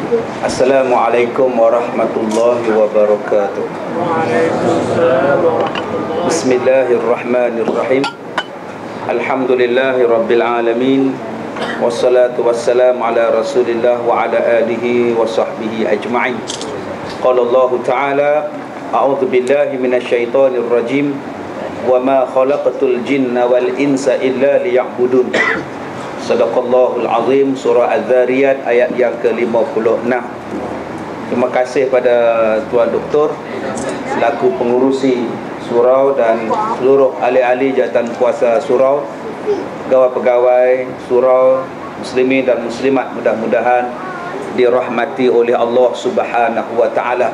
Assalamualaikum warahmatullahi wabarakatuh. Waalaikumsalam warahmatullahi. Bismillahirrahmanirrahim. Alhamdulillahi rabbil alamin. Wassalatu wassalamu ala rasulillah wa ala alihi wa sahbihi ajma'in. Qala Allah Ta'ala, a'udzu billahi minasyaitonir rajim. Wa ma khalaqatul jinna wal insa illa liya'budun. Sadaqallahul azim. Surah Az-Zariyat ayat yang ke-56. Terima kasih pada Tuan Doktor selaku pengurusi surau dan seluruh ahli-ahli jawatan kuasa surau, pegawai-pegawai surau, muslimin dan muslimat, mudah-mudahan dirahmati oleh Allah Subhanahu wa taala.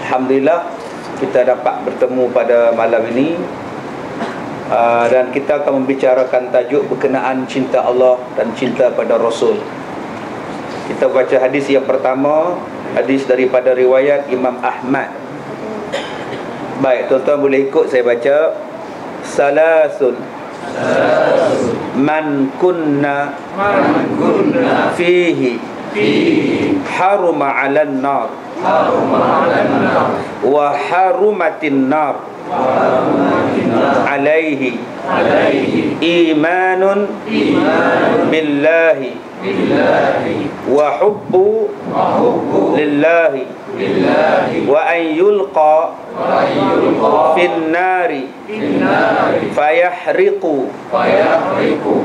Alhamdulillah kita dapat bertemu pada malam ini. Dan kita akan membicarakan tajuk berkenaan cinta Allah dan cinta pada Rasul. Kita baca hadis yang pertama, hadis daripada riwayat Imam Ahmad. Baik, tuan-tuan boleh ikut saya baca. Salasun man kunna fihi haruma 'alan nar wa harumatin nar alaihi imanun billahi wa hubbu lillahi wa an yulqa fin nari fayahriqu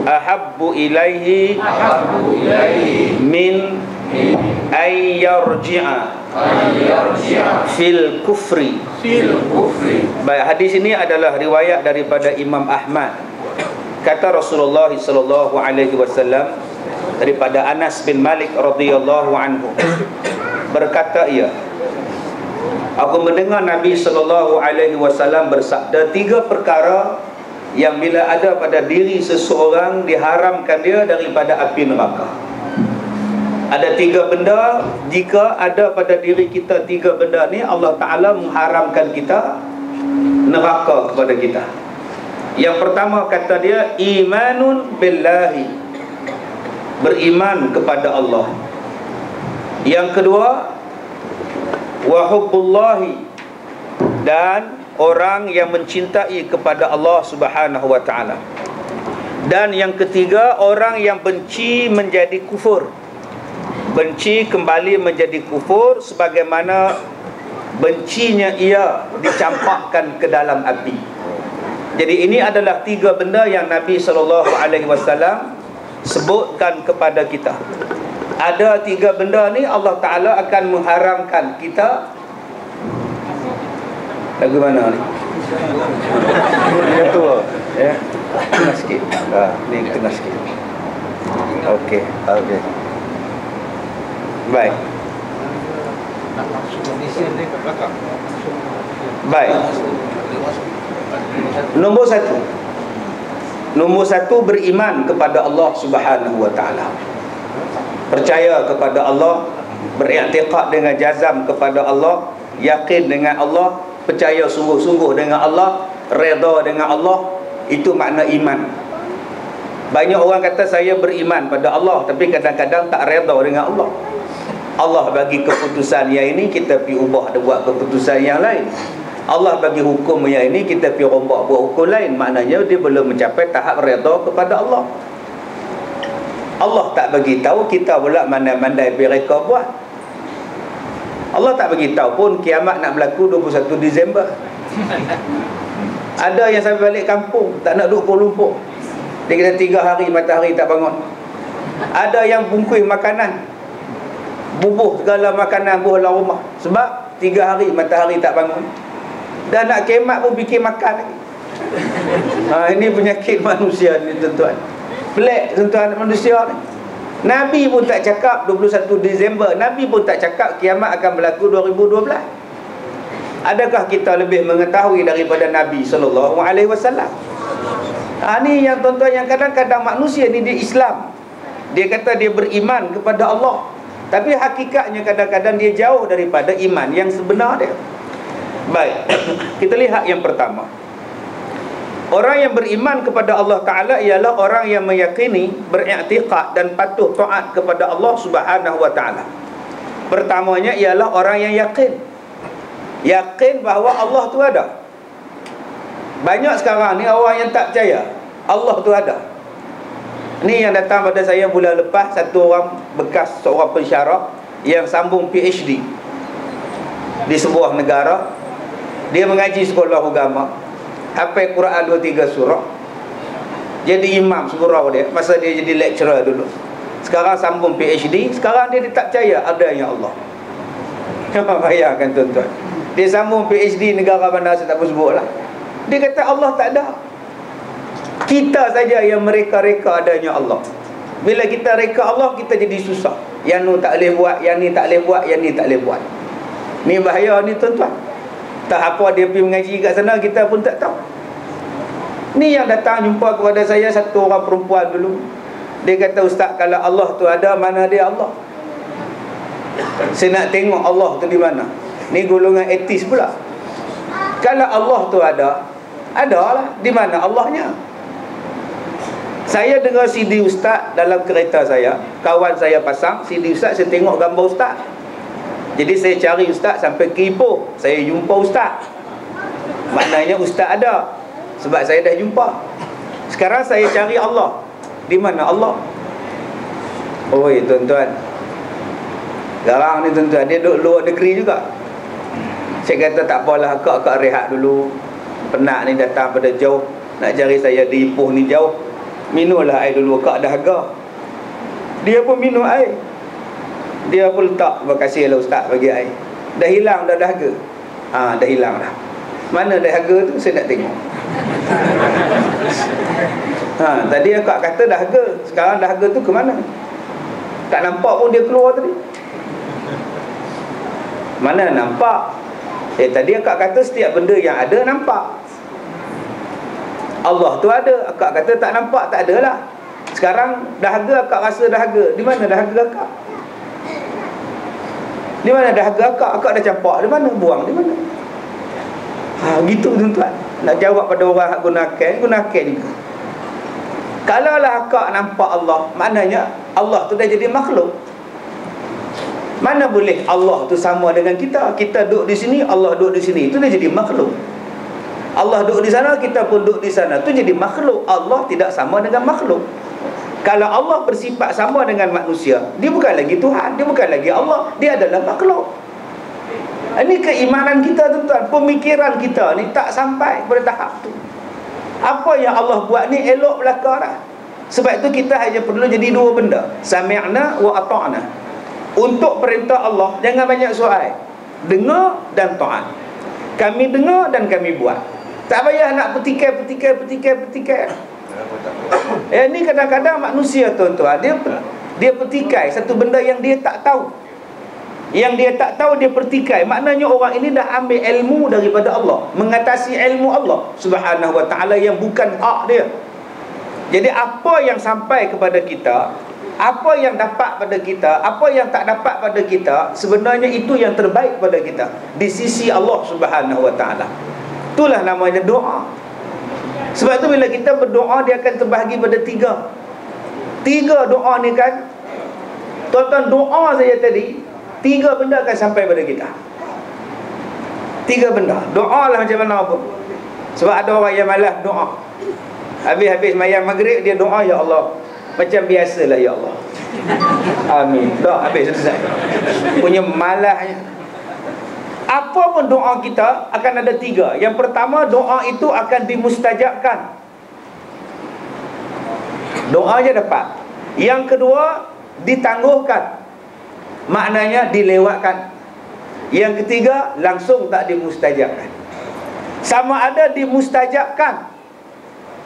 ahabbu ilaihi min ay yarji'a fil kufri. Baik, hadis ini adalah riwayat daripada Imam Ahmad. Kata Rasulullah sallallahu alaihi wasallam daripada Anas bin Malik radhiyallahu anhu, berkata ia, aku mendengar Nabi sallallahu alaihi wasallam bersabda, 3 perkara yang bila ada pada diri seseorang diharamkan dia daripada api neraka. Ada 3 benda, jika ada pada diri kita 3 benda ni, Allah Ta'ala mengharamkan kita neraka kepada kita. Yang pertama kata dia, imanun billahi, beriman kepada Allah. Yang kedua, wa hubbullahi, dan orang yang mencintai kepada Allah Subhanahu wa Ta'ala. Dan yang ketiga, orang yang benci menjadi kufur, benci kembali menjadi kufur, sebagaimana bencinya ia dicampakkan ke dalam api. Jadi ini adalah 3 benda yang Nabi SAW sebutkan kepada kita. Ada 3 benda ni Allah Ta'ala akan mengharamkan kita. Lagu mana ni? Itu ya. Tengah sikit. Ni tengah sikit. Okey. Baik. Baik. Nombor 1, beriman kepada Allah Subhanahu wa taala. Percaya kepada Allah, beriktikad dengan jazam kepada Allah, yakin dengan Allah, percaya sungguh-sungguh dengan Allah, redha dengan Allah. Itu makna iman. Banyak orang kata saya beriman pada Allah, tapi kadang-kadang tak redha dengan Allah. Allah bagi keputusan yang ini, kita pergi ubah dan buat keputusan yang lain. Allah bagi hukum yang ini, kita pergi rombak buat hukum lain. Maknanya dia belum mencapai tahap redha kepada Allah. Allah tak bagi tahu, kita pula mandai-mandai mereka buat. Allah tak bagi tahu pun kiamat nak berlaku 21 Disember. Ada yang sampai balik kampung tak nak duduk Kuala Lumpur. Dia kata 3 hari matahari tak bangun. Ada yang bungkus makanan, bubuh segala makanan buah dalam rumah, sebab 3 hari matahari tak bangun. Dan nak kemat pun bikin makan lagi. Ini penyakit manusia ni tuan-tuan. Pelik tuan-tuan manusia ni. Nabi pun tak cakap 21 Disember. Nabi pun tak cakap kiamat akan berlaku 2012. Adakah kita lebih mengetahui daripada Nabi SAW? Ni yang tuan-tuan, yang kadang-kadang manusia ni dia Islam, dia kata dia beriman kepada Allah, tapi hakikatnya kadang-kadang dia jauh daripada iman yang sebenar dia. Baik, kita lihat yang pertama. Orang yang beriman kepada Allah Ta'ala ialah orang yang meyakini, beriktikad dan patuh taat kepada Allah Subhanahu Wa Ta'ala. Pertamanya ialah orang yang yakin. Yakin bahawa Allah tu ada. Banyak sekarang ni orang yang tak percaya Allah tu ada. Ni yang datang pada saya bulan lepas, satu orang bekas seorang pensyarah yang sambung PhD di sebuah negara. Dia mengaji sekolah agama, hafal Quran 2-3 surah, jadi imam surau dia masa dia jadi lecturer dulu. Sekarang sambung PhD, sekarang dia tak percaya adanya Allah. Bayangkan tuan-tuan, dia sambung PhD negara mana saya tak boleh sebut lah. Dia kata Allah tak ada. Kita saja yang mereka-reka adanya Allah. Bila kita reka Allah, kita jadi susah. Yang ni tak boleh buat, yang ni tak boleh buat, yang ni tak boleh buat. Ni bahaya ni tuan-tuan. Tak apa dia pergi mengaji kat sana, kita pun tak tahu. Ni yang datang jumpa kepada saya satu orang perempuan dulu. Dia kata, ustaz, kalau Allah tu ada, mana dia Allah? Saya nak tengok Allah tu di mana. Ni golongan etis pula. Kalau Allah tu ada lah. Di mana Allahnya? Saya dengar CD ustaz dalam kereta saya. Kawan saya pasang CD ustaz, saya tengok gambar ustaz. Jadi saya cari ustaz sampai ke Ipoh. Saya jumpa ustaz. Maknanya ustaz ada. Sebab saya dah jumpa. Sekarang saya cari Allah. Di mana Allah? Oi tuan-tuan, garang ni tuan-tuan, dia duduk luar negeri juga. Saya kata tak apalah, akak rehat dulu. Penat ni datang pada jauh, nak cari saya di Ipoh ni jauh. Minumlah air dulu, akak dahaga. Dia pun minum air. Dia pun letak, terima kasih lah ustaz bagi air. Dah hilang dah dahaga. Dah hilang dah. Mana dahaga tu saya nak tengok. Tadi akak kata dahaga, sekarang dahaga tu ke mana? Tak nampak pun dia keluar tadi. Mana nampak? Tadi akak kata setiap benda yang ada nampak. Allah tu ada, akak kata tak nampak, tak adalah. Sekarang dahaga akak rasa dahaga. Di mana dahaga akak? Di mana dahaga akak? Akak dah campak di mana? Buang di mana? Gitu tuan-tuan. Nak jawab pada orang hak guna akal juga. Kalaulah akak nampak Allah, maknanya Allah tu dah jadi makhluk. Mana boleh Allah tu sama dengan kita? Kita duduk di sini, Allah duduk di sini. Itu dah jadi makhluk. Allah duduk di sana, kita pun duduk di sana. Itu jadi makhluk. Allah tidak sama dengan makhluk. Kalau Allah bersifat sama dengan manusia, dia bukan lagi Tuhan, dia bukan lagi Allah, dia adalah makhluk. Ini keimanan kita tuan-tuan. Pemikiran kita ni tak sampai pada tahap tu. Apa yang Allah buat ni elok belaka dah. Sebab itu kita hanya perlu jadi dua benda, sami'na wa ata'na. Untuk perintah Allah jangan banyak soal, dengar dan taat. Kami dengar dan kami buat. Tak payah nak petikai. Ni kadang-kadang manusia tuan-tuan, dia petikai satu benda yang dia tak tahu. Yang dia tak tahu dia pertikai. Maknanya orang ini dah ambil ilmu daripada Allah, mengatasi ilmu Allah Subhanahu wa ta'ala yang bukan hak dia. Jadi apa yang sampai kepada kita, apa yang dapat pada kita, apa yang tak dapat pada kita, sebenarnya itu yang terbaik pada kita di sisi Allah Subhanahu wa ta'ala. Itulah namanya doa. Sebab tu bila kita berdoa, dia akan terbahagi pada tiga doa ni kan. Tuan-tuan, doa saja tadi, 3 benda akan sampai pada kita. 3 benda. Doa lah macam mana pun. Sebab ada orang yang malas doa. Habis mayang maghrib dia doa, ya Allah, macam biasalah ya Allah. Amin. Dah habis selesai. Punya malasnya. Apa pun doa kita akan ada 3. Yang pertama, doa itu akan dimustajabkan. Doa je dapat. Yang kedua, ditangguhkan. Maknanya dilewatkan. Yang ketiga, langsung tak dimustajabkan. Sama ada dimustajabkan,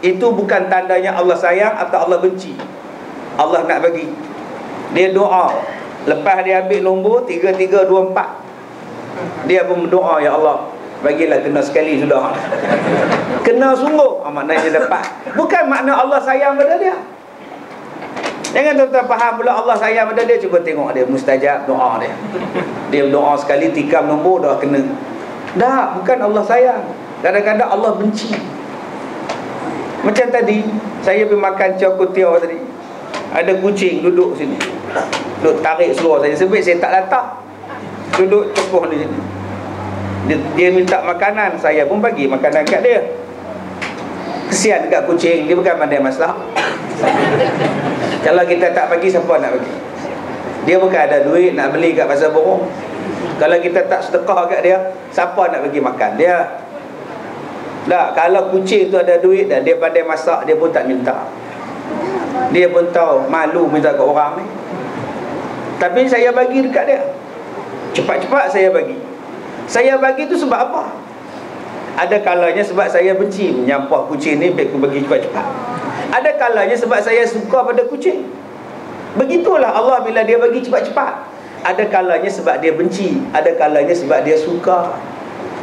itu bukan tandanya Allah sayang atau Allah benci. Allah nak bagi. Dia doa, lepas dia ambil nombor 3324, dia pun berdoa, ya Allah, bagilah kena sekali sudah. Kena sungguh, maknanya dia dapat. Bukan makna Allah sayang pada dia. Jangan tuan-tuan faham pula Allah sayang pada dia. Cuba tengok dia mustajab doa dia. Dia berdoa sekali, tikam nombor dah kena. Dah, bukan Allah sayang. Kadang-kadang Allah benci. Macam tadi saya pergi makan Char-Kway-Teow tadi, ada kucing duduk sini, duduk tarik seluar saya. Sebab saya tak latah. duduk cepuh di sini. Dia minta makanan, saya pun bagi makanan kat dia. Kesian dekat kucing, dia bukan pandai masak. Kalau kita tak bagi, siapa nak bagi? Dia bukan ada duit nak beli kat pasar burung. Kalau kita tak sedekah kat dia, siapa nak bagi makan dia? Tak, kalau kucing tu ada duit dan dia pandai masak, dia pun tak minta. Dia pun tahu malu minta kat orang ni. Tapi saya bagi dekat dia. Cepat-cepat saya bagi. Saya bagi tu sebab apa? Ada kalanya sebab saya benci menyampah kucing ni, baik aku bagi cepat-cepat. Ada kalanya sebab saya suka pada kucing. Begitulah Allah bila dia bagi cepat-cepat. Ada kalanya sebab dia benci, ada kalanya sebab dia suka.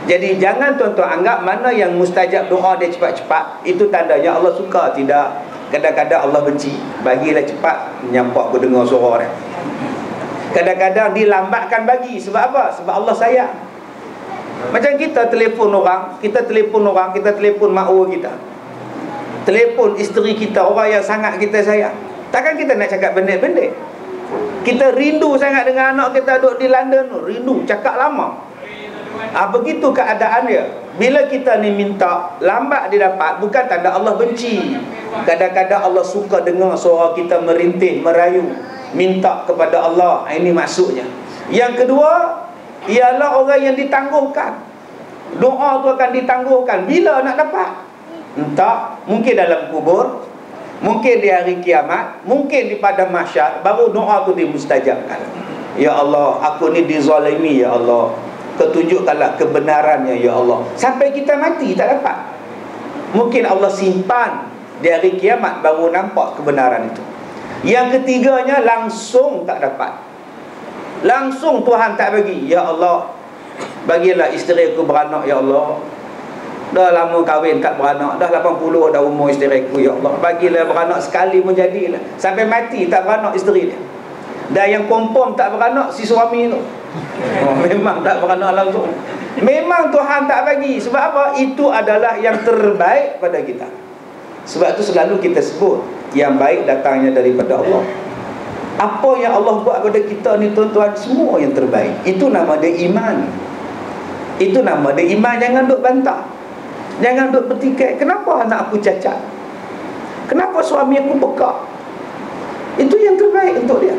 Jadi jangan tuan-tuan anggap mana yang mustajab doa dia cepat-cepat itu tandanya Allah suka. Tidak. Kadang-kadang Allah benci. Bagilah cepat, menyampah aku dengar suara dia. Kadang-kadang dilambatkan bagi. Sebab apa? Sebab Allah sayang. Macam kita telefon orang, kita telefon makwa kita, telefon isteri kita, orang yang sangat kita sayang. Takkan kita nak cakap pendek-pendek. Kita rindu sangat dengan anak kita duduk di London, rindu, cakap lama. Begitu keadaan dia. Bila kita ni minta, lambat dia dapat, bukan tanda Allah benci. Kadang-kadang Allah suka dengar suara kita merintih, merayu, minta kepada Allah. Ini maksudnya. Yang kedua, ialah orang yang ditangguhkan. Doa tu akan ditangguhkan. Bila nak dapat? Entah, mungkin dalam kubur, mungkin di hari kiamat, mungkin di padang mahsyar, baru doa tu dimustajabkan. Ya Allah, aku ni dizalimi ya Allah, ketunjukkanlah kebenarannya ya Allah. Sampai kita mati tak dapat. Mungkin Allah simpan di hari kiamat baru nampak kebenaran itu. Yang ketiganya langsung tak dapat. Langsung Tuhan tak bagi. Ya Allah, bagilah isteri aku beranak ya Allah. Dah lama kahwin tak beranak, dah 80 dah umur isteri aku ya Allah. Bagilah beranak sekali pun jadilah. Sampai mati tak beranak isteri dia. Dan yang confirm tak beranak si suami tu. Memang tak beranak langsung. Memang Tuhan tak bagi. Sebab apa? Itu adalah yang terbaik pada kita. Sebab tu selalu kita sebut yang baik datangnya daripada Allah. Apa yang Allah buat pada kita ni tuan-tuan, semua yang terbaik. Itu nama dia iman. Itu nama dia iman. Jangan duk bantah, jangan duk bertikai. Kenapa anak aku cacat? Kenapa suami aku pekak? Itu yang terbaik untuk dia.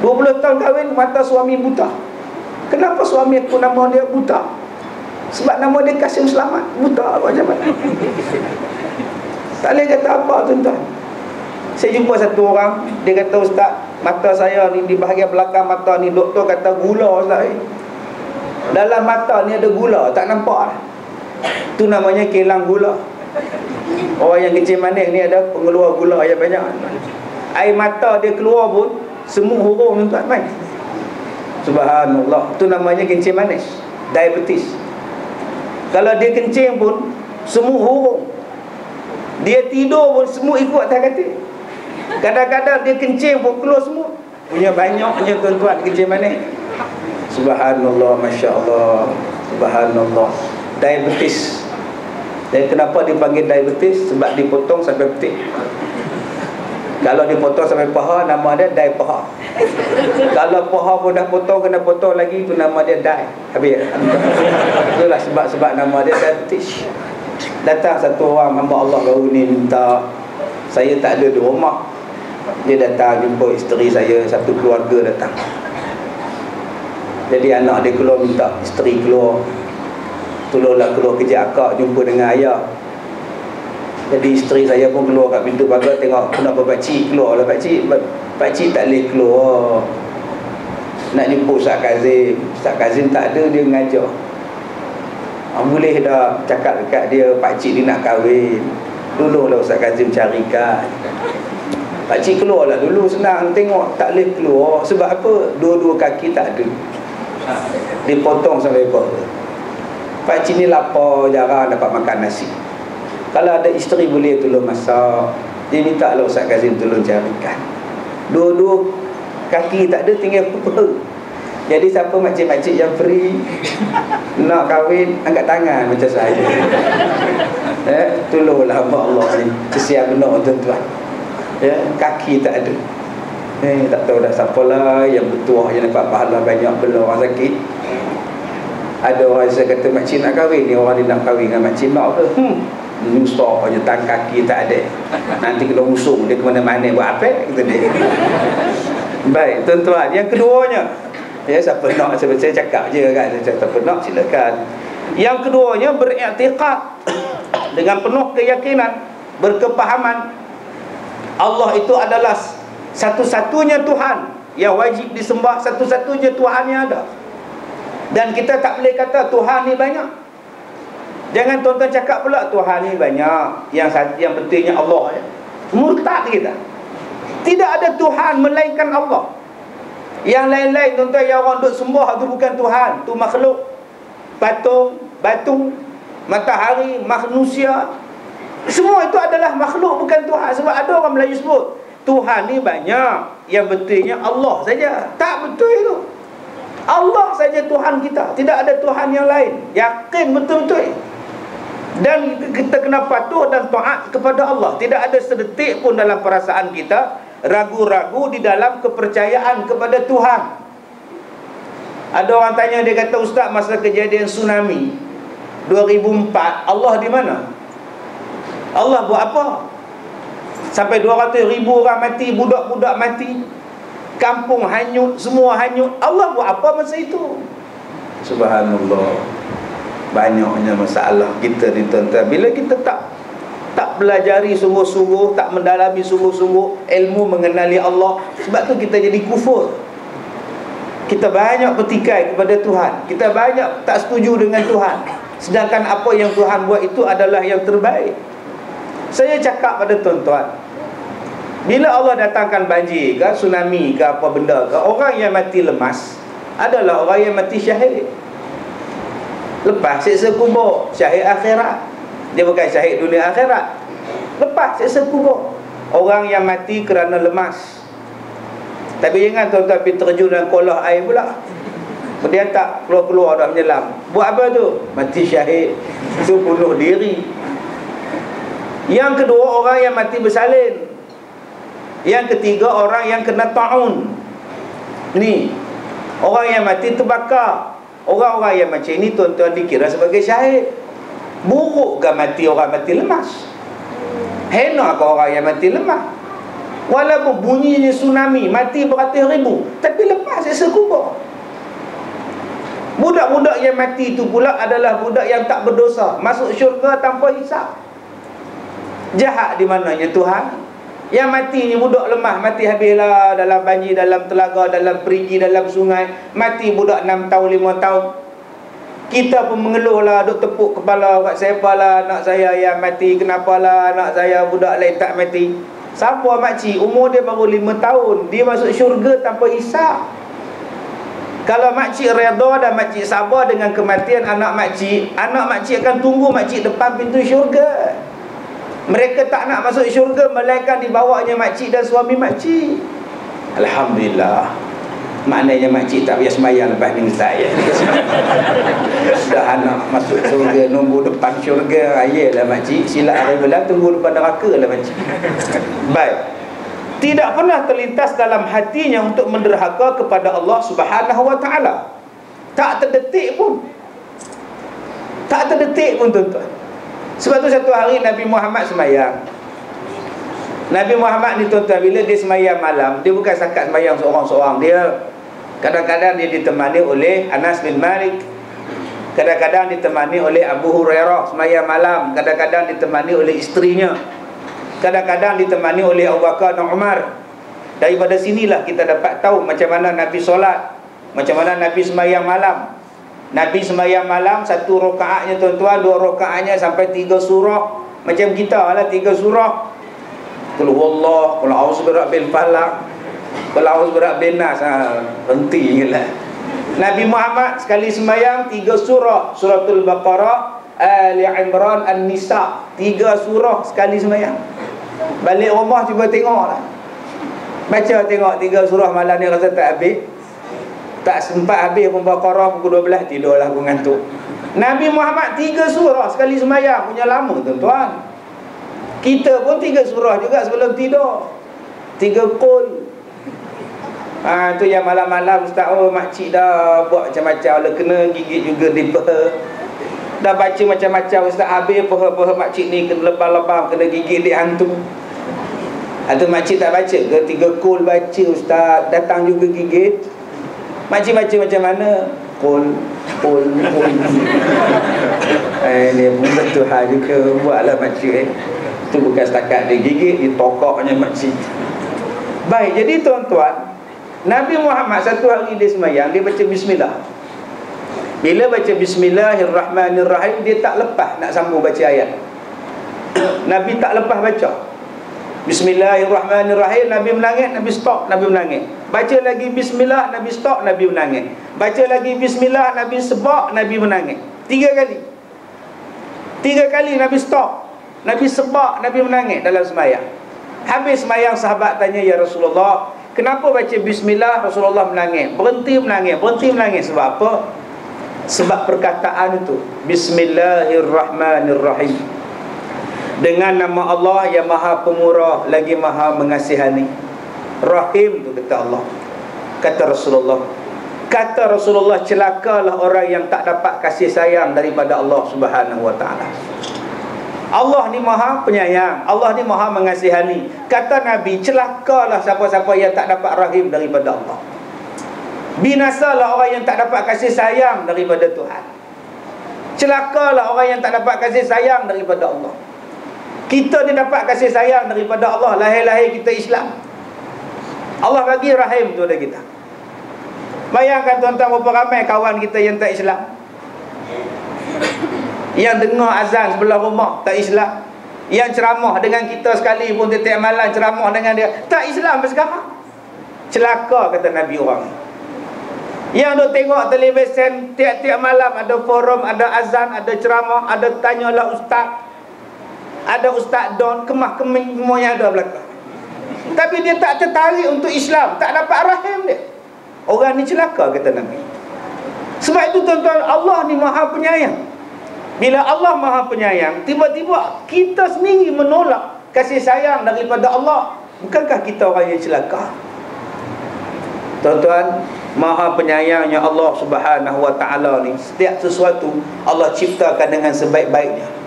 20 tahun kahwin, mata suami buta. Kenapa suami aku nama dia buta? Sebab nama dia Kasim Selamat. Buta macam mana? Tak boleh kata apa tuan-tuan. Saya jumpa satu orang, dia kata, Ustaz, mata saya ni di bahagian belakang mata ni, doktor kata gula Ustaz. Dalam mata ni ada gula, tak nampak. Itu namanya kilang gula. Orang yang kecil manis ni ada pengeluar gula yang banyak. Air mata dia keluar pun semu hurung tuan main. Subhanallah. Itu namanya kencing manis, diabetes. Kalau dia kencing pun semu hurung. Dia tidur pun semu ikut atas katil. Kadang-kadang dia kencing pun keluar semut. Punya banyaknya tuan-tuan kencing manis. Subhanallah, Masya Allah. Subhanallah. Diabetes. Dan kenapa dipanggil diabetes? Sebab dipotong sampai petik. Kalau dipotong sampai paha, nama dia dai paha. Kalau paha pun dah potong, kena potong lagi, itu nama dia dai. Habis. Itulah sebab nama dia diabetes. Datang satu orang hamba Allah baru ni minta, saya tak ada di rumah. Dia datang jumpa isteri saya, satu keluarga datang. Jadi anak dia keluar minta isteri keluar, tolonglah keluar kerja akak, jumpa dengan ayah. Jadi isteri saya pun keluar kat pintu pagar, tengok kenapa pakcik keluar lah. Pakcik tak boleh keluar, nak jumpa Ustaz Kazim. Ustaz Kazim tak ada, dia mengajar. Boleh dah cakap dekat dia, pakcik dia nak kahwin, tolonglah Ustaz Kazim carikan. Pakcik keluarlah dulu, senang tengok. Tak boleh keluar. Sebab apa? Dua-dua kaki tak ada, dipotong sampai bawah. Pakcik ni lapar, jarang dapat makan nasi. Kalau ada isteri boleh tolong masak. Dia minta lah Ustaz Kazim tolong carikan. Dua-dua kaki tak ada, tinggal perut. Jadi siapa makcik-makcik yang free nak kahwin, angkat tangan macam saya. Tolonglah hamba Allah ni. Kesian benar tuan-tuan. Kaki tak ada. Tak tahu dah siapa lah yang bertuah yang dapat pahala banyak bela orang sakit. Ada orang saya kata makcik nak kahwin ni, orang dia nak kahwin dengan makcik nak ke? Nyusah je, tangan kaki tak ada. Nanti kena usung dia ke mana-mana buat apa? Kata dia. Baik, tuan-tuan. Yang keduanya, siapa nak, saya cakap je kan. Siapa nak silakan. Yang keduanya beriktikad dengan penuh keyakinan, berkepahaman Allah itu adalah satu-satunya Tuhan yang wajib disembah, satu-satunya Tuhan yang ada. Dan kita tak boleh kata Tuhan ni banyak. Jangan tuan-tuan cakap pula Tuhan ni banyak, yang pentingnya Allah ya. Murtad kita. Tidak ada Tuhan melainkan Allah. Yang lain-lain tuan-tuan yang orang duk sembah tu bukan Tuhan, tu makhluk. Patung, batu, matahari, manusia, semua itu adalah makhluk bukan Tuhan. Sebab ada orang Melayu sebut Tuhan ni banyak, yang betulnya Allah saja. Tak betul itu. Allah saja Tuhan kita, tidak ada Tuhan yang lain. Yakin betul-betul. Dan kita kena patuh dan taat kepada Allah. Tidak ada sedetik pun dalam perasaan kita ragu-ragu di dalam kepercayaan kepada Tuhan. Ada orang tanya, dia kata, Ustaz, masa kejadian tsunami 2004, Allah di mana? Allah buat apa? Sampai 200,000 orang mati, budak-budak mati, kampung hanyut, semua hanyut. Allah buat apa masa itu? Subhanallah. Banyaknya masalah kita ni tuan-tuan. Bila kita tak pelajari sungguh-sungguh, tak mendalami sungguh-sungguh ilmu mengenali Allah, sebab tu kita jadi kufur. Kita banyak bertikai kepada Tuhan, kita banyak tak setuju dengan Tuhan, sedangkan apa yang Tuhan buat itu adalah yang terbaik. Saya cakap pada tuan-tuan, bila Allah datangkan banjir ke, tsunami ke, apa benda ke, orang yang mati lemas adalah orang yang mati syahid. Lepas siksa kubur, syahid akhirat. Dia bukan syahid dunia akhirat. Lepas siksa kubur, orang yang mati kerana lemas. Tapi jangan tuan-tuan pergi terjun dalam kolah air pula. Dia tak keluar-keluar dah menyelam. Buat apa tu? Mati syahid. Itu bunuh diri. Yang kedua, orang yang mati bersalin. Yang ketiga, orang yang kena ta'un. Ni, orang yang mati terbakar. Orang-orang yang macam ini tuan-tuan dikira sebagai syahid. Buruk ke mati orang mati lemas? Hena ke orang yang mati lemah? Walaupun bunyinya tsunami, mati beratus ribu, tapi lepas siksa kubur. Budak-budak yang mati itu pula adalah budak yang tak berdosa, masuk syurga tanpa hisab. Jahat di mananya Tuhan? Yang mati ni budak lemah, mati habislah dalam banjir, dalam telaga, dalam perigi, dalam sungai. Mati budak 6 tahun, 5 tahun. Kita pun mengeluhlah, duk tepuk kepala, kat siapa lah anak saya yang mati, kenapalah anak saya budak lain tak mati. Siapa makcik? Umur dia baru 5 tahun, dia masuk syurga tanpa hisab. Kalau makcik redha dan makcik sabar dengan kematian anak makcik akan tunggu makcik depan pintu syurga. Mereka tak nak masuk syurga melainkan dibawanya makcik dan suami makcik. Alhamdulillah. Maknanya makcik tak payah semayang lepas ni saya. Dah anak masuk syurga, nunggu depan syurga. Ayalah makcik, silap hari bulan tunggu depan neraka lah makcik. Baik. Tidak pernah terlintas dalam hatinya untuk menderhaka kepada Allah Subhanahu wa taala. Tak terdetik pun. Tak terdetik pun tuan-tuan. Sebab tu satu hari Nabi Muhammad semayang. Nabi Muhammad ni tuan-tuan, bila dia semayang malam, dia bukan sakat semayang seorang-seorang. Dia kadang-kadang dia ditemani oleh Anas bin Malik, kadang-kadang ditemani oleh Abu Hurairah semayang malam, kadang-kadang ditemani oleh isterinya, kadang-kadang ditemani oleh Abu Bakar dan Umar. Daripada sinilah kita dapat tahu macam mana Nabi solat, macam mana Nabi semayang malam. Nabi semayang malam, 1 rakaatnya tuan-tuan, 2 rakaatnya sampai 3 surah. Macam kita lah, 3 surah. Qul huwallah, qul a'udzu birabbil falaq, qul a'udzu birabbin nas. Henti lah. Nabi Muhammad sekali semayang 3 surah. Suratul Baqarah, Ali Imran, An-Nisa. 3 surah sekali semayang. Balik rumah cuba tengok lah. Baca tengok 3 surah malam ni, rasa tak habis. Tak sempat habis pun Baqarah, pukul 12 tidurlah aku ngantuk. Nabi Muhammad 3 surah sekali semayang, punya lama tuan-tuan. Kita pun 3 surah juga sebelum tidur. 3 qul, Tu yang malam-malam ustaz, makcik dah buat macam-macam lah, kena gigit juga di peha. Dah baca macam-macam ustaz, habis peha-peha makcik ni kena lebam-lebam, kena gigit di hantu. Atau makcik tak baca ke? 3 kul baca ustaz, datang juga gigit. Makcik baca macam mana? Kul. Ni pun betul hal juga. Buatlah makcik tu bukan setakat dia gigit, dia tokoknya makcik. Baik, jadi tuan-tuan, Nabi Muhammad satu hari dia semayang, dia baca bismillah. Bila baca bismillahirrahmanirrahim, dia tak lepas nak sambung baca ayat. Nabi tak lepas baca bismillahirrahmanirrahim, Nabi menangis, Nabi stop, Nabi menangis. Baca lagi bismillah, Nabi stop, Nabi menangis. Baca lagi bismillah, Nabi sebak, Nabi menangis. 3 kali. 3 kali Nabi stop, Nabi sebak, Nabi menangis dalam semayang. Habis semayang, sahabat tanya, ya Rasulullah, kenapa baca bismillah Rasulullah menangis? Berhenti menangis. Sebab apa? Sebab perkataan itu, bismillahirrahmanirrahim, dengan nama Allah yang maha pemurah lagi maha mengasihani. Rahim tu kata Allah. Kata Rasulullah, celakalah orang yang tak dapat kasih sayang daripada Allah Subhanahu wa ta'ala. Allah ni maha penyayang, Allah ni maha mengasihani. Kata Nabi, celakalah siapa-siapa yang tak dapat rahim daripada Allah. Binasalah orang yang tak dapat kasih sayang daripada Tuhan. Celakalah orang yang tak dapat kasih sayang daripada Allah. Kita ni dapat kasih sayang daripada Allah, lahir-lahir kita Islam. Allah bagi rahim tu pada kita. Bayangkan tuan-tuan, berapa ramai kawan kita yang tak Islam, yang dengar azan sebelah rumah tak Islam, yang ceramah dengan kita sekali pun tiap malam ceramah dengan dia tak Islam sekarang. Celaka kata Nabi orang. Yang duk tengok televisyen tiap-tiap malam ada forum, ada azan, ada ceramah, ada tanyalah ustaz, ada ustaz don, kemah-kemih semuanya ada belakang. Tapi dia tak tertarik untuk Islam, tak dapat rahim dia. Orang ni celaka kata Nabi. Sebab itu tuan-tuan, Allah ni maha penyayang. Bila Allah maha penyayang, tiba-tiba kita sendiri menolak kasih sayang daripada Allah, bukankah kita orang yang celaka? Tuan-tuan, maha penyayangnya Allah Subhanahu wa ta'ala ni, setiap sesuatu Allah ciptakan dengan sebaik-baiknya.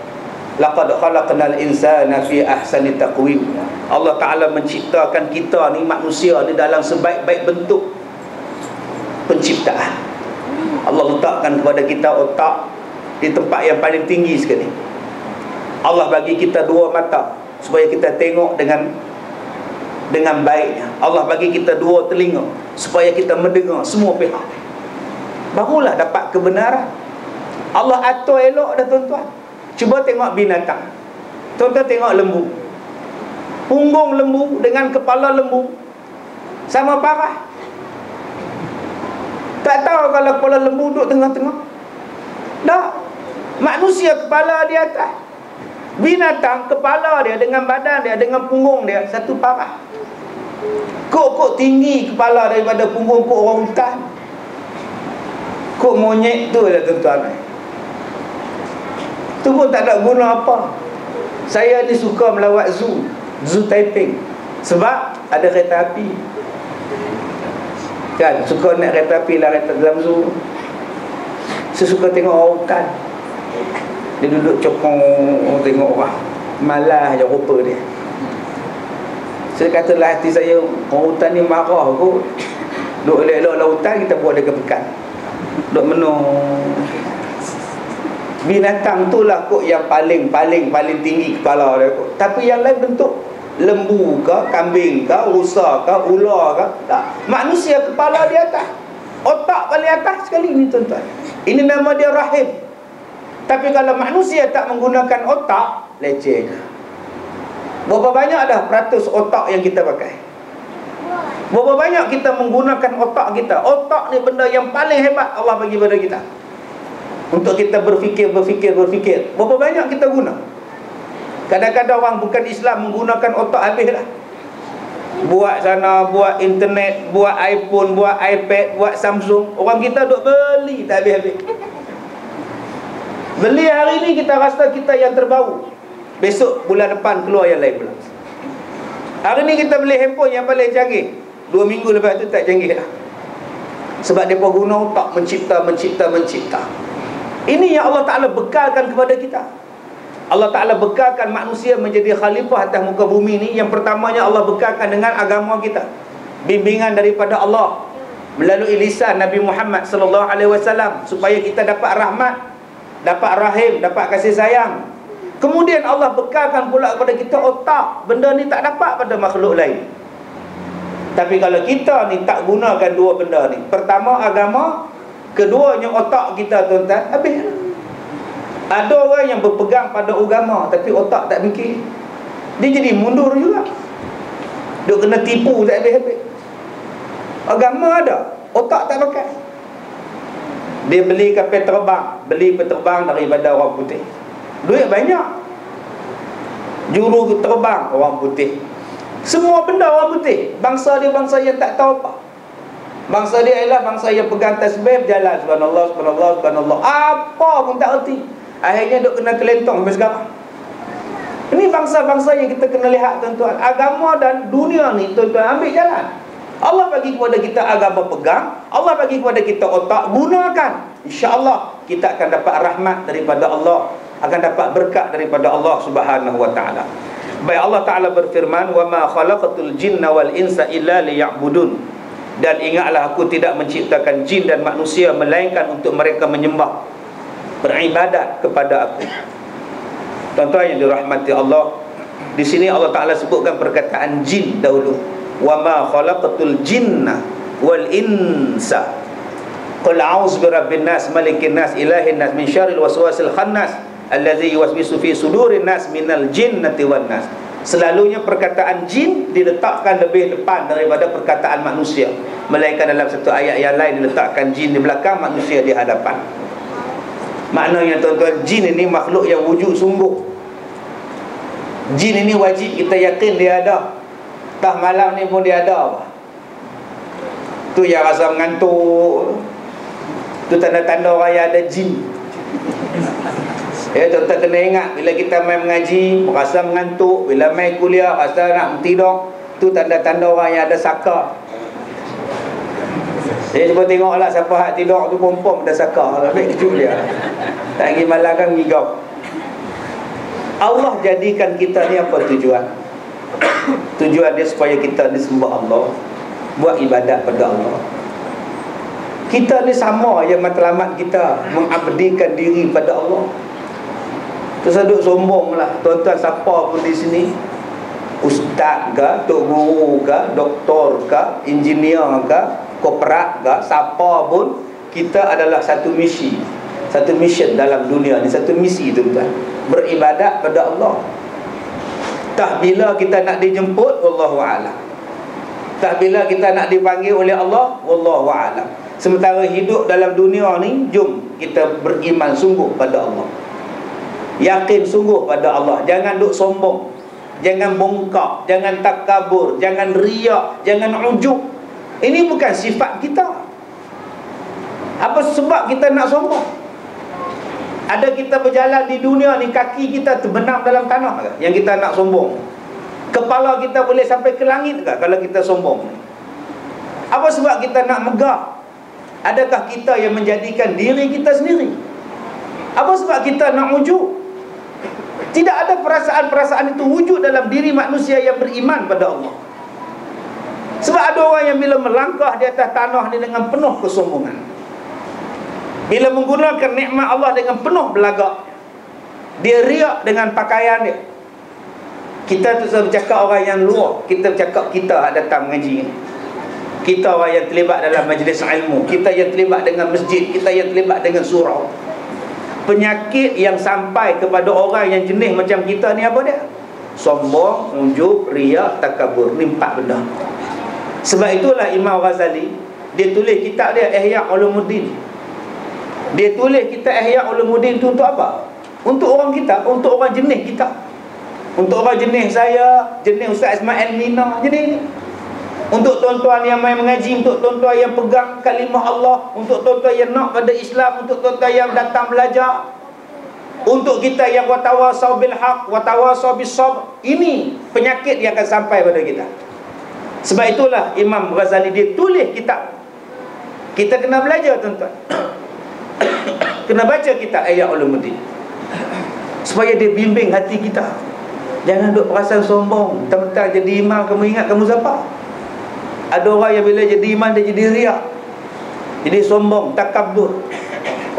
Laqad khalaqnal insana fi ahsani taqwim. Allah Ta'ala menciptakan kita ni, manusia ni, dalam sebaik-baik bentuk penciptaan. Allah letakkan kepada kita otak di tempat yang paling tinggi sekali. Allah bagi kita 2 mata supaya kita tengok dengan baiknya. Allah bagi kita 2 telinga supaya kita mendengar semua pihak. Barulah dapat kebenaran. Allah atur elok dah tuan-tuan. Cuba tengok binatang. Tuan-tuan tengok lembu. Punggung lembu dengan kepala lembu sama parah. Tak tahu kalau kepala lembu duduk tengah-tengah. Tak. Manusia kepala di atas. Binatang kepala dia dengan badan dia dengan punggung dia satu parah. Kok tinggi kepala daripada punggung kok orang hutan. Kok monyet tu lah tuan-tuan. Tu pun tak ada guna apa. Saya ni suka melawat zoo Taiping, sebab ada kereta api. Kan, suka naik kereta api lah dalam zoo. Saya suka tengok orang hutan. Dia duduk cokong tengok orang. Malah je rupa dia. Saya katalah hati saya, orang hutan ni marah kot. Duduk elok-elok dalam hutan, kita buat dia kepekan. Duduk menung. Binatang tu lah kot yang paling tinggi kepala dia kot. Tapi yang lain bentuk lembu ke, kambing ke, rusa ke, ular ke, tak. Manusia kepala di atas, otak paling atas sekali ni tuan-tuan. Ini nama dia rahim. Tapi kalau manusia tak menggunakan otak, leceh. Berapa banyak dah peratus otak yang kita pakai? Berapa banyak kita menggunakan otak kita? Otak ni benda yang paling hebat Allah bagi pada kita, untuk kita berfikir. Berapa banyak kita guna? Kadang-kadang orang bukan Islam menggunakan otak habis lah. Buat sana, buat internet, buat iPhone, buat iPad, buat Samsung. Orang kita duk beli tak habis-habis. Beli hari ni kita rasa kita yang terbaru, besok bulan depan keluar yang lain pula. Hari ni kita beli handphone yang paling canggih, 2 minggu lepas tu tak canggih dah. Sebab mereka guna otak mencipta. Ini yang Allah Ta'ala bekalkan kepada kita. Allah Ta'ala bekalkan manusia menjadi khalifah atas muka bumi ni. Yang pertamanya Allah bekalkan dengan agama kita, bimbingan daripada Allah melalui lisan Nabi Muhammad sallallahu alaihi wasallam, supaya kita dapat rahmat, dapat rahim, dapat kasih sayang. Kemudian Allah bekalkan pula kepada kita otak. Benda ni tak dapat pada makhluk lain. Tapi kalau kita ni tak gunakan dua benda ni, pertama agama, keduanya otak kita, tuan-tuan, habis. Ada orang yang berpegang pada agama tapi otak tak fikir, dia jadi mundur juga. Dia kena tipu tak habis-habis. Agama ada, otak tak pakai. Dia beli kapal terbang daripada orang putih, duit banyak. Juru terbang orang putih, semua benda orang putih. Bangsa dia bangsa yang tak tahu apa. Bangsa dia ialah bangsa yang pegang tasbih, berjalan subhanallah, subhanallah, subhanallah, apa pun tak erti. Akhirnya duk kena kelentong sampai sekarang. Ini bangsa-bangsa yang kita kena lihat, tuan-tuan. Agama dan dunia ni, tuan-tuan, ambil jalan. Allah bagi kepada kita agama, pegang. Allah bagi kepada kita otak, gunakan. InsyaAllah kita akan dapat rahmat daripada Allah, akan dapat berkat daripada Allah Subhanahu wa ta'ala. Baik, Allah Ta'ala berfirman, wa ma khalaqatul jinna wal insa illa liya'budun. Dan ingatlah, aku tidak menciptakan jin dan manusia melainkan untuk mereka menyembah, beribadat kepada aku. Tuan-tuan yang dirahmati Allah, di sini Allah Ta'ala sebutkan perkataan jin dahulu. Wa ma khalaqatul jinna wal insa qul a'udzu birabbin nas malikin nas ilahin nas min syarril waswasil khannas allazi yuwaswisu fi sudurin nas minal jinnati wan nas. Selalunya perkataan jin diletakkan lebih depan daripada perkataan manusia, melainkan dalam satu ayat yang lain diletakkan jin di belakang, manusia di hadapan. Maknanya, tuan-tuan, jin ini makhluk yang wujud sungguh. Jin ini wajib kita yakin dia ada. Tah malam ni pun dia ada. Tu yang rasa mengantuk, tu tanda-tanda orang yang ada jin. Ya, tuan-tuan kena ingat, bila kita main mengaji rasa mengantuk, bila main kuliah rasa nak tidur, tu tanda-tanda orang yang ada saka. Saya cuba tengoklah siapa hak tidur tu pom-pom dah saka. Ambil kecil dia, tak pergi malam kan ngigau. Allah jadikan kita ni apa tujuan? Tujuan dia supaya kita ni sembah Allah, buat ibadat pada Allah. Kita ni sama yang matlamat kita mengabdikan diri pada Allah. Terus duduk sombong lah, tuan-tuan, siapa pun di sini, ustaz ke, tok guru ke, doktor ke, engineer ke, korporat ke, siapa pun, kita adalah satu misi, satu mission dalam dunia ni, satu misi, tuan-tuan, beribadat pada Allah. Tak bila kita nak dijemput, wallahu a'lam. Tak bila kita nak dipanggil oleh Allah, wallahu a'lam. Sementara hidup dalam dunia ni, jom kita beriman sungguh pada Allah, yakin sungguh pada Allah. Jangan duk sombong, jangan bongkak, jangan takabur, jangan riak, jangan ujub. Ini bukan sifat kita. Apa sebab kita nak sombong? Ada kita berjalan di dunia ni, kaki kita terbenam dalam tanah ke yang kita nak sombong? Kepala kita boleh sampai ke langit ke kalau kita sombong? Apa sebab kita nak megah? Adakah kita yang menjadikan diri kita sendiri? Apa sebab kita nak ujub? Tidak ada perasaan-perasaan itu wujud dalam diri manusia yang beriman pada Allah. Sebab ada orang yang bila melangkah di atas tanah ni dengan penuh kesombongan, bila menggunakan nikmat Allah dengan penuh belagak, dia riak dengan pakaian dia. Kita tu selalu bercakap orang yang luar, kita bercakap kita datang mengaji, kita orang yang terlibat dalam majlis ilmu, kita yang terlibat dengan masjid, kita yang terlibat dengan surau. Penyakit yang sampai kepada orang yang jenis macam kita ni apa dia? Sombong, ujub, riak, takabur. Ni 4 benda. Sebab itulah Imam Ghazali, dia tulis kitab dia Ihya Ulumuddin. Dia tulis kitab Ihya Ulumuddin tu untuk apa? Untuk orang kita, untuk orang jenis kita, untuk orang jenis saya, jenis Ustaz Ismail Mina, jenis ni. Untuk tuan-tuan yang main mengaji, untuk tuan-tuan yang pegang kalimah Allah, untuk tuan-tuan yang nak pada Islam, untuk tuan-tuan yang datang belajar, untuk kita yang watawasau bil haq, watawasau bis sabr. Ini penyakit yang akan sampai pada kita. Sebab itulah Imam Ghazali dia tulis kitab. Kita kena belajar tuan-tuan. Kena baca kitab Ihya Ulumuddin supaya dia bimbing hati kita. Jangan duk perasan sombong. Tentang jadi imam kamu ingat kamu siapa? Ada orang yang bila jadi imam dia jadi riak, jadi sombong, takabur.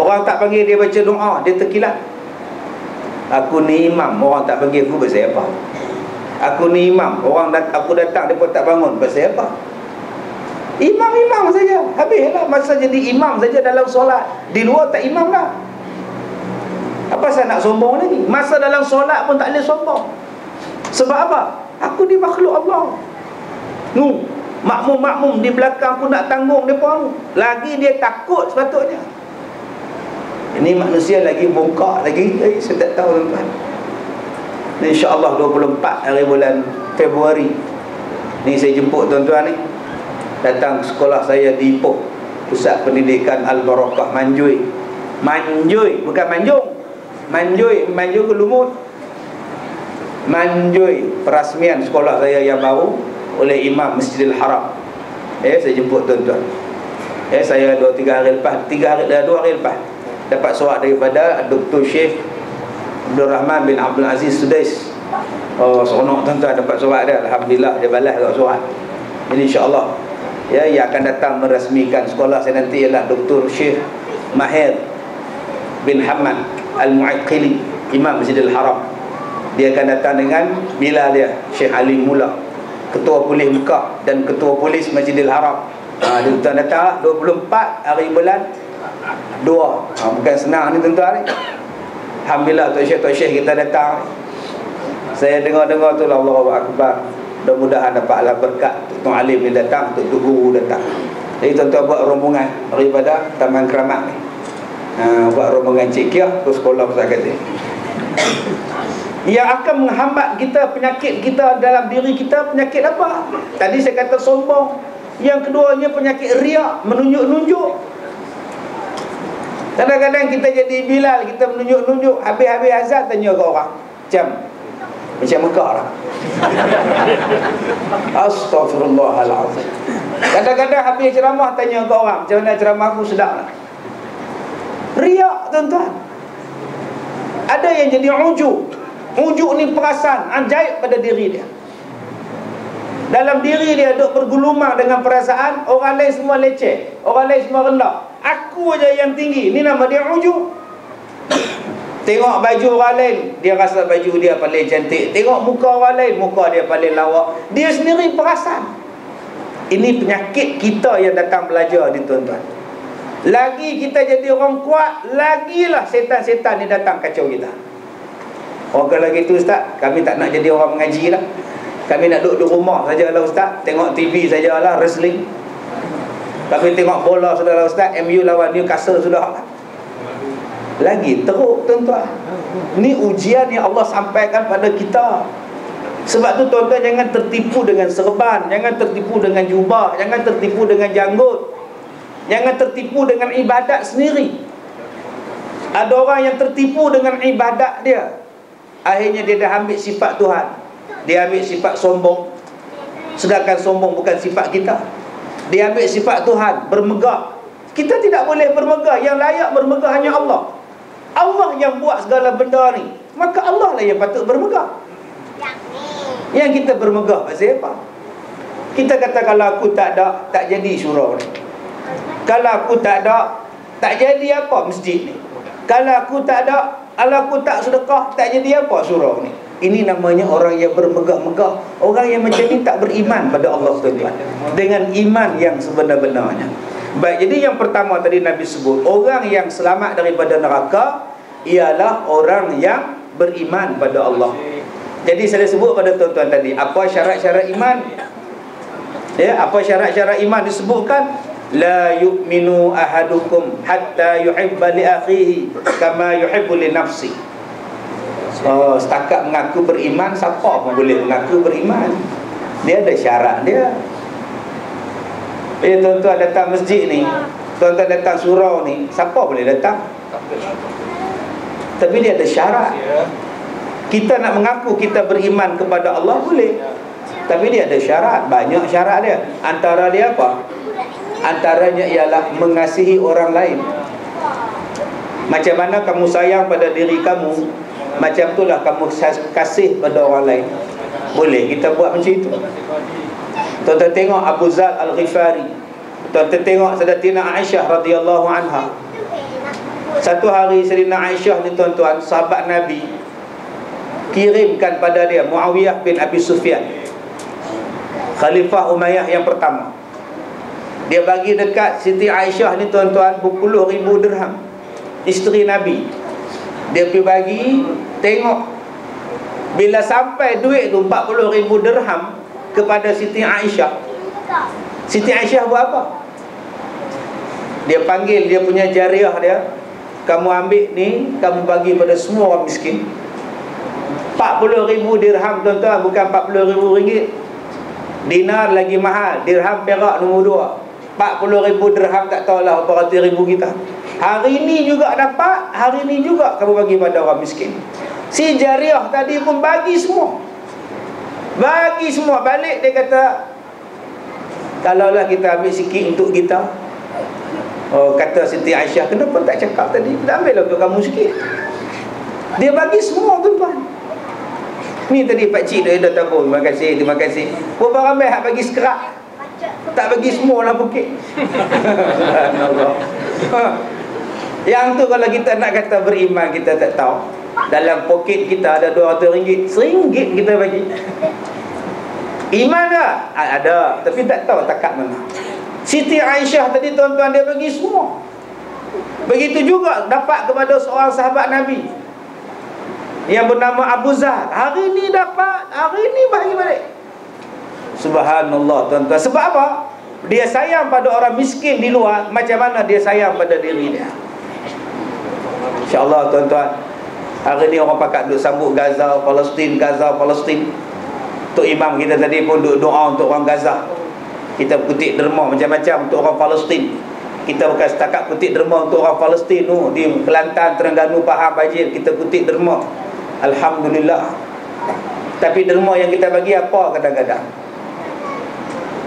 Orang tak panggil dia baca doa, dia terkilat. Aku ni imam, orang tak panggil aku pasal apa? Aku ni imam, aku datang dia pun tak bangun pasal apa? Imam-imam saja. Habislah masa jadi imam saja dalam solat. Di luar tak imam lah. Apa saya nak sombong lagi? Masa dalam solat pun tak boleh sombong. Sebab apa? Aku ni makhluk Allah. Makmum-makmum di belakang aku nak tanggung mereka. Lagi dia takut sepatutnya. Ini manusia lagi bongkak lagi. Saya tak tahu tuan-tuan. InsyaAllah 24 hari bulan Februari ni saya jemput tuan-tuan ni datang ke sekolah saya di Ipoh, Pusat Pendidikan Al-Barakah Manjui. Manjui, bukan Manjung. Manjui ke Lumut. Manjui, perasmian sekolah saya yang baru oleh Imam Masjidil Haram. Saya jemput tuan-tuan. Saya 2 hari lepas dapat surat daripada Dr. Syekh Abdul Rahman bin Abdul Aziz Sudais. Seronok tuan-tuan dapat surat dia. Alhamdulillah dia balas kat surat. Jadi insya-Allah yang akan datang merasmikan sekolah saya nanti ialah Dr. Syekh Mahir bin Hamad Al-Mu'aqqili, Imam Masjidil Haram. Dia akan datang dengan Bilal dia, Syekh Ali Mula, Ketua Polis Mekah dan Ketua Polis Masjidil Haram. Dia datang 24 hari bulan 2. Bukan senang ni tuan-tuan ni. Alhamdulillah Tok Syekh kita datang. Saya dengar-dengar tu lah, Allahu Akbar. Mudah-mudahan dapat Allah berkat Tok Alim ni datang, Tok Guru datang. Jadi tuan-tuan buat rombongan daripada Taman Keramat ni. Buat rombongan Cik Kiah ke sekolah Pusat Kadir. Yang akan menghambat kita, penyakit kita dalam diri kita, penyakit apa? Tadi saya kata sombong. Yang keduanya penyakit riak, menunjuk-nunjuk. Kadang-kadang kita jadi Bilal, kita menunjuk-nunjuk. Habis-habis azan tanya ke orang macam Mekah lah. Astaghfirullahaladzim. Kadang-kadang habis ceramah tanya ke orang, macam mana ceramah aku, sedap lah. Riak tuan-tuan. Ada yang jadi ujuk. Ujuk ni perasaan ajaib pada diri dia. Dalam diri dia duk bergulumang dengan perasaan orang lain semua leceh, orang lain semua rendah, aku aja yang tinggi. Ni nama dia ujuk. Tengok baju orang lain, dia rasa baju dia paling cantik. Tengok muka orang lain, muka dia paling lawak. Dia sendiri perasan. Ini penyakit kita yang datang belajar ni tuan-tuan. Lagi kita jadi orang kuat, lagilah setan-setan ni datang kacau kita. Kalau gitu Ustaz, kami tak nak jadi orang mengaji lah. Kami nak duduk di rumah sajalah Ustaz, tengok TV sajalah, wrestling. Kami tengok bola sudahlah Ustaz, MU lawan Newcastle sudah. Lagi teruk tuan-tuan. Ni ujian yang Allah sampaikan pada kita. Sebab tu tuan-tuan jangan tertipu dengan serban, jangan tertipu dengan jubah, jangan tertipu dengan janggut, jangan tertipu dengan ibadat sendiri. Ada orang yang tertipu dengan ibadat dia, akhirnya dia dah ambil sifat Tuhan. Dia ambil sifat sombong, sedangkan sombong bukan sifat kita. Dia ambil sifat Tuhan, bermegah. Kita tidak boleh bermegah. Yang layak bermegah hanya Allah. Allah yang buat segala benda ni, maka Allah lah yang patut bermegah. Yang kita bermegah pasal apa? Kita kata kalau aku tak ada, tak jadi surau ni. Kalau aku tak ada, tak jadi apa masjid ni. Kalau aku tak ada, kalau aku tak sedekah, tak jadi apa surau ni. Ini namanya orang yang bermegah-megah. Orang yang macam ni tak beriman pada Allah tuan-tuan, dengan iman yang sebenar-benarnya. Baik, jadi yang pertama tadi Nabi sebut, orang yang selamat daripada neraka ialah orang yang beriman pada Allah. Jadi saya sebut pada tuan-tuan tadi, apa syarat-syarat iman? Ya, apa syarat-syarat iman disebutkan? La yu'minu ahadukum hatta yuhibba li akhihi kama yuhibbu li nafsi. Setakat mengaku beriman, siapa pun boleh mengaku beriman. Dia ada syarat dia. Tuan-tuan datang masjid ni, tuan-tuan datang surau ni, siapa boleh datang? Tapi dia ada syarat. Kita nak mengaku kita beriman kepada Allah boleh, Tapi dia ada syarat, banyak syarat dia. Antara dia apa? Antaranya ialah mengasihi orang lain. Macam mana kamu sayang pada diri kamu, macam itulah kamu kasih pada orang lain. Boleh kita buat macam itu. Tuan-tuan tengok Abu Zar Al-Ghifari, tuan-tuan tengok Sayyidatina Aisyah radhiyallahu anha. Satu hari Sayyidatina Aisyah ni tuan-tuan, sahabat Nabi, kirimkan pada dia Muawiyah bin Abi Sufyan, Khalifah Umayyah yang pertama. Dia bagi dekat Siti Aisyah ni tuan-tuan 40,000 dirham, isteri Nabi. Dia pergi bagi, tengok bila sampai duit tu 40,000 dirham kepada Siti Aisyah, Siti Aisyah buat apa? Dia panggil dia punya jariah dia, kamu ambil ni, kamu bagi pada semua orang miskin. 40,000 dirham tuan-tuan, bukan 40,000 ringgit. Dinar lagi mahal, dirham perak nombor 2. 40,000 dirham tak tahulah berapa ratus ribu kita. Hari ni juga dapat, hari ni juga kamu bagi pada orang miskin. Si jariah tadi pun bagi semua. Bagi semua. Balik dia kata, kalaulah kita ambil sikit untuk kita. Oh, kata Siti Aisyah, kenapa tak cakap tadi? Kita ambil untuk kamu sikit. Dia bagi semua tuan-tuan. Ni tadi pakcik dia dah tabur, terima kasih, terima kasih. Berapa ramai hak bagi sekerak? Tak bagi semua lah bukit. Yang tu kalau kita nak kata beriman, kita tak tahu. Dalam poket kita ada 200 ringgit, RM1 kita bagi. Iman tak? Ada, tapi tak tahu takat mana. Siti Aisyah tadi tuan-tuan, dia bagi semua. Begitu juga dapat kepada seorang sahabat Nabi yang bernama Abu Zar. Hari ni dapat, hari ni bagi balik. Subhanallah tuan-tuan. Sebab apa? Dia sayang pada orang miskin di luar, macam mana dia sayang pada diri dia. InsyaAllah tuan-tuan, hari ni orang pakat duduk sambut Gaza, Palestin, Gaza, Palestin. Tok Imam kita tadi pun duduk doa untuk orang Gaza. Kita kutip derma macam-macam untuk orang Palestin. Kita bukan setakat kutip derma untuk orang Palestin tu. Di Kelantan, Terengganu, Pahang, banjir, kita kutip derma. Alhamdulillah. Tapi derma yang kita bagi apa kadang-kadang?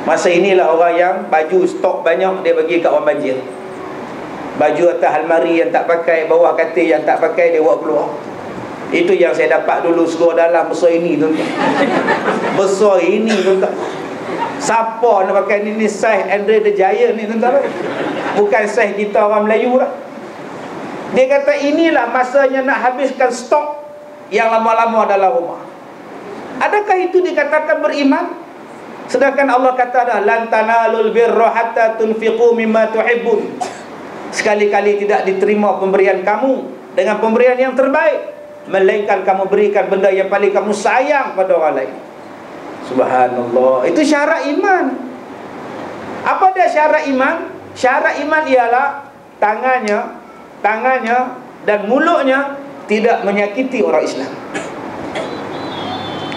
Masa inilah orang yang baju stok banyak, dia bagi kat orang banjir. Baju atas almari yang tak pakai, bawah katil yang tak pakai, dia buat keluar. Itu yang saya dapat dulu, seluruh dalam besar ini tuan-tuan. Besar ini tuan-tuan. Siapa nak pakai ni saiz Andre the Giant ni tuan-tuan. Bukan saiz kita orang Melayu lah. Dia kata inilah masanya nak habiskan stok yang lama-lama dalam rumah. Adakah itu dikatakan beriman? Sedangkan Allah kata dah, lan tanalul birra hatta tunfiqu mimma tuhibbun. Sekali-kali tidak diterima pemberian kamu dengan pemberian yang terbaik, melainkan kamu berikan benda yang paling kamu sayang pada orang lain. Subhanallah. Itu syarat iman. Apa dia syarat iman? Syarat iman ialah tangannya dan mulutnya tidak menyakiti orang Islam.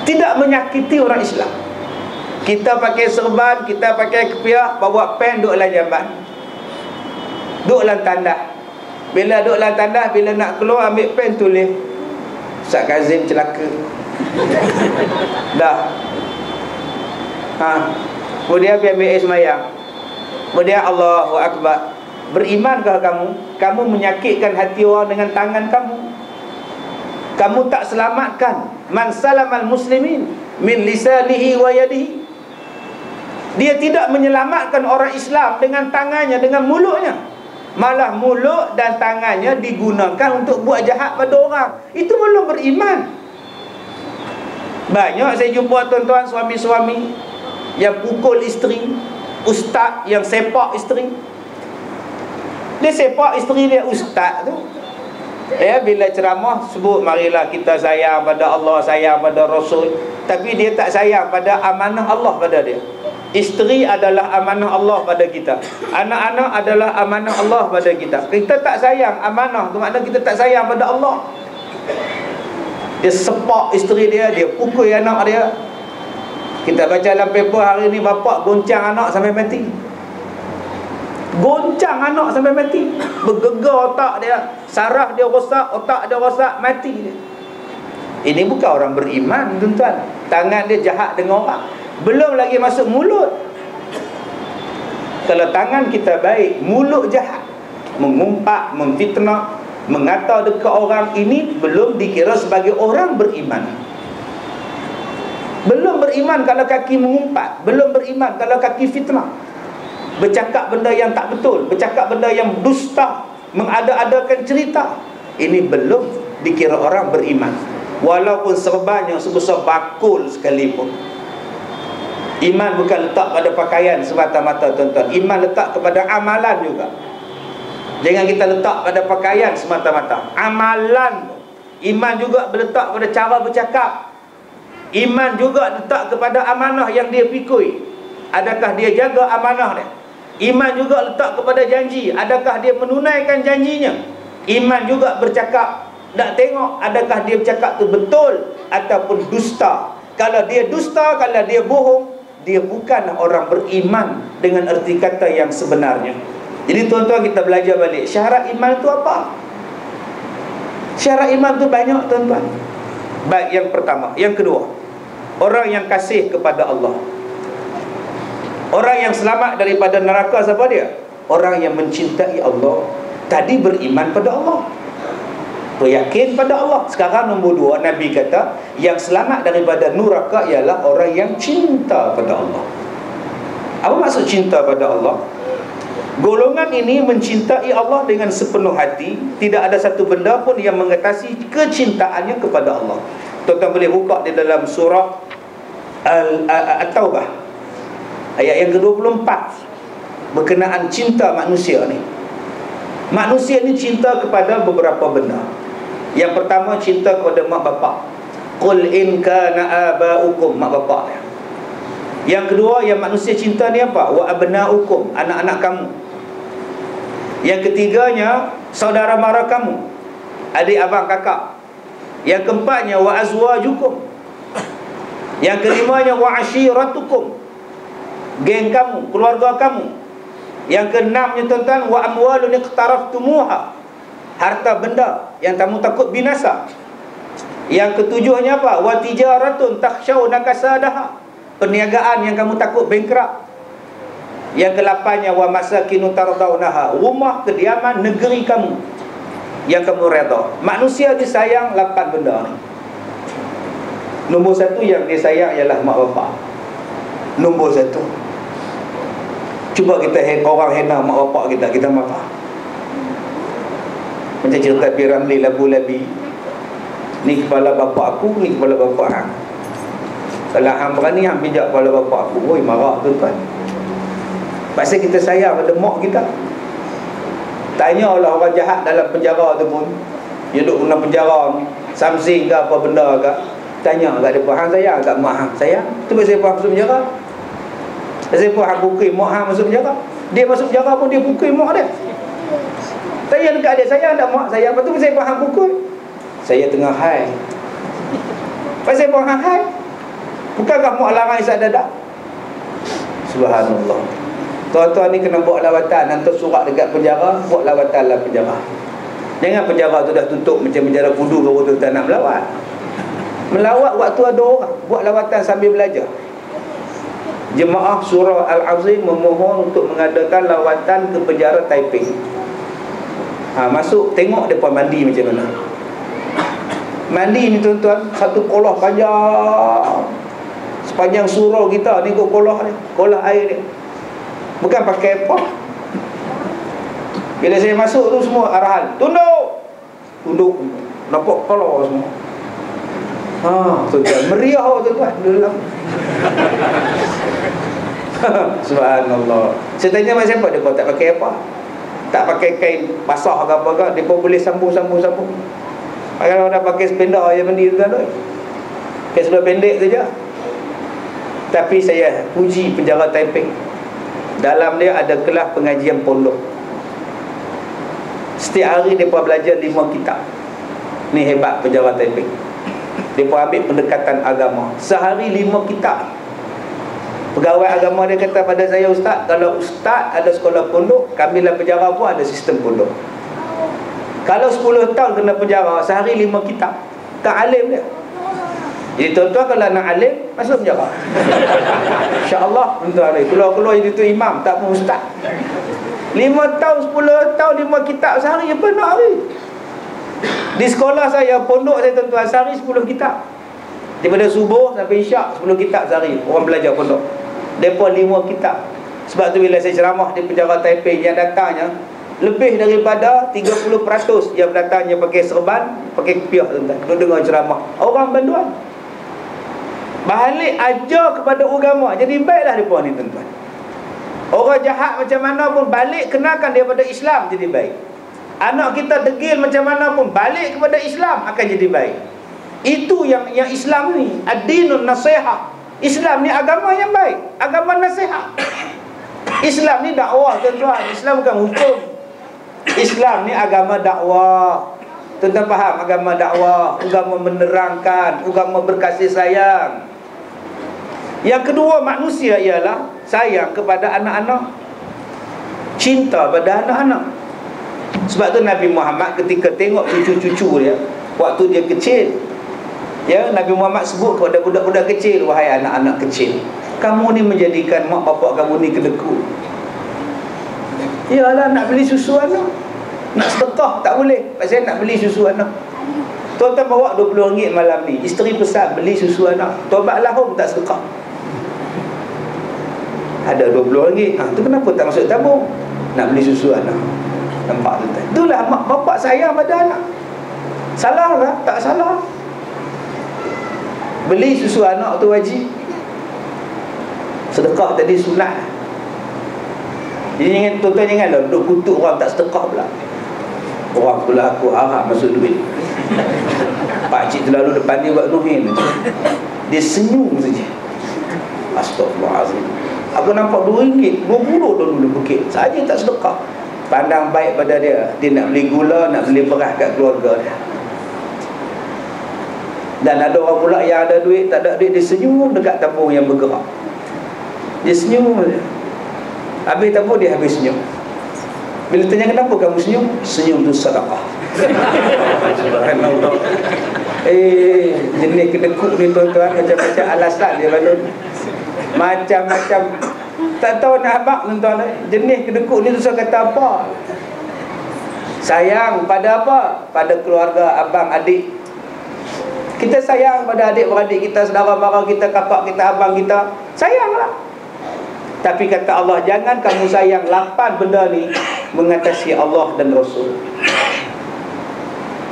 Tidak menyakiti orang Islam. Kita pakai serban, kita pakai kepiah, bawa pen duduk dalam jamban, duduk dalam tandas. Bila duduk dalam tandas, bila nak keluar ambil pen tulis Ustaz Kazim celaka. Dah. Kemudian ambil air semayang. Kemudian Allahu Akbar. Berimankah kamu? Kamu menyakitkan hati orang dengan tangan kamu. Kamu tak selamatkan man salamal muslimin min lisanihi wa yadihi. Dia tidak menyelamatkan orang Islam dengan tangannya, dengan mulutnya. Malah mulut dan tangannya digunakan untuk buat jahat pada orang. Itu belum beriman. Banyak saya jumpa tuan-tuan suami-suami yang pukul isteri, ustaz yang sepak isteri. Dia sepak isteri dia, ustaz tu. Bila ceramah sebut marilah kita sayang pada Allah, sayang pada Rasul, tapi dia tak sayang pada amanah Allah pada dia. Isteri adalah amanah Allah pada kita. Anak-anak adalah amanah Allah pada kita. Kita tak sayang amanah tu, maknanya kita tak sayang pada Allah. Dia sepak isteri dia, dia pukul anak dia. Kita baca dalam paper hari ni, bapak goncang anak sampai mati. Goncang anak sampai mati. Bergegar otak dia, saraf dia rosak, otak dia rosak, mati dia. Ini bukan orang beriman tuan-tuan. Tangan dia jahat dengan orang. Belum lagi masuk mulut. Kalau tangan kita baik, mulut jahat, mengumpat, memfitnah, mengata dekat orang, ini belum dikira sebagai orang beriman. Belum beriman kalau kaki mengumpat, belum beriman kalau kaki fitnah, bercakap benda yang tak betul, bercakap benda yang dusta, mengada-adakan cerita. Ini belum dikira orang beriman, walaupun serbannya sebesar bakul sekalipun. Iman bukan letak pada pakaian semata-mata, tuan-tuan. Iman letak kepada amalan juga. Jangan kita letak pada pakaian semata-mata, amalan. Iman juga berletak pada cara bercakap. Iman juga letak kepada amanah yang dia pikul. Adakah dia jaga amanah dia? Iman juga letak kepada janji. Adakah dia menunaikan janjinya? Iman juga bercakap. Nak tengok adakah dia bercakap tu betul ataupun dusta. Kalau dia dusta, kalau dia bohong, dia bukan orang beriman dengan erti kata yang sebenarnya. Jadi tuan-tuan, kita belajar balik syarat iman tu apa? Syarat iman tu banyak, tuan-tuan. Baik, yang pertama. Yang kedua, orang yang kasih kepada Allah. Orang yang selamat daripada neraka siapa dia? Orang yang mencintai Allah. Tadi beriman pada Allah, beryakin pada Allah. Sekarang nombor dua, Nabi kata yang selamat daripada neraka ialah orang yang cinta pada Allah. Apa maksud cinta pada Allah? Golongan ini mencintai Allah dengan sepenuh hati. Tidak ada satu benda pun yang mengatasi kecintaannya kepada Allah. Tuan-tuan boleh buka di dalam surah At-Taubah ayat yang ke-24, berkenaan cinta manusia ni. Manusia ni cinta kepada beberapa benda. Yang pertama, cinta kepada mak bapak. Qul in kana aba'ukum, mak bapak dia. Yang kedua, yang manusia cinta ni apa? Wa abna'ukum, anak-anak kamu. Yang ketiganya, saudara mara kamu, adik abang kakak. Yang keempatnya, wa azwajukum. Yang kelimanya, wa ashiratukum, geng kamu, keluarga kamu. Yang keenamnya, tuan-tuan, wa amwalun iqtaraftumuha, harta benda yang kamu takut binasa. Yang ketujuhnya apa? Wa tijaratun takhshawna kasadaha, perniagaan yang kamu takut bankrupt. Yang ke-8nya wa masakinu tardawnaha, rumah kediaman negeri kamu yang kamu redha. Manusia disayang 8 benda ni. Nombor 1 yang disayang ialah mak bapak. Nombor 1. Cuba kita orang hina mak bapak kita, kita marah. Macam cerita Piramli Labu Labi, ni kepala bapak aku, ni kepala bapak hang. Kalau hang berani hang pijak kepala bapak aku, oi marah tuan-tuan. Pasal kita sayang pada mak kita. Tanyalah orang jahat dalam penjara tu pun, dia duduk dalam penjara ni, something ke apa benda ke, tanya kat dia, hang sayang kat mak hang? Sayang. Tu pasal apa masuk penjara? Pasal apa hang pukul mak hang masuk penjara? Dia masuk penjara pun dia pukul mak dia. Tanya dekat dia, sayang tak mak saya? Lepas tu pasal apa hang pukul? Saya tengah hai. Pasal apa hang hai? Bukankah mak larang isap dadak? Subhanallah. Tuan-tuan ni kena buat lawatan, hantar surat dekat penjara, buat lawatan dalam penjara. Jangan penjara tu dah tutup macam penjara kudu baru tuan-tuan nak melawat. Melawat waktu ada orang, buat lawatan sambil belajar. Jemaah Surah Al-Azim memohon untuk mengadakan lawatan ke penjara Taiping. Masuk tengok depan mandi macam mana. Mandi ni tuan-tuan, satu kolah panjang, sepanjang surau kita ni kot kolah ni, kolah air ni. Bukan pakai apa. Bila saya masuk tu semua arahan, tunduk. Tunduk, nampak kepala semua. Tuan-tuan, meriah tuan-tuan dalam. Subhanallah. Saya tanya mak siapa, dia pun tak pakai apa, tak pakai kain basah ke apa ke, dia pun boleh sambung. Kalau dah pakai sependa je mandi tu tuan, pakai seluar pendek saja. Tapi saya puji penjara Taiping, dalam dia ada kelas pengajian pondok. Setiap hari mereka belajar 5 kitab. Ni hebat penjara Taiping. Mereka ambil pendekatan agama, sehari 5 kitab. Pegawai agama dia kata pada saya, ustaz, kalau ustaz ada sekolah pondok, kami dalam penjara pun ada sistem pondok. Kalau 10 tahun kena penjara, sehari 5 kitab. Tak alim dia. Jadi tuan-tuan kalau nak alim, masuk penjara. InsyaAllah tuan-tuan, keluar-keluar jadi tu imam, tak pun ustaz. 5 tahun, 10 tahun, 5 kitab sehari, apa nak hari? Di sekolah saya, pondok saya tuan-tuan, sehari 10 kitab. Daripada subuh sampai isyak, 10 kitab sehari. Orang belajar pondok. Mereka 5 kitab. Sebab tu bila saya ceramah di penjara Taipei, yang datangnya lebih daripada 30% yang datangnya pakai serban, pakai kepiah tuan-tuan. Dia dengar ceramah. Orang banduan. Balik ajar kepada agama. Jadi baiklah mereka ni tuan-tuan. Orang jahat macam mana pun balik kenalkan dia pada Islam, jadi baik. Anak kita degil macam mana pun balik kepada Islam, akan jadi baik. Itu yang Islam ni, ad-dinun nasihat. Islam ni agama yang baik, agama nasihat. Islam ni dakwah tuan-tuan. Islam bukan hukum. Islam ni agama dakwah. Tuan-tuan faham? Agama dakwah, agama menerangkan, agama berkasih sayang. Yang kedua manusia ialah sayang kepada anak-anak, cinta pada anak-anak. Sebab tu Nabi Muhammad ketika tengok cucu-cucu dia waktu dia kecil, ya, Nabi Muhammad sebut kepada budak-budak kecil, wahai anak-anak kecil, kamu ni menjadikan mak bapak kamu ni kedekut. Yalah, nak beli susu anak, nak sedekah tak boleh, pasal nak beli susu anak. Tuan-tuan bawa RM20 malam ni, isteri pesan beli susu anak, tobatlah home tak sedekah. Ada RM20, tu kenapa tak masuk tabung? Nak beli susu anak. Nampak tuan-tuan? Itulah mak bapak sayang pada anak. Salah lah? Tak salah. Beli susu anak tu wajib. Sedekah tadi sunat. Jadi tuan-tuan janganlah duduk kutuk orang tak sedekah pula. Orang pula aku harap masuk duit. Pakcik terlalu depan dia buat nuhin. Dia senyum saja. Astagfirullahaladzim. Aku nampak RM2, RM20 dulu bukit saja tak sedekah. Pandang baik pada dia. Dia nak beli gula, nak beli beras kat keluarga dia. Dan ada orang pula yang ada duit, tak ada duit, dia senyum dekat tabung yang bergerak. Dia senyum saja. Habis tabung dia habis senyum. Bila tanya kenapa kamu senyum? Senyum tu sedekah. Subhanallah. Jenis kedekut ni tuan-tuan, macam-macam alasan dia balon. Macam-macam. Tak tahu nak abang tuan-tuan. Jenis kedekut ni tu saya kata apa? Sayang pada apa? Pada keluarga, abang, adik. Kita sayang pada adik-beradik kita, saudara mara kita, kakak kita, abang kita. Sayanglah. Tapi kata Allah, jangan kamu sayang 8 benda ni mengatasi Allah dan Rasul.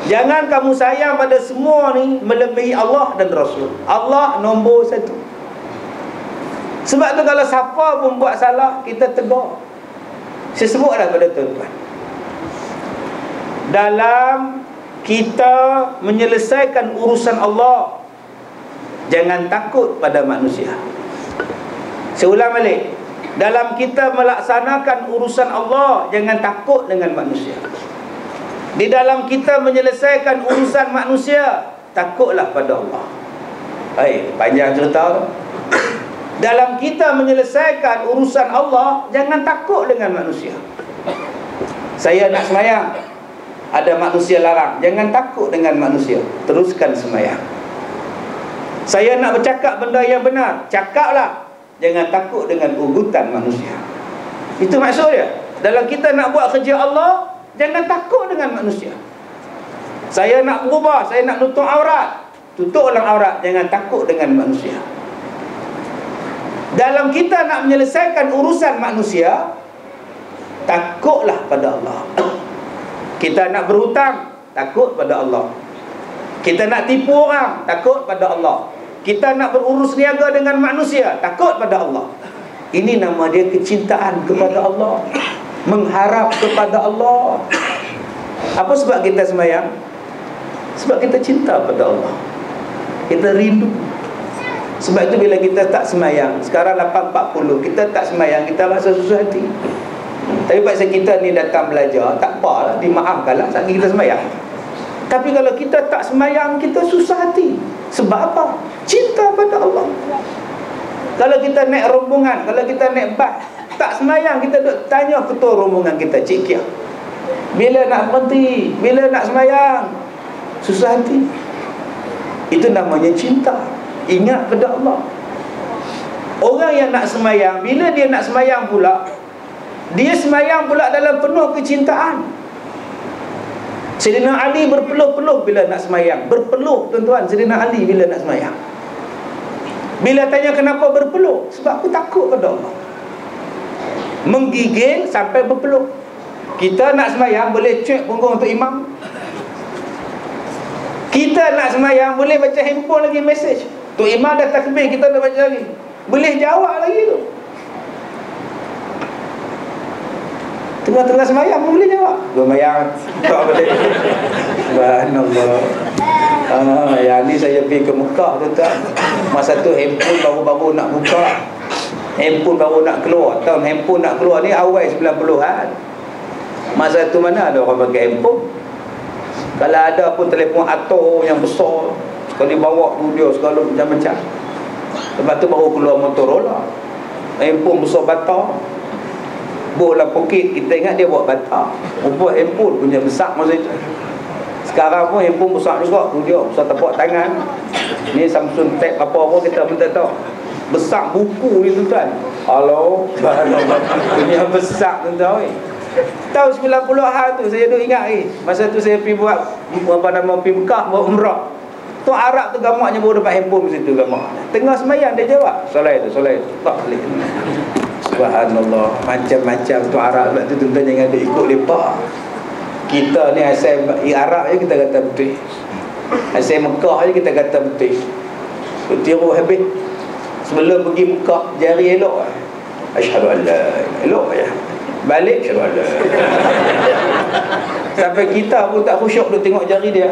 Jangan kamu sayang pada semua ni melebihi Allah dan Rasul. Allah nombor 1. Sebab tu kalau siapa pun buat salah, kita tegur. Saya sebutlah pada tuan-tuan, dalam kita menyelesaikan urusan Allah, jangan takut pada manusia. Saya ulang balik, dalam kita melaksanakan urusan Allah, jangan takut dengan manusia. Di dalam kita menyelesaikan urusan manusia, takutlah pada Allah. Baik, panjang cerita tu. Dalam kita menyelesaikan urusan Allah, jangan takut dengan manusia. Saya nak semayang, ada manusia larang, jangan takut dengan manusia, teruskan semayang. Saya nak bercakap benda yang benar, cakaplah, jangan takut dengan ugutan manusia. Itu maksudnya. Dalam kita nak buat kerja Allah, jangan takut dengan manusia. Saya nak berubah, saya nak nutup aurat, tutuplah aurat, jangan takut dengan manusia. Dalam kita nak menyelesaikan urusan manusia, takutlah pada Allah. Kita nak berhutang, takut pada Allah. Kita nak tipu orang, takut pada Allah. Kita nak berurus niaga dengan manusia, takut pada Allah. Ini nama dia kecintaan kepada Allah, mengharap kepada Allah. Apa sebab kita semayang? Sebab kita cinta pada Allah, kita rindu. Sebab itu bila kita tak semayang, sekarang 8.40, kita tak semayang, kita rasa susah hati. Tapi pasal kita ni datang belajar, tak apalah, dimaafkanlah saat kita semayang. Tapi kalau kita tak semayang, kita susah hati. Sebab apa? Cinta pada Allah. Kalau kita naik rombongan, kalau kita naik bas, tak semayang, kita duk tanya ketua rombongan kita, Cik Kia, bila nak berhenti, bila nak semayang? Susah hati. Itu namanya cinta. Ingat pada Allah. Orang yang nak semayang, bila dia nak semayang pula, dia semayang pula dalam penuh kecintaan. Sayyidina Ali berpeluh-peluh bila nak semayang. Berpeluh tuan-tuan, Sayyidina Ali bila nak semayang. Bila tanya kenapa berpeluh, sebab aku takut pada Allah. Menggigil sampai berpeluh. Kita nak semayang boleh cek punggung untuk imam. Kita nak semayang boleh baca handphone lagi mesej. Tok imam dah takbir, kita dah baca lagi. Boleh jawab lagi tu. Tengah-tengah semayang pun boleh jawab. Semayang tak boleh. Subhanallah. Yang ni saya pergi ke Mekah tuan-tuan. Masa tu handphone baru-baru nak buka. Handphone baru nak keluar. Tahun handphone nak keluar ni awal 90-an. Masa tu mana ada orang pakai handphone. Kalau ada pun telefon ator yang besar, sekali bawa video segala macam-macam. Lepas tu baru keluar Motorola. Handphone besar bata. Bola poket, kita ingat dia buat bata. Rupa handphone punya besar masa itu. Sekarang pun handphone besar juga, video besar tapak tangan. Ni Samsung Tab apa pun kita pun tak tahu. Besar buku ni tuan-tuan. Halo, punya besar tuan-tuan. Tahun 90-an tu saya duk ingat masa tu saya pergi buat pergi Mekah buat umrah. Tu Arab tu gamaknya baru dapat handphone di situ gamak. Tengah semayang dia jawab, solat tu tak boleh. Subhanallah, macam-macam tu Arab. Sebab tu tuan-tuan jangan ada ikut lepak. Kita ni asal Arab je kita kata betul. Asal Mekah je kita kata betul. Tiru habis. Sebelum pergi Mekah jari elok. Asyhadu an la elok ya. Balik syarul. Sampai kita pun tak khusyuk duk tengok jari dia.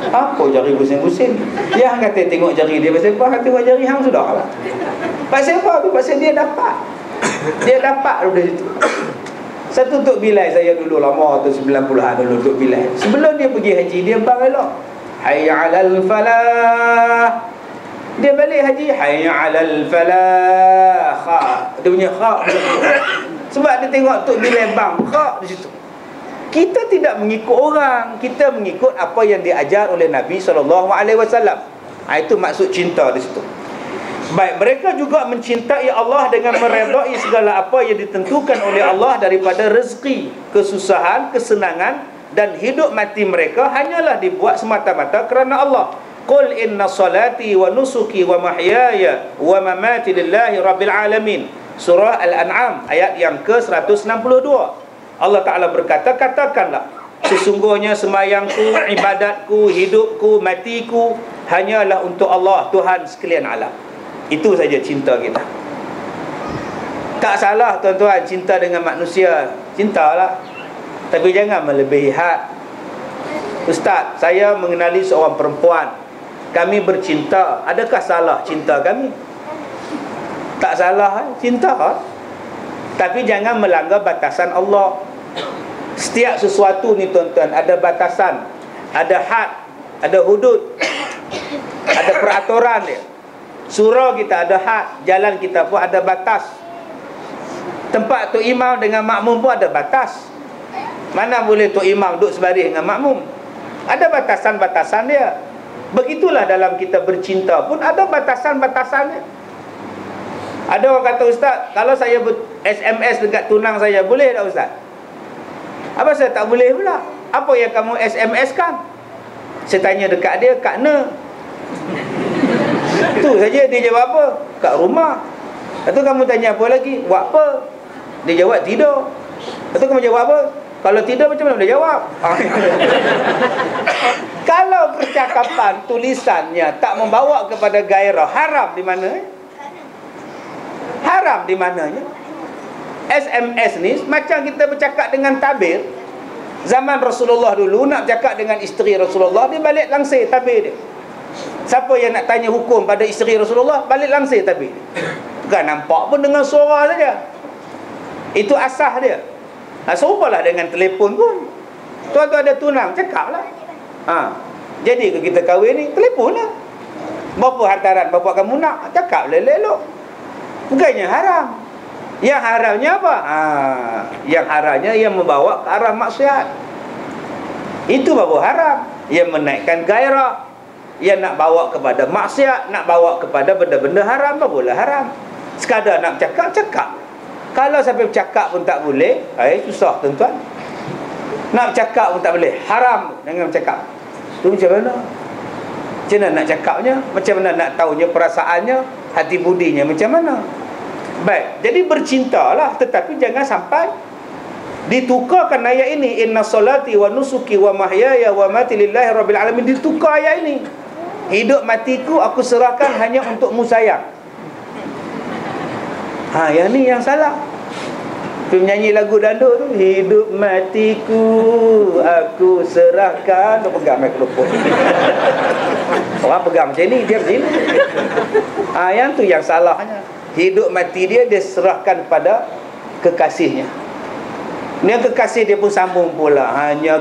Apa jari pusing-pusing? Dia hang kata tengok jari dia, pasal apa hang tengok jari hang sudah lah. Pasal apa tu? Pasal dia dapat. Dia dapat dari situ. Satu Tok Bilal saya dulu lama tu 90-an dulu Tok Bilal. Sebelum dia pergi haji dia bang elok. Hayya 'alal falah. Dia balik haji, hayya 'alal falah. Kha. Dia punya kha. Sebab dia tengok Tok Bilal bang kha di situ. Kita tidak mengikut orang, kita mengikut apa yang diajar oleh Nabi SAW. Itu maksud cinta di situ. Baik, mereka juga mencintai Allah dengan meredai segala apa yang ditentukan oleh Allah daripada rezeki, kesusahan, kesenangan dan hidup mati mereka hanyalah dibuat semata-mata kerana Allah. Qul inna salati wa nusuki wa mahyaya wa mamati lillahi rabbil alamin. Surah Al-An'am ayat yang ke-162. Allah Ta'ala berkata, katakanlah, sesungguhnya semayangku, ibadatku, hidupku, matiku hanyalah untuk Allah, Tuhan sekalian alam. Itu saja cinta kita. Tak salah tuan-tuan cinta dengan manusia, cintalah, tapi jangan melebihi had. Ustaz, saya mengenali seorang perempuan, kami bercinta, adakah salah cinta kami? Tak salah, cinta, tapi jangan melanggar batasan Allah. Setiap sesuatu ni tuan-tuan ada batasan, ada had, ada hudud, ada peraturan dia. Surau kita ada had, jalan kita pun ada batas. Tempat Tok Imam dengan makmum pun ada batas. Mana boleh Tok Imam duduk sebaris dengan makmum? Ada batasan-batasan dia. Begitulah dalam kita bercinta pun ada batasan-batasannya. Ada orang kata, Ustaz, kalau saya SMS dekat tunang saya, boleh tak Ustaz? Apa saya tak boleh pula? Apa yang kamu SMS kan? Saya tanya dekat dia, kat ne. Tu saja dia jawab apa? Kat rumah. Lepas tu kamu tanya apa lagi? Buat apa? Dia jawab tidur. Lepas tu kamu jawab apa? Kalau tidur macam mana boleh jawab? Kalau percakapan tulisannya tak membawa kepada gairah, haram di mana? Haram di mananya? SMS ni macam kita bercakap dengan tabir. Zaman Rasulullah dulu nak bercakap dengan isteri Rasulullah, dia balik langsir tabir dia. Siapa yang nak tanya hukum pada isteri Rasulullah, balik langsir tabir dia. Bukan nampak pun dengan suara saja. Itu asah dia. Serupalah dengan telefon pun. Tuan-tuan ada tunang, cakaplah. Jadi kalau kita kahwin ni, telefon lah. Berapa hantaran bapa kamu nak? Cakap elok-elok. Bukannya haram. Yang haramnya apa? Yang haramnya yang membawa ke arah maksiat. Itu baru haram. Yang menaikkan gairah. Yang nak bawa kepada maksiat, nak bawa kepada benda-benda haram, barulah haram. Sekadar nak cakap. Kalau sampai bercakap pun tak boleh, susah tuan-tuan. Nak bercakap pun tak boleh, haram dengan bercakap. Tu macam mana? Macam mana nak cakapnya? Macam mana nak tahunya perasaannya, hati budinya macam mana? Baik, jadi bercintalah, tetapi jangan sampai ditukarkan ayat ini. Inna salati wa nusuki wa mahyaya wa mati lillahi rabbil alamin. Ditukar ayat ini. Hidup matiku aku serahkan hanya untukmu sayang. Yang ni yang salah. Penyanyi lagu dandut tu, hidup matiku aku serahkan. Dia pegang mikrofon. Orang pegang macam ni, dia macam ni. Yang tu yang salahnya. Hidup mati dia serahkan pada kekasihnya. Yang kekasih dia pun sambung pula, hanya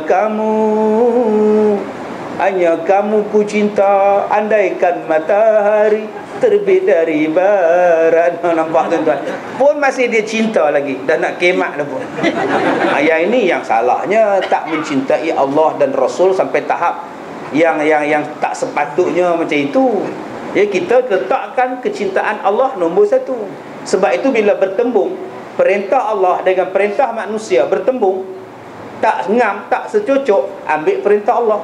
kamu ku cinta, andaikan matahari terbit dari barat. Nampak tuan-tuan, pun masih dia cinta lagi, dah nak kemat dah pun. Yang ini yang salahnya, tak mencintai Allah dan Rasul sampai tahap yang tak sepatutnya macam itu. Ya, kita letakkan kecintaan Allah nombor satu. Sebab itu bila bertembung perintah Allah dengan perintah manusia bertembung, tak ngam, tak secocok, ambil perintah Allah.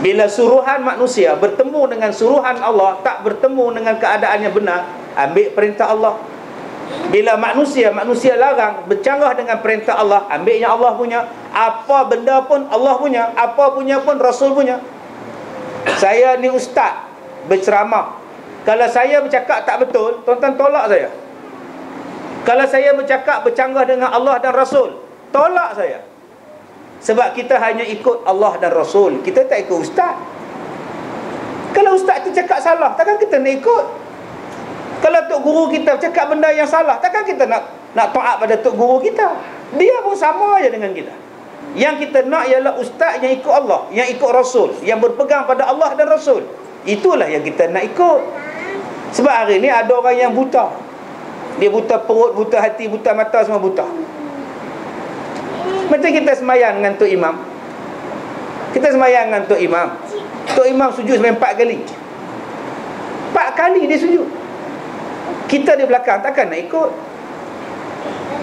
Bila suruhan manusia bertemu dengan suruhan Allah, tak bertemu dengan keadaan yang benar, ambil perintah Allah. Bila manusia larang bercanggah dengan perintah Allah, ambil yang Allah punya. Apa benda pun Allah punya, apa punya pun Rasul punya. Saya ni ustaz berceramah, kalau saya bercakap tak betul, tuan-tuan tolak saya. Kalau saya bercakap bercanggah dengan Allah dan Rasul, tolak saya. Sebab kita hanya ikut Allah dan Rasul, kita tak ikut ustaz. Kalau ustaz tu cakap salah, takkan kita nak ikut? Kalau tok guru kita cakap benda yang salah, takkan kita nak taat pada tok guru kita? Dia pun sama aja dengan kita. Yang kita nak ialah ustaz yang ikut Allah, yang ikut Rasul, yang berpegang pada Allah dan Rasul. Itulah yang kita nak ikut. Sebab hari ni ada orang yang buta. Dia buta perut, buta hati, buta mata, semua buta. Macam kita semayang dengan Tok Imam. Kita semayang dengan Tok Imam. Tok Imam sujud sampai 4 kali. 4 kali dia sujud. Kita di belakang takkan nak ikut.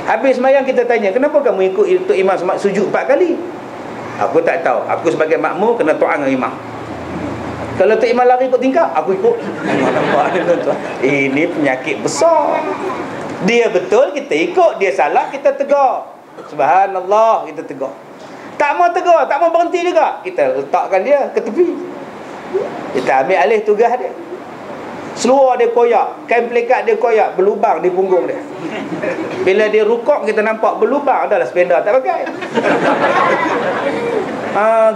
Habis semayang kita tanya, kenapa kamu ikut Tok Imam sujud 4 kali? Aku tak tahu. Aku sebagai makmum kena taat dengan imam. Kalau Tok Imam lari ikut tingkap, aku ikut. Ini penyakit besar. Dia betul, kita ikut. Dia salah, kita tegur. Subhanallah, kita tegur. Tak mau tegur, tak mau berhenti juga, kita letakkan dia ke tepi. Kita ambil alih tugas dia. Seluar dia koyak, kain pelikat dia koyak, berlubang di punggung dia. Bila dia rukuk, kita nampak berlubang. Adalah sepeda tak pakai.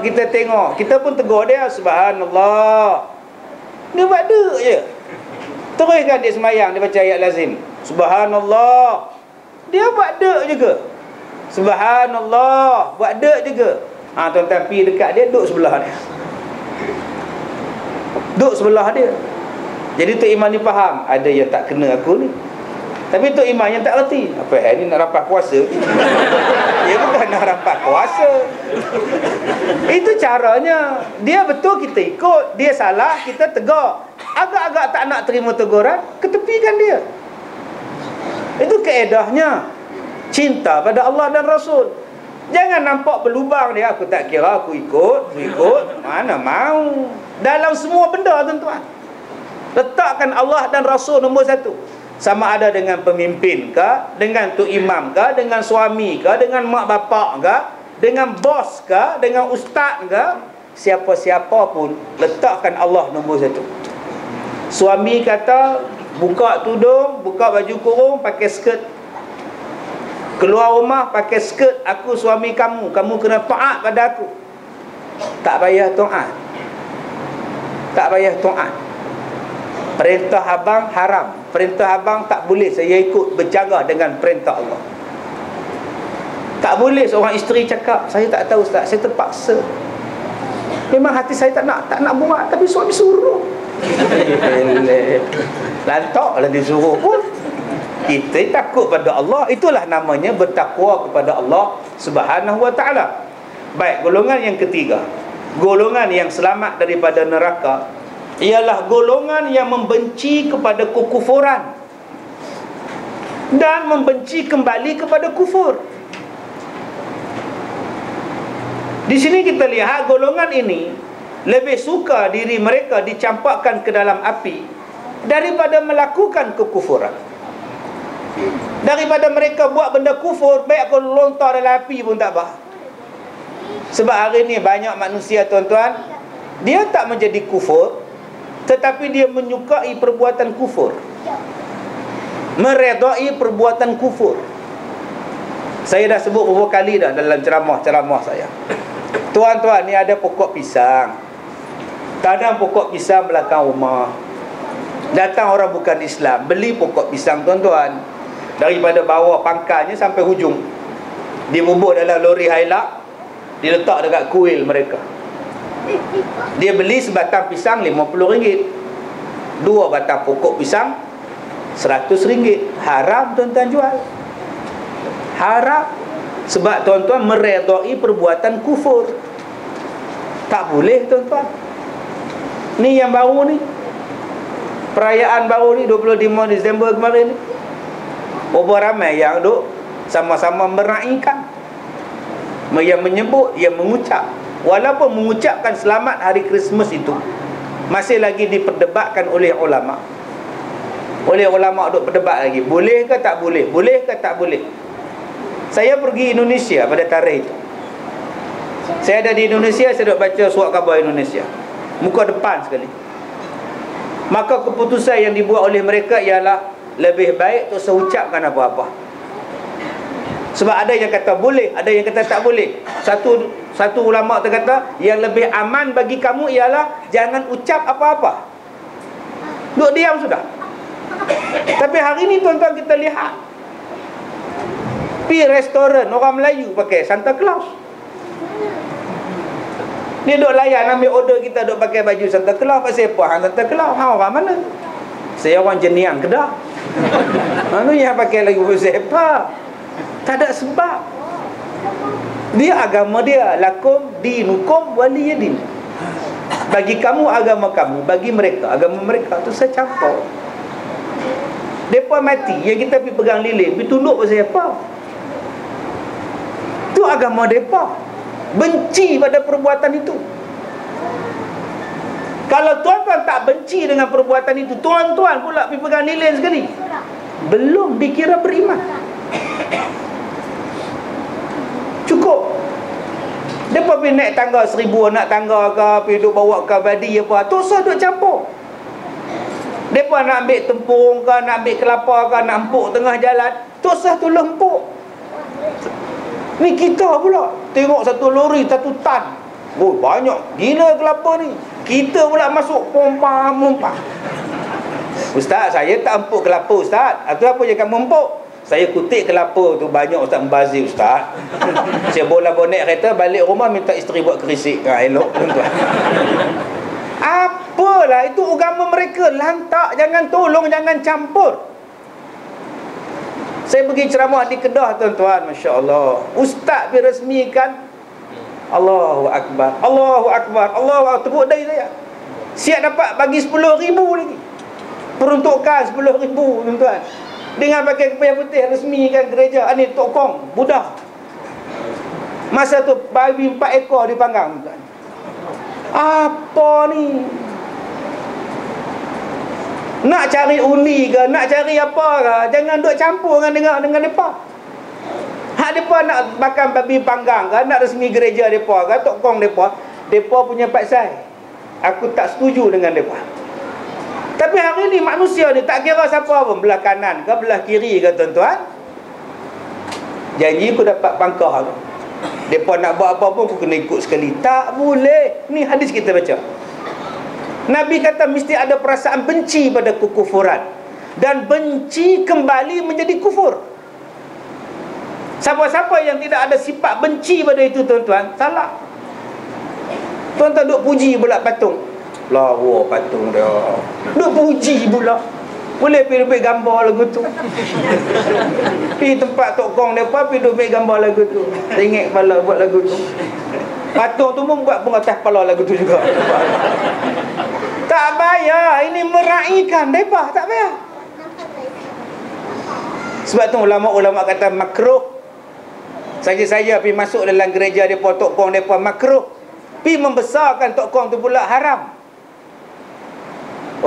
Kita tengok, kita pun tegur dia. Subhanallah. Dia buat dek je. Teruskan dia semayang, dia baca ayat lazim. Subhanallah. Dia buat dek juga. Subhanallah. Buat dek juga. Tuan-tuan pergi dekat dia, duduk sebelah dia. Duduk sebelah dia. Jadi Tok Imam ni faham, ada yang tak kena aku ni. Tapi Tok Imam yang tak reti, apa ni nak rampas kuasa? Dia bukan nak rampas kuasa. Itu caranya. Dia betul, kita ikut. Dia salah, kita tegur. Agak-agak tak nak terima teguran, ketepikan dia. Itu kaedahnya. Cinta pada Allah dan Rasul. Jangan nampak berlubang dia, aku tak kira, aku ikut. Mana mau. Dalam semua benda tuan-tuan, letakkan Allah dan Rasul nombor satu. Sama ada dengan pemimpin ke, dengan tok imam ke, dengan suami ke, dengan mak bapak ke, dengan bos ke, dengan ustaz ke, siapa-siapa pun letakkan Allah nombor satu. Suami kata buka tudung, buka baju kurung, pakai skirt. Keluar rumah pakai skirt, aku suami kamu, kamu kena taat pada aku. Tak payah taat. Tak payah taat. Perintah abang haram, perintah abang tak boleh saya ikut, bercanggah dengan perintah Allah. Tak boleh seorang isteri cakap, saya tak tahu ustaz, saya terpaksa. Memang hati saya tak nak buat, tapi suami suruh. Lantaklah disuruh pun. Kita takut pada Allah. Itulah namanya bertakwa kepada Allah Subhanahu wa ta'ala. Baik, golongan yang ketiga, golongan yang selamat daripada neraka ialah golongan yang membenci kepada kekufuran dan membenci kembali kepada kufur. Di sini kita lihat golongan ini lebih suka diri mereka dicampakkan ke dalam api daripada melakukan kekufuran. Daripada mereka buat benda kufur, baik aku lontar dalam api pun tak apa. Sebab hari ni banyak manusia, tuan-tuan, dia tak menjadi kufur, tetapi dia menyukai perbuatan kufur, meredai perbuatan kufur. Saya dah sebut beberapa kali dah dalam ceramah-ceramah saya. Tuan-tuan, ni ada pokok pisang. Tanam pokok pisang belakang rumah. Datang orang bukan Islam, beli pokok pisang, tuan-tuan, daripada bawah pangkalnya sampai hujung, dibubur dalam lori hailak, diletak dekat kuil mereka. Dia beli sebatang pisang RM50, 2 batang pokok pisang RM100. Haram, tuan-tuan, jual. Haram. Sebab tuan-tuan meredai perbuatan kufur. Tak boleh, tuan-tuan. Ni yang baru ni, perayaan baru ni 25 Disember kemarin ni, berapa ramai yang duk sama-sama meraihkan, yang menyebut, yang mengucap. Walaupun mengucapkan selamat hari Christmas itu masih lagi diperdebatkan oleh ulama. Oleh ulama duk berdebat lagi, boleh ke tak boleh, boleh ke tak boleh. Saya pergi Indonesia pada tarikh itu. Saya ada di Indonesia, saya duk baca surat khabar Indonesia, muka depan sekali. Maka keputusan yang dibuat oleh mereka ialah lebih baik tak usah ucapkan apa-apa. Sebab ada yang kata boleh, ada yang kata tak boleh. Satu ulama tu kata yang lebih aman bagi kamu ialah jangan ucap apa-apa, duduk diam sudah. Tapi hari ni, tuan-tuan, kita lihat pergi restoran orang Melayu pakai Santa Claus. Dia duk layan ambil order kita, duk pakai baju Santa Claus. Pasal apa hang Santa Claus? Hang orang mana? Saya orang Jeniang, Kedah. Mana yang pakai lagi pasal apa? Tak ada sebab. Dia agama dia, lakum dinukum waliyadin. Bagi kamu agama kamu, bagi mereka agama mereka. Tu saya campur. Depa mati, yang kita pergi pegang lilin, pergi tunduk pasal apa? Tu agama depa. Benci pada perbuatan itu. Kalau tuan-tuan tak benci dengan perbuatan itu, tuan-tuan pula pergi pegang lilin sekali, belum dikira beriman. Cukup. Depa pergi naik tangga 1000 anak tangga ke, pergi duk bawa ke badi apa, tu usah duk campur. Depa nak ambil tempung ke, nak ambil kelapa ke, nak empuk tengah jalan, tu usah tu lempuk. Ni kita pula tengok satu lori 1 tan. Oh, banyak gila kelapa ni. Kita pula masuk pompa. Ustaz, saya tak empuk kelapa, Ustaz. Itu apa je kamu empuk? Saya kutip kelapa tu banyak, Ustaz, membazir, Ustaz. Saya bola bonek kereta, balik rumah minta isteri buat kerisik. Elok, tuan-tuan. Apalah, itu agama mereka. Lantak, jangan tolong, jangan campur. Saya pergi ceramah di Kedah, tuan-tuan, Masya Allah. Ustaz dirasmikan, Allahu Akbar, Allahu Akbar, Allahu Akbar. Tepuk dahi saya. Siap dapat bagi 10,000 lagi. Peruntukan 10,000, tuan-tuan. Dengan pakai kepaya putih, resmikan gereja. Ini Tok Kong, Buddha. Masa tu babi 4 ekor dipanggang, tuan. Apa ni? Nak cari undi ke, nak cari apa ke, jangan duk campur dengan depa. Hak depa nak makan babi panggang ke, nak resmi gereja depa ke, Tok Kong depa punya paksai. Aku tak setuju dengan depa. Tapi hari ni manusia ni tak kira siapa pun, belah kanan ke, belah kiri ke, tuan-tuan, janji aku dapat pangkah tu. Depa nak buat apa pun aku kena ikut sekali. Tak boleh. Ni hadis kita baca. Nabi kata mesti ada perasaan benci pada kekufuran, dan benci kembali menjadi kufur. Siapa-siapa yang tidak ada sifat benci pada itu, tuan-tuan, salah. Tuan-tuan duk puji pula patung. Lah, wah, patung dia. Duk puji pula. Boleh pergi ambil gambar lagu tu. Pergi tempat Tok Kong depa, pergi ambil gambar lagu tu. Tengok kepala buat lagu tu. Patung tu pun buat pun atas kepala lagu tu juga. Tak bayar. Ini meraihkan mereka. Tak bayar. Sebab tu ulama-ulama kata makruh. Saja-saja pergi masuk dalam gereja mereka, tok kong mereka makruh. Pergi membesarkan tok kong tu pula haram.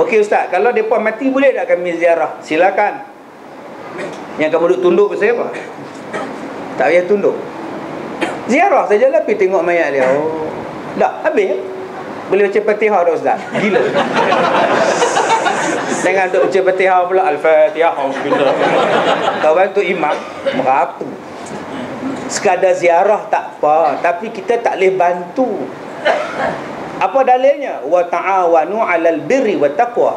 Okey ustaz, kalau mereka mati boleh tak kami ziarah? Silakan. Yang kamu duduk tunduk pasal apa? Tak payah tunduk. Ziarah sajalah, pergi tengok mayat dia. Oh, dah habis. Boleh baca Fatihah dah ustaz. Gila. Jangan duk baca Fatihah pula, Al-Fatihah. Kawan tu imam merapu. Sekadar ziarah tak apa, tapi kita tak boleh bantu. Apa dalilnya? Wa ta'awanu 'alal birri wat taqwa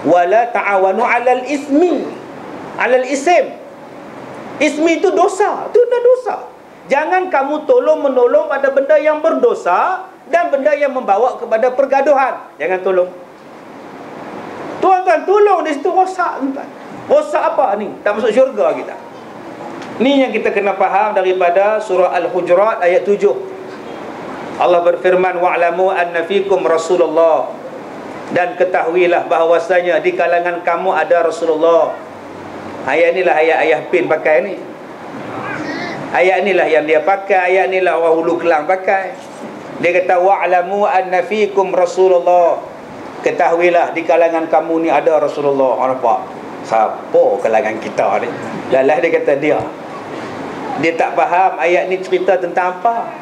wa la ta'awanu 'alal ismi. 'Alal ism. Ismi itu dosa, itu dah dosa. Jangan kamu tolong-menolong pada benda yang berdosa dan benda yang membawa kepada pergaduhan. Jangan tolong. Tuan-tuan tolong di situ rosak tuan. Rosak apa ni? Tak masuk syurga kita. Ni yang kita kena faham daripada surah Al-Hujurat ayat 7. Allah berfirman, wa'lamu anna fikum Rasulullah, dan ketahuilah bahawasanya di kalangan kamu ada Rasulullah. Ayat inilah ayat ayah pin pakai ni. Ayat inilah yang dia pakai, ayat inilah orang Hulu Kelang pakai. Dia kata wa'lamu anna fikum Rasulullah. Ketahuilah di kalangan kamu ni ada Rasulullah. Orang nampak? Siapa kalangan kita ni? Lalah dia kata dia. Dia tak faham ayat ni cerita tentang apa.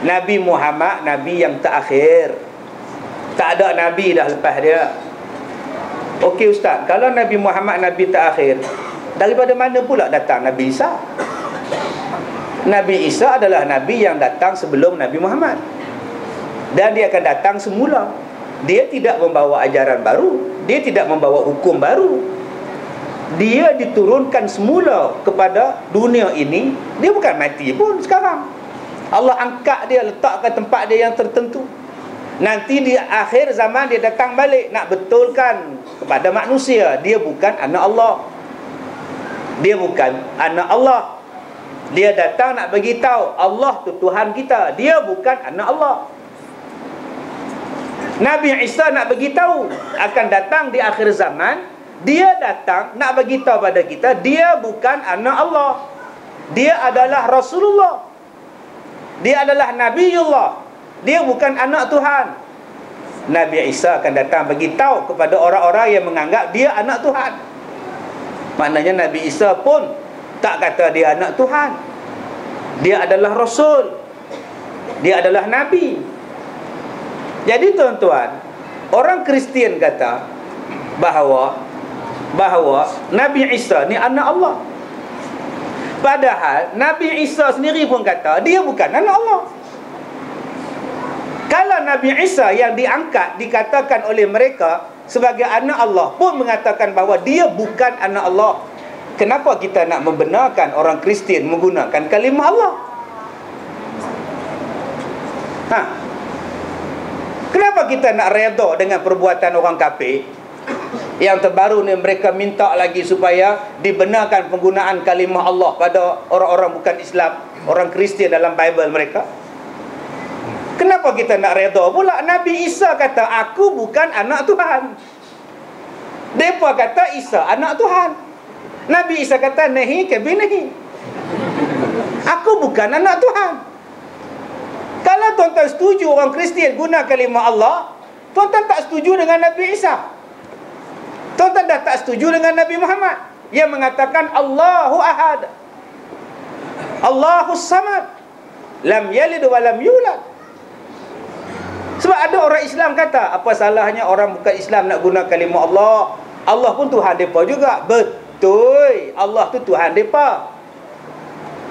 Nabi Muhammad, Nabi yang terakhir. Tak ada Nabi dah lepas dia. Okey ustaz, kalau Nabi Muhammad Nabi terakhir, daripada mana pula datang Nabi Isa? Nabi Isa adalah Nabi yang datang sebelum Nabi Muhammad. Dan dia akan datang semula. Dia tidak membawa ajaran baru. Dia tidak membawa hukum baru. Dia diturunkan semula kepada dunia ini. Dia bukan mati pun sekarang. Allah angkat dia, letakkan tempat dia yang tertentu. Nanti di akhir zaman dia datang balik nak betulkan kepada manusia, dia bukan anak Allah. Dia bukan anak Allah. Dia datang nak bagi tahu Allah tu Tuhan kita. Dia bukan anak Allah. Nabi Isa nak bagi tahu akan datang di akhir zaman. Dia datang nak bagi tahu pada kita dia bukan anak Allah. Dia adalah Rasulullah. Dia adalah Nabiullah. Dia bukan anak Tuhan. Nabi Isa akan datang bagi tahu kepada orang-orang yang menganggap dia anak Tuhan. Maknanya Nabi Isa pun tak kata dia anak Tuhan. Dia adalah Rasul. Dia adalah Nabi. Jadi tuan-tuan, orang Kristian kata bahawa Nabi Isa ni anak Allah. Padahal Nabi Isa sendiri pun kata dia bukan anak Allah. Kalau Nabi Isa yang diangkat dikatakan oleh mereka sebagai anak Allah pun mengatakan bahawa dia bukan anak Allah, kenapa kita nak membenarkan orang Kristian menggunakan kalimah Allah? Kenapa kita nak redha dengan perbuatan orang kafir? Yang terbaru ni mereka minta lagi supaya dibenarkan penggunaan kalimah Allah pada orang-orang bukan Islam, orang Kristian dalam Bible mereka. Kenapa kita nak redha pula? Nabi Isa kata aku bukan anak Tuhan. Mereka kata Isa anak Tuhan. Nabi Isa kata nahi kabinahi. Aku bukan anak Tuhan. Kalau tuan-tuan setuju orang Kristian guna kalimah Allah, tuan-tuan tak setuju dengan Nabi Isa. Tuan-tuan dah tak setuju dengan Nabi Muhammad yang mengatakan Allahu Ahad, Allahus Samad, lam yalid wa lam yulad. Sebab ada orang Islam kata, apa salahnya orang bukan Islam nak guna kalimah Allah? Allah pun Tuhan mereka juga. Betul, Allah tu Tuhan mereka.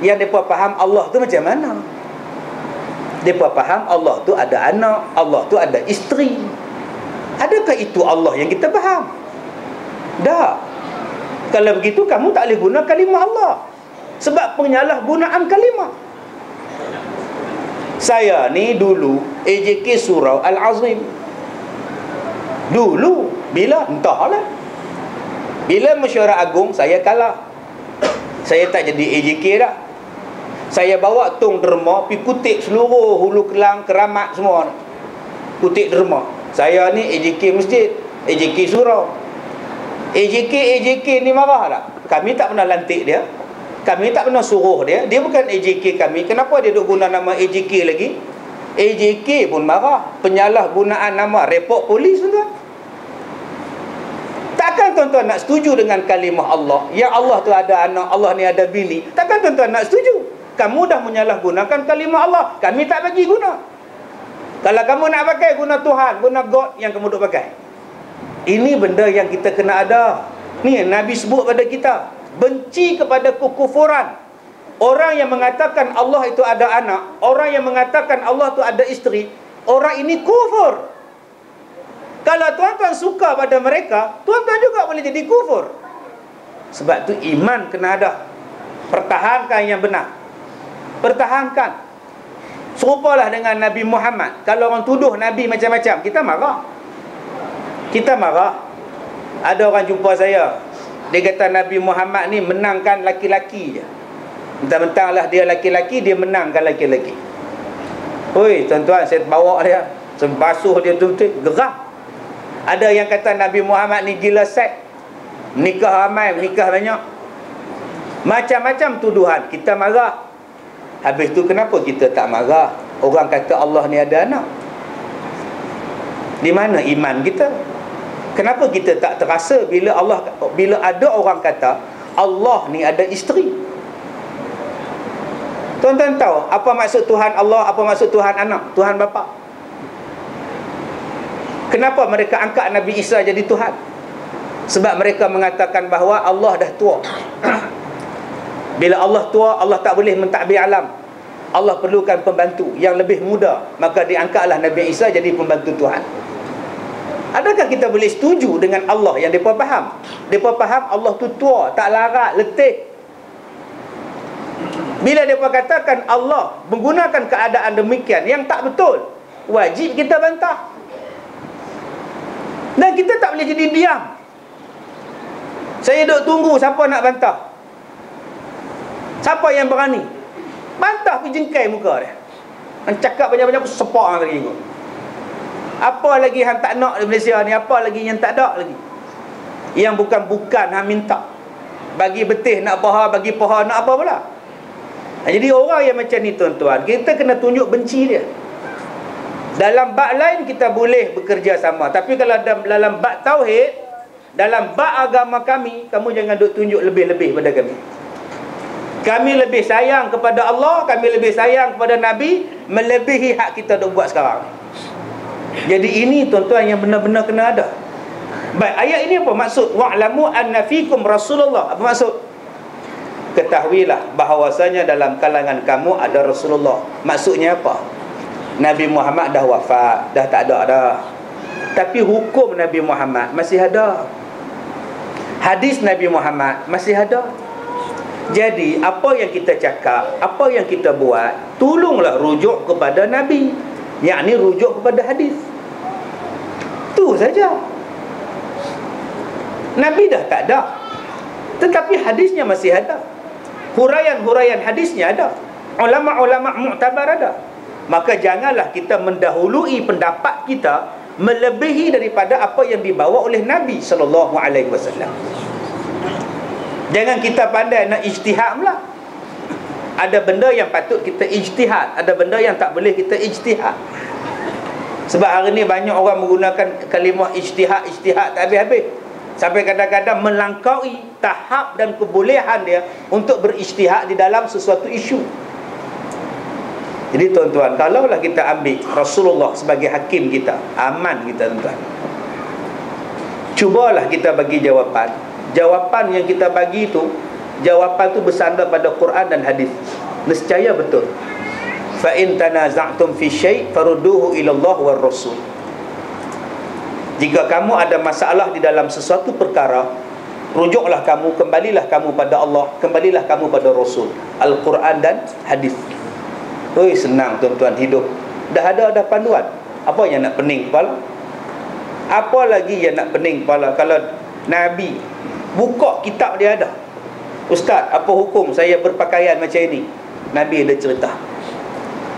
Yang mereka faham Allah tu macam mana? Mereka faham Allah tu ada anak, Allah tu ada isteri. Adakah itu Allah yang kita faham? Tak. Kalau begitu kamu tak boleh guna kalimah Allah. Sebab penyalahgunaan kalimah. Saya ni dulu AJK Surau Al-Azim. Dulu bila entahlah. Bila mesyuarat agung saya kalah. Saya tak jadi AJK dah. Saya bawa tong derma, pergi kutip seluruh Hulu Kelang, Keramat semua. Kutip derma. Saya ni AJK masjid, AJK surau. AJK ni marah tak? Kami tak pernah lantik dia. Kami tak pernah suruh dia. Dia bukan AJK kami. Kenapa dia duk guna nama AJK lagi? AJK pun marah. Penyalahgunaan nama, report polis tuan. Takkan tuan-tuan nak setuju dengan kalimah Allah yang Allah tu ada anak, Allah ni ada bini? Takkan tuan-tuan nak setuju? Kamu dah menyalahgunakan kalimah Allah. Kami tak bagi guna. Kalau kamu nak pakai, guna Tuhan, guna God yang kamu duk pakai. Ini benda yang kita kena ada. Ni Nabi sebut pada kita, benci kepada kekufuran. Orang yang mengatakan Allah itu ada anak, orang yang mengatakan Allah itu ada isteri, orang ini kufur. Kalau tuan-tuan suka pada mereka, tuan-tuan juga boleh jadi kufur. Sebab tu iman kena ada. Pertahankan yang benar. Pertahankan. Serupalah dengan Nabi Muhammad. Kalau orang tuduh Nabi macam-macam, kita marah. Kita marah. Ada orang jumpa saya, dia kata Nabi Muhammad ni menangkan laki-laki je. Mentang-mentanglah dia laki-laki, dia menangkan laki-laki. Oi, tuan-tuan, saya bawa dia, saya basuh dia betul-betul, geram. Ada yang kata Nabi Muhammad ni gila seks, nikah ramai, nikah banyak. Macam-macam tuduhan. Kita marah. Habis tu kenapa kita tak marah? Orang kata Allah ni ada anak. Di mana iman kita? Kenapa kita tak terasa bila ada orang kata Allah ni ada isteri? Tuan-tuan tahu apa maksud Tuhan Allah, apa maksud Tuhan anak, Tuhan bapa? Kenapa mereka angkat Nabi Isa jadi Tuhan? Sebab mereka mengatakan bahawa Allah dah tua. Bila Allah tua, Allah tak boleh mentadbir alam. Allah perlukan pembantu yang lebih muda. Maka diangkatlah Nabi Isa jadi pembantu Tuhan. Adakah kita boleh setuju dengan Allah yang mereka faham? Mereka faham Allah tu tua, tak larat, letih. Bila mereka katakan Allah menggunakan keadaan demikian yang tak betul, wajib kita bantah. Dan kita tak boleh jadi diam. Saya duk tunggu siapa nak bantah. Siapa yang berani? Bantah pergi jengkai muka dia. Han cakap banyak-banyak sepak lagi ikut. Apa lagi hang tak nak di Malaysia ni? Apa lagi yang tak ada lagi? Yang bukan hang minta. Bagi betih nak paha, bagi paha nak apa pula? Jadi orang yang macam ni tuan-tuan, kita kena tunjuk benci dia. Dalam bab lain kita boleh bekerja sama, tapi kalau dalam bab tauhid, dalam bab agama kami, kamu jangan duk tunjuk lebih-lebih pada kami. Kami lebih sayang kepada Allah, kami lebih sayang kepada Nabi, melebihi hak kita duk buat sekarang. Jadi ini tuan-tuan yang benar-benar kena ada. Baik, ayat ini apa maksud? Wa'lamu anna fikum Rasulullah. Apa maksud? Ketahuilah bahawasanya dalam kalangan kamu ada Rasulullah. Maksudnya apa? Nabi Muhammad dah wafat, dah tak ada dah. Tapi hukum Nabi Muhammad masih ada. Hadis Nabi Muhammad masih ada. Jadi apa yang kita cakap, apa yang kita buat, tolonglah rujuk kepada Nabi, yakni rujuk kepada hadis. Tu saja. Nabi dah tak ada, tetapi hadisnya masih ada. Huraian-huraian hadisnya ada. Ulama-ulama muktabar ada. Maka janganlah kita mendahului pendapat kita melebihi daripada apa yang dibawa oleh Nabi SAW. Jangan kita pandai nak ijtihad pula. Ada benda yang patut kita ijtihad, ada benda yang tak boleh kita ijtihad. Sebab hari ni banyak orang menggunakan kalimah ijtihad tak habis-habis. Sampai kadang-kadang melangkaui tahap dan kebolehan dia untuk berijtihad di dalam sesuatu isu. Jadi tuan-tuan, kalaulah kita ambil Rasulullah sebagai hakim kita, aman kita tuan-tuan. Cubalah kita bagi jawapan. Jawapan yang kita bagi itu, jawapan itu bersandar pada Quran dan hadis. Nescaya betul. Fa in tanaza'tum fi syai' farudduhu ila Allah war Rasul. Jika kamu ada masalah di dalam sesuatu perkara, rujuklah kamu, kembalilah kamu pada Allah, kembalilah kamu pada Rasul, Al-Quran dan hadis. Oi, senang tuan-tuan hidup. Dah ada panduan. Apa yang nak pening kepala? Apa lagi yang nak pening kepala? Kalau Nabi buka kitab dia ada. Ustaz, apa hukum saya berpakaian macam ini? Nabi ada cerita.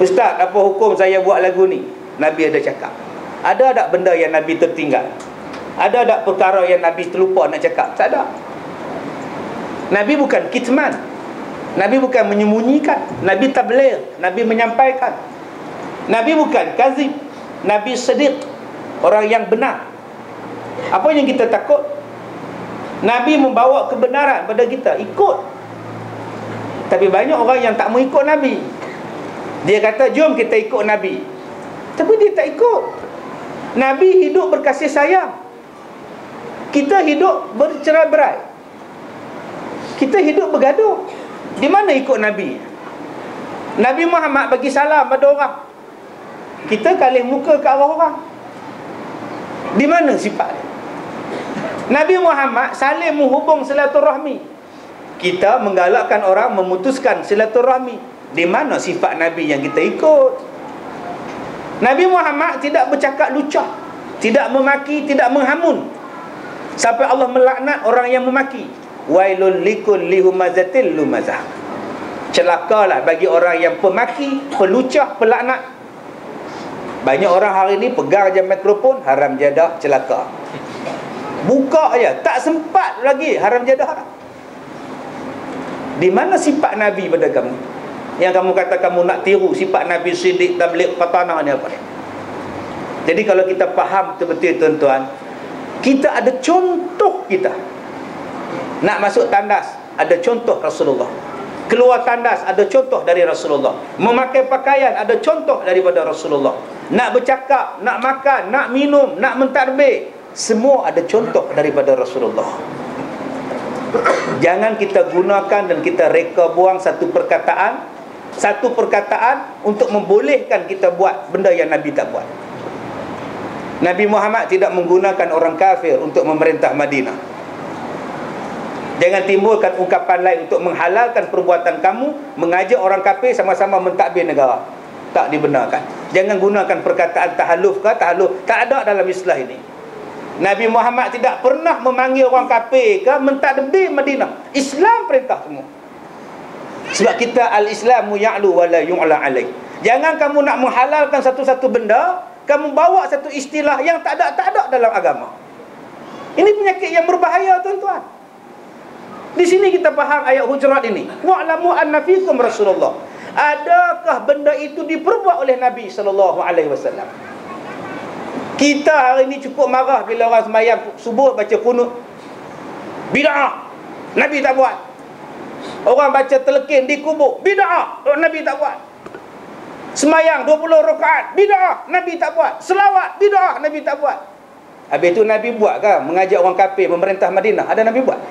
Ustaz, apa hukum saya buat lagu ni? Nabi ada cakap. Ada tak benda yang Nabi tertinggal? Ada tak perkara yang Nabi terlupa nak cakap? Tak ada. Nabi bukan kitman, Nabi bukan menyembunyikan, Nabi tabligh, Nabi menyampaikan. Nabi bukan kazib, Nabi sadiq, orang yang benar. Apa yang kita takut? Nabi membawa kebenaran pada kita, ikut. Tapi banyak orang yang tak mau ikut Nabi. Dia kata jom kita ikut Nabi, tapi dia tak ikut. Nabi hidup berkasih sayang, kita hidup bercerai-berai, kita hidup bergaduh. Di mana ikut Nabi? Nabi Muhammad bagi salam pada orang, kita kalih muka ke arah orang. Di mana sifat dia? Nabi Muhammad saling menghubung silaturahmi, kita menggalakkan orang memutuskan silaturahmi. Di mana sifat Nabi yang kita ikut? Nabi Muhammad tidak bercakap lucah, tidak memaki, tidak menghamun, sampai Allah melaknat orang yang memaki. Wailul likulli humazatil lumazah. Celakalah bagi orang yang pemaki, pelucah, pelaknat. Banyak orang hari ni pegang je mikrofon, haram jadah, celaka. Buka aja, tak sempat lagi, haram jadah. Di mana sifat Nabi pada kamu? Yang kamu kata kamu nak tiru sifat Nabi Siddiq, tabligh, fatanah ni apa ni? Jadi kalau kita faham betul-betul tuan-tuan, kita ada contoh kita. Nak masuk tandas, ada contoh Rasulullah. Keluar tandas, ada contoh dari Rasulullah. Memakai pakaian, ada contoh daripada Rasulullah. Nak bercakap, nak makan, nak minum, nak mentadbir, semua ada contoh daripada Rasulullah. Jangan kita gunakan dan kita reka buang satu perkataan untuk membolehkan kita buat benda yang Nabi tak buat. Nabi Muhammad tidak menggunakan orang kafir untuk memerintah Madinah. Jangan timbulkan ungkapan lain untuk menghalalkan perbuatan kamu, mengajak orang kafir sama-sama mentadbir negara. Tak dibenarkan. Jangan gunakan perkataan tahalluf ke tahalluf, tak ada dalam istilah ini. Nabi Muhammad tidak pernah memanggil orang kafir ke mentadbir Madinah. Islam perintah semua. Sebab kita al-Islamu ya'lu wa la yu'la alaih. Jangan kamu nak menghalalkan satu-satu benda, kamu bawa satu istilah yang tak ada dalam agama. Ini penyakit yang berbahaya tuan-tuan. Di sini kita faham ayat Hujurat ini. Wa'lamu anna fikum Rasulullah. Adakah benda itu diperbuat oleh Nabi SAW? Kita hari ini cukup marah bila orang sembahyang subuh baca kunut. Bid'ah, Nabi tak buat. Orang baca telkin di kubur, bid'ah, Nabi tak buat. Sembahyang 20 rakaat, bid'ah, Nabi tak buat. Selawat, bid'ah, Nabi tak buat. Habis itu Nabi buat ke mengajak orang kafir memerintah Madinah? Ada Nabi buat?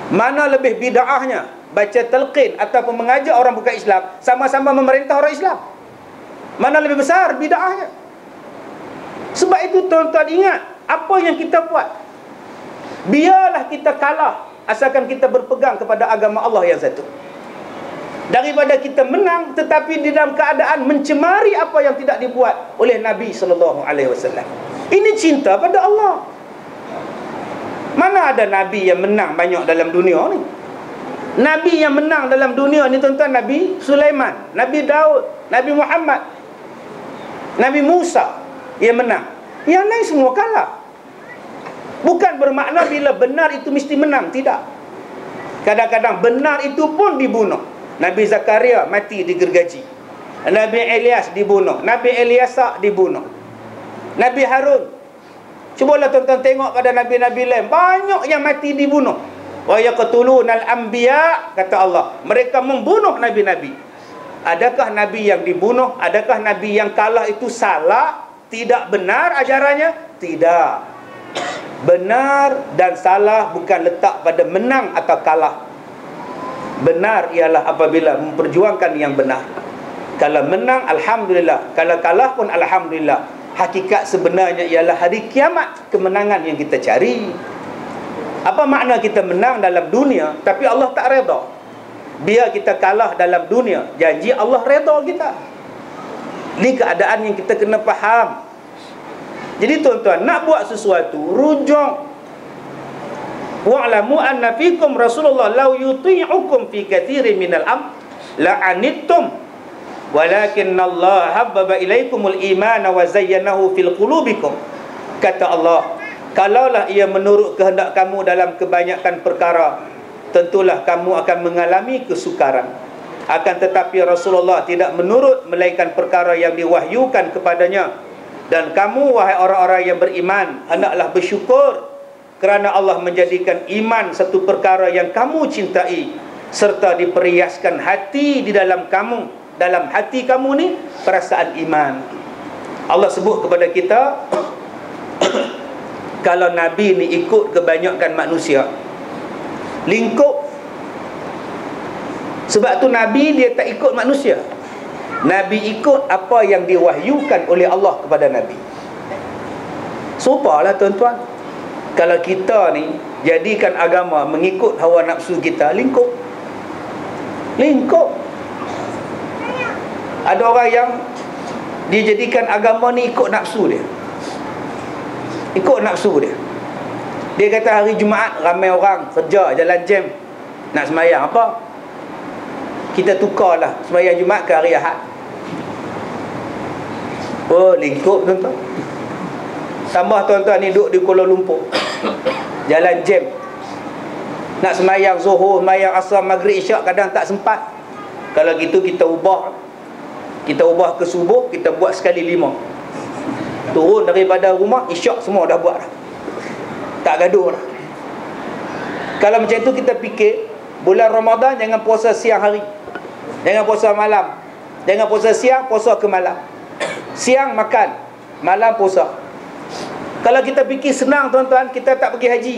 Mana lebih bid'ahnya? Baca telkin ataupun mengajak orang bukan Islam sama-sama memerintah orang Islam? Mana lebih besar bid'ahnya? Sebab itu tuan-tuan ingat, apa yang kita buat, biarlah kita kalah asalkan kita berpegang kepada agama Allah yang satu, daripada kita menang tetapi di dalam keadaan mencemari apa yang tidak dibuat oleh Nabi SAW. Ini cinta pada Allah. Mana ada Nabi yang menang banyak dalam dunia ni? Nabi yang menang dalam dunia ni tuan-tuan, Nabi Sulaiman, Nabi Daud, Nabi Muhammad, Nabi Musa yang menang. Yang lain semua kalah. Bukan bermakna bila benar itu mesti menang, tidak. Kadang-kadang benar itu pun dibunuh. Nabi Zakaria mati digergaji, Nabi Ilyas dibunuh, Nabi Eliasa dibunuh, Nabi Harun. Cubalah tuan-tuan tengok pada nabi-nabi lain, banyak yang mati dibunuh. Wa yaqtulunal anbiya, kata Allah, mereka membunuh nabi-nabi. Adakah nabi yang dibunuh, adakah nabi yang kalah itu salah, tidak benar ajarannya? Tidak. Benar dan salah bukan letak pada menang atau kalah. Benar ialah apabila memperjuangkan yang benar. Kalau menang, alhamdulillah. Kalau kalah pun alhamdulillah. Hakikat sebenarnya ialah hari kiamat, kemenangan yang kita cari. Apa makna kita menang dalam dunia tapi Allah tak redha? Biar kita kalah dalam dunia, janji Allah redha kita. Ini keadaan yang kita kena faham. Jadi tuan-tuan, nak buat sesuatu, rujuk. Wa'lamu anna fikum Rasulullah law yuti'ukum fi katsirin minal amr la'anittum walakinnallaha habbaba ilaikumul imana wa zayyanahu fil qulubikum. Kata Allah, kalaulah ia menurut kehendak kamu dalam kebanyakan perkara, tentulah kamu akan mengalami kesukaran. Akan tetapi Rasulullah tidak menurut melainkan perkara yang diwahyukan kepadanya. Dan kamu wahai orang-orang yang beriman, hendaklah bersyukur kerana Allah menjadikan iman satu perkara yang kamu cintai, serta diperiaskan hati di dalam kamu. Dalam hati kamu ni perasaan iman. Allah sebut kepada kita kalau Nabi ni ikut kebanyakan manusia, lingkup. Sebab tu Nabi dia tak ikut manusia. Nabi ikut apa yang diwahyukan oleh Allah kepada Nabi. Supalah tuan-tuan, kalau kita ni jadikan agama mengikut hawa nafsu kita, lingkup. Ada orang yang dia jadikan agama ni ikut nafsu dia. Dia kata hari Jumaat ramai orang kerja jalan jam, nak sembahyang apa? Kita tukarlah sembahyang Jumaat ke hari Ahad. Oh, lingkup tuan-tuan. Tambah tuan-tuan ni duduk di Kuala Lumpur, jalan jam, nak sembahyang Zuhur, sembahyang Asar, Maghrib, Isyak kadang tak sempat. Kalau gitu kita ubah ke subuh, kita buat sekali 5. Turun daripada rumah, Isyak semua dah buat dah, tak gaduh dah. Kalau macam tu kita fikir, bulan Ramadan jangan puasa siang hari, jangan puasa malam, jangan puasa siang, puasa ke malam. Siang makan, malam puasa. Kalau kita fikir senang tuan-tuan, kita tak pergi haji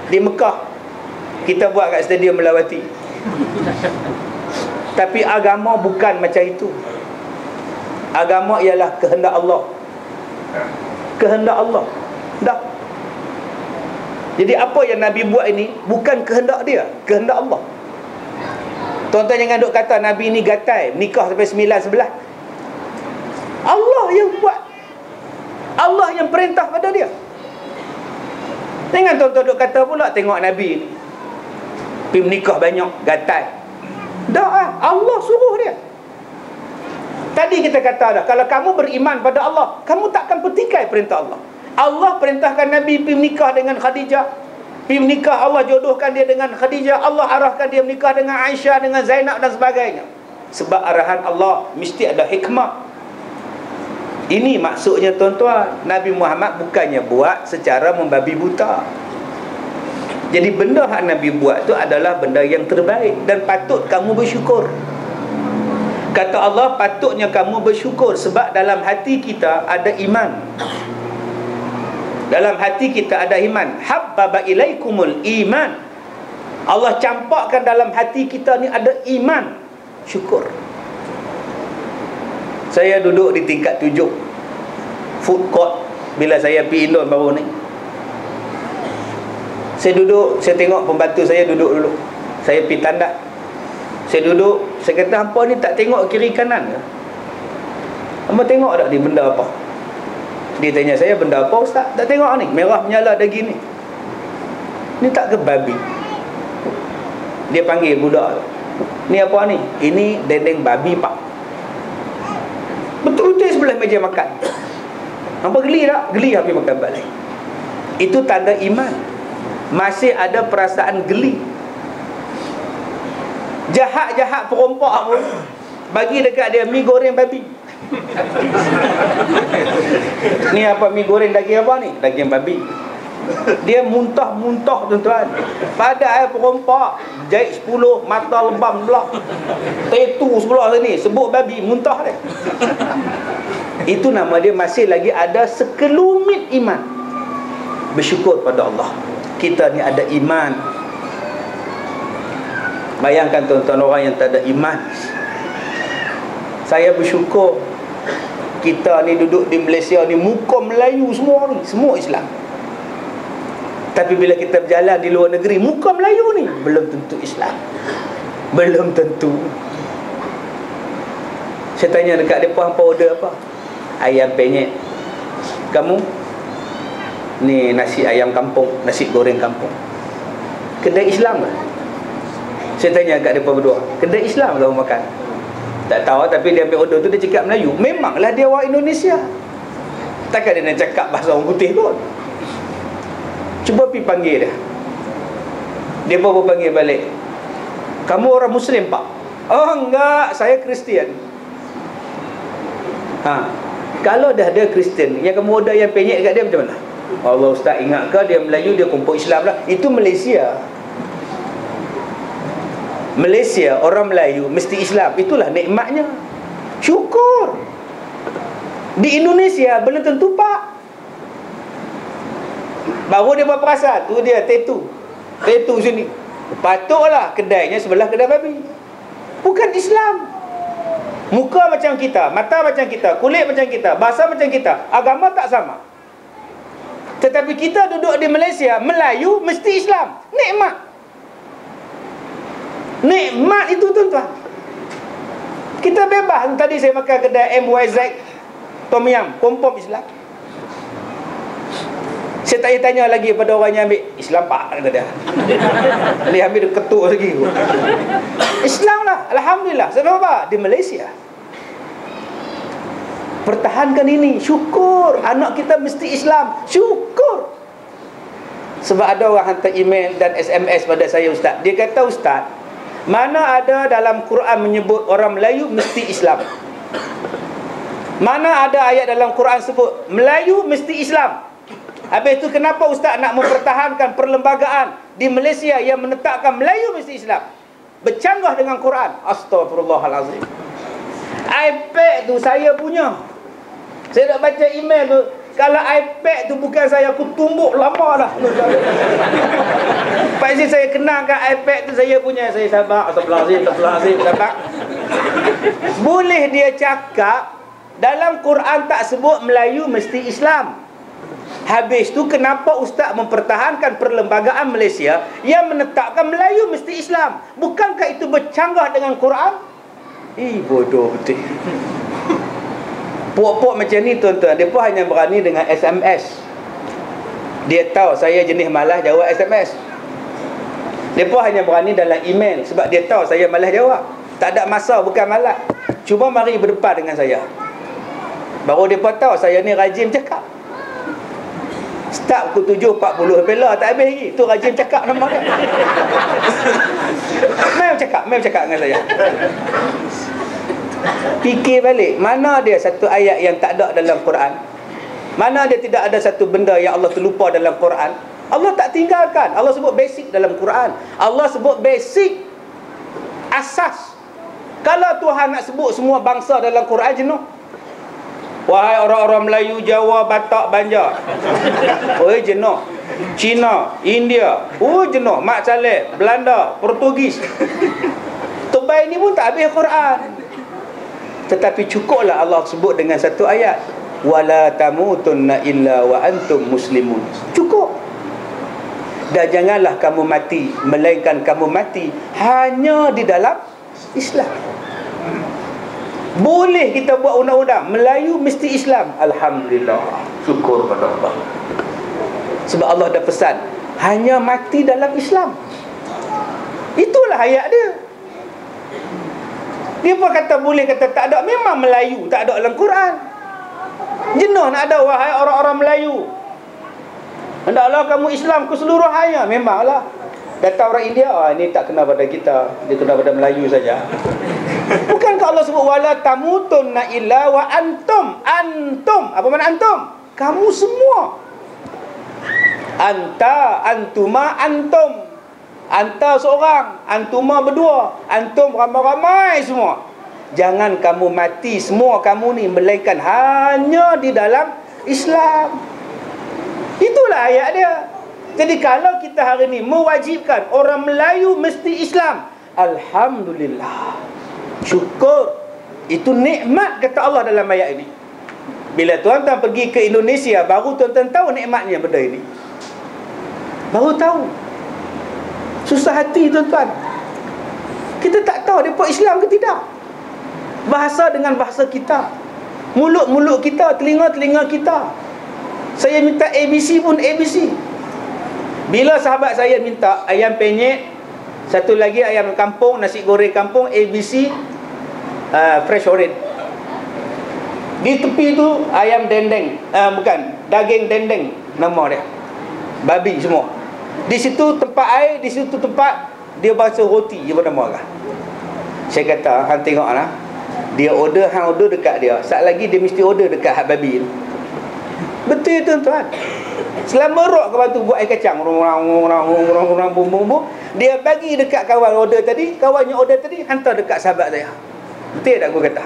di Mekah, kita buat kat Stadium Melawati. Tapi agama bukan macam itu. Agama ialah kehendak Allah. Kehendak Allah. Dah. Jadi apa yang Nabi buat ini bukan kehendak dia, kehendak Allah. Tuan-tuan jangan duk kata Nabi ni gatai nikah sampai 9-11. Allah yang buat. Allah yang perintah pada dia. Jangan tuan-tuan duk kata pula tengok Nabi ni pergi menikah banyak, gatai. Dah, Allah suruh dia. Tadi kita kata dah, kalau kamu beriman pada Allah, kamu takkan petikai perintah Allah. Allah perintahkan Nabi pergi menikah dengan Khadijah, pergi menikah, Allah jodohkan dia dengan Khadijah, Allah arahkan dia menikah dengan Aisyah, dengan Zainab dan sebagainya. Sebab arahan Allah mesti ada hikmah. Ini maksudnya tuan-tuan, Nabi Muhammad bukannya buat secara membabi buta. Jadi benda yang Nabi buat tu adalah benda yang terbaik dan patut kamu bersyukur. Kata Allah, patutnya kamu bersyukur sebab dalam hati kita ada iman. Dalam hati kita ada iman. Habbaba ilaikumul iman. Allah campakkan dalam hati kita ni ada iman. Syukur. Saya duduk di tingkat 7 food court bila saya pergi Indon baru ni. Saya duduk, saya tengok pembantu saya duduk dulu. Saya pergi tandas. Saya duduk, saya kata, hampa ni tak tengok kiri kanan ke? Hampa tengok tak ni benda apa? Dia tanya saya, benda apa ustaz? Tak tengok ni, merah menyala daging ni. Ni tak ke babi? Dia panggil budak. Ni apa ni? Ini dendeng babi pak. Betul-betul sebelah meja makan. Hampa geli tak? Geli habis makan balik. Itu tanda iman. Masih ada perasaan geli. Jahat-jahat perompak pun bagi dekat dia mi goreng babi. Ni apa mi goreng daging apa ni? Daging babi. Dia muntah-muntah tuan-tuan. Padahal perompak jahit 10 mata lebam pula. Tetu sebelah sini sebut babi, muntah dia. Itu nama dia masih lagi ada sekelumit iman. Bersyukur pada Allah, kita ni ada iman. Bayangkan tuan-tuan orang yang tak ada iman. Saya bersyukur kita ni duduk di Malaysia ni muka Melayu semua ni, semua Islam. Tapi bila kita berjalan di luar negeri, muka Melayu ni belum tentu Islam. Belum tentu. Saya tanya dekat mereka, hampa order apa? Ayam penyet. Kamu? Ni nasi ayam kampung, nasi goreng kampung. Kedai Islam lah. Saya tanya kat mereka berdua, kedai Islam kamu makan? Tak tahu, tapi dia ambil order tu, dia cakap Melayu. Memanglah dia orang Indonesia. Takkan dia nak cakap bahasa orang putih kot. Cuba pergi panggil dia. Dia pun panggil balik. Kamu orang Muslim, Pak? Oh enggak, saya Kristian. Kalau dah ada Kristian, yang kamu order yang penyek kat dia macam mana? Allah Ustaz, ingatkah dia Melayu, dia kelompok Islam lah. Itu Malaysia. Malaysia, orang Melayu mesti Islam. Itulah nikmatnya. Syukur. Di Indonesia belum tentu, Pak. Baru dia berperasan, tu dia tattoo sini. Patutlah kedainya sebelah kedai babi. Bukan Islam. Muka macam kita, mata macam kita, kulit macam kita, bahasa macam kita, agama tak sama. Tetapi kita duduk di Malaysia, Melayu mesti Islam. Nikmat itu, tuan-tuan. Kita bebas. Tadi saya makan kedai MYZ Tom Yum, kompom Islam. Saya tak tanya lagi pada orang yang ambil Islam, Pak, kata dia. Dia ambil ketuk lagi. Islam lah, alhamdulillah. Sebab apa? Di Malaysia. Pertahankan ini, syukur. Anak kita mesti Islam, syukur. Sebab ada orang hantar email dan SMS pada saya, Ustaz. Dia kata, Ustaz, mana ada dalam Quran menyebut orang Melayu mesti Islam? Mana ada ayat dalam Quran sebut Melayu mesti Islam? Habis itu kenapa Ustaz nak mempertahankan perlembagaan di Malaysia yang menetapkan Melayu mesti Islam? Bercanggah dengan Quran. Astaghfirullahalazim. iPad tu saya punya. Saya nak baca email tu. Kalau iPad tu bukan saya, aku tumbuk lama dah. Pasti saya kenalkan iPad tu saya punya. Saya sabar. Astaghfirullahalazim. Sabar. Boleh dia cakap dalam Quran tak sebut Melayu mesti Islam. Habis tu kenapa Ustaz mempertahankan perlembagaan Malaysia yang menetapkan Melayu mesti Islam? Bukankah itu bercanggah dengan Quran? Bodoh betul. Puak-puak macam ni, tuan-tuan, dia pun hanya berani dengan SMS. Dia tahu saya jenis malas jawab SMS. Dia pun hanya berani dalam email sebab dia tahu saya malas jawab. Tak ada masa, bukan malas. Cuma mari berdepan dengan saya. Baru dia pun tahu saya ni rajin cakap. Start pukul 7.40 bela tak habis lagi. Tu rajin cakap nama dia. Mem cakap dengan saya. Fikir balik, mana dia satu ayat yang tak ada dalam Quran? Mana dia tidak ada satu benda yang Allah terlupa dalam Quran? Allah tak tinggalkan. Allah sebut basic dalam Quran. Allah sebut basic, asas. Kalau Tuhan nak sebut semua bangsa dalam Quran, jenuh. Wahai orang-orang Melayu, Jawa, Batak, Banjar. Oi, jenuh. Cina, India, jenuh. Mak Saleh, Belanda, Portugis. Tubai ni pun tak habis Quran. Tetapi cukuplah Allah sebut dengan satu ayat, wala tamutunna illa wa antum muslimun. Cukup. Dan janganlah kamu mati melainkan kamu mati hanya di dalam Islam. Boleh kita buat undang-undang Melayu mesti Islam, alhamdulillah, syukur pada Allah. Sebab Allah dah pesan hanya mati dalam Islam. Itulah ayat dia. Dia pun kata boleh, kata tak ada. Memang Melayu tak ada dalam Quran. Jenuh nak ada, wahai orang-orang Melayu, hendaklah kamu Islam keseluruhannya. Memanglah. Kata orang India, ini tak kena pada kita, dia kena pada Melayu saja. Bukankah Allah sebut wala tamutunna illa wa antum? Antum, apa makna antum? Kamu semua. Anta, antuma, antum. Anta seorang, antuma berdua, antum ramai-ramai semua. Jangan kamu mati semua kamu ni melainkan hanya di dalam Islam. Itulah ayat dia. Jadi kalau kita hari ni mewajibkan orang Melayu mesti Islam, alhamdulillah, syukur. Itu nikmat kata Allah dalam ayat ini. Bila tuan-tuan pergi ke Indonesia, baru tuan-tuan tahu nikmatnya benda ini. Baru tahu. Susah hati, tuan-tuan. Kita tak tahu dia buat Islam ke tidak. Bahasa dengan bahasa kita, mulut-mulut kita, telinga-telinga kita. Saya minta ABC pun ABC. Bila sahabat saya minta ayam penyet Satu lagi ayam kampung, nasi goreng kampung, ABC, fresh orange. Di tepi tu ayam dendeng, bukan, daging dendeng nama dia, babi semua. Di situ tempat air, di situ tempat dia basuh roti je pada nama. Saya kata, hang tengoklah, dia order, hang order dekat dia, sat lagi dia mesti order dekat hak babi tu. Betul tuan-tuan. Selama rok kawan tu buat air kacang, orang bumbu, dia bagi dekat kawan order tadi, kawannya order tadi hantar dekat sahabat saya. Betul tak aku kata?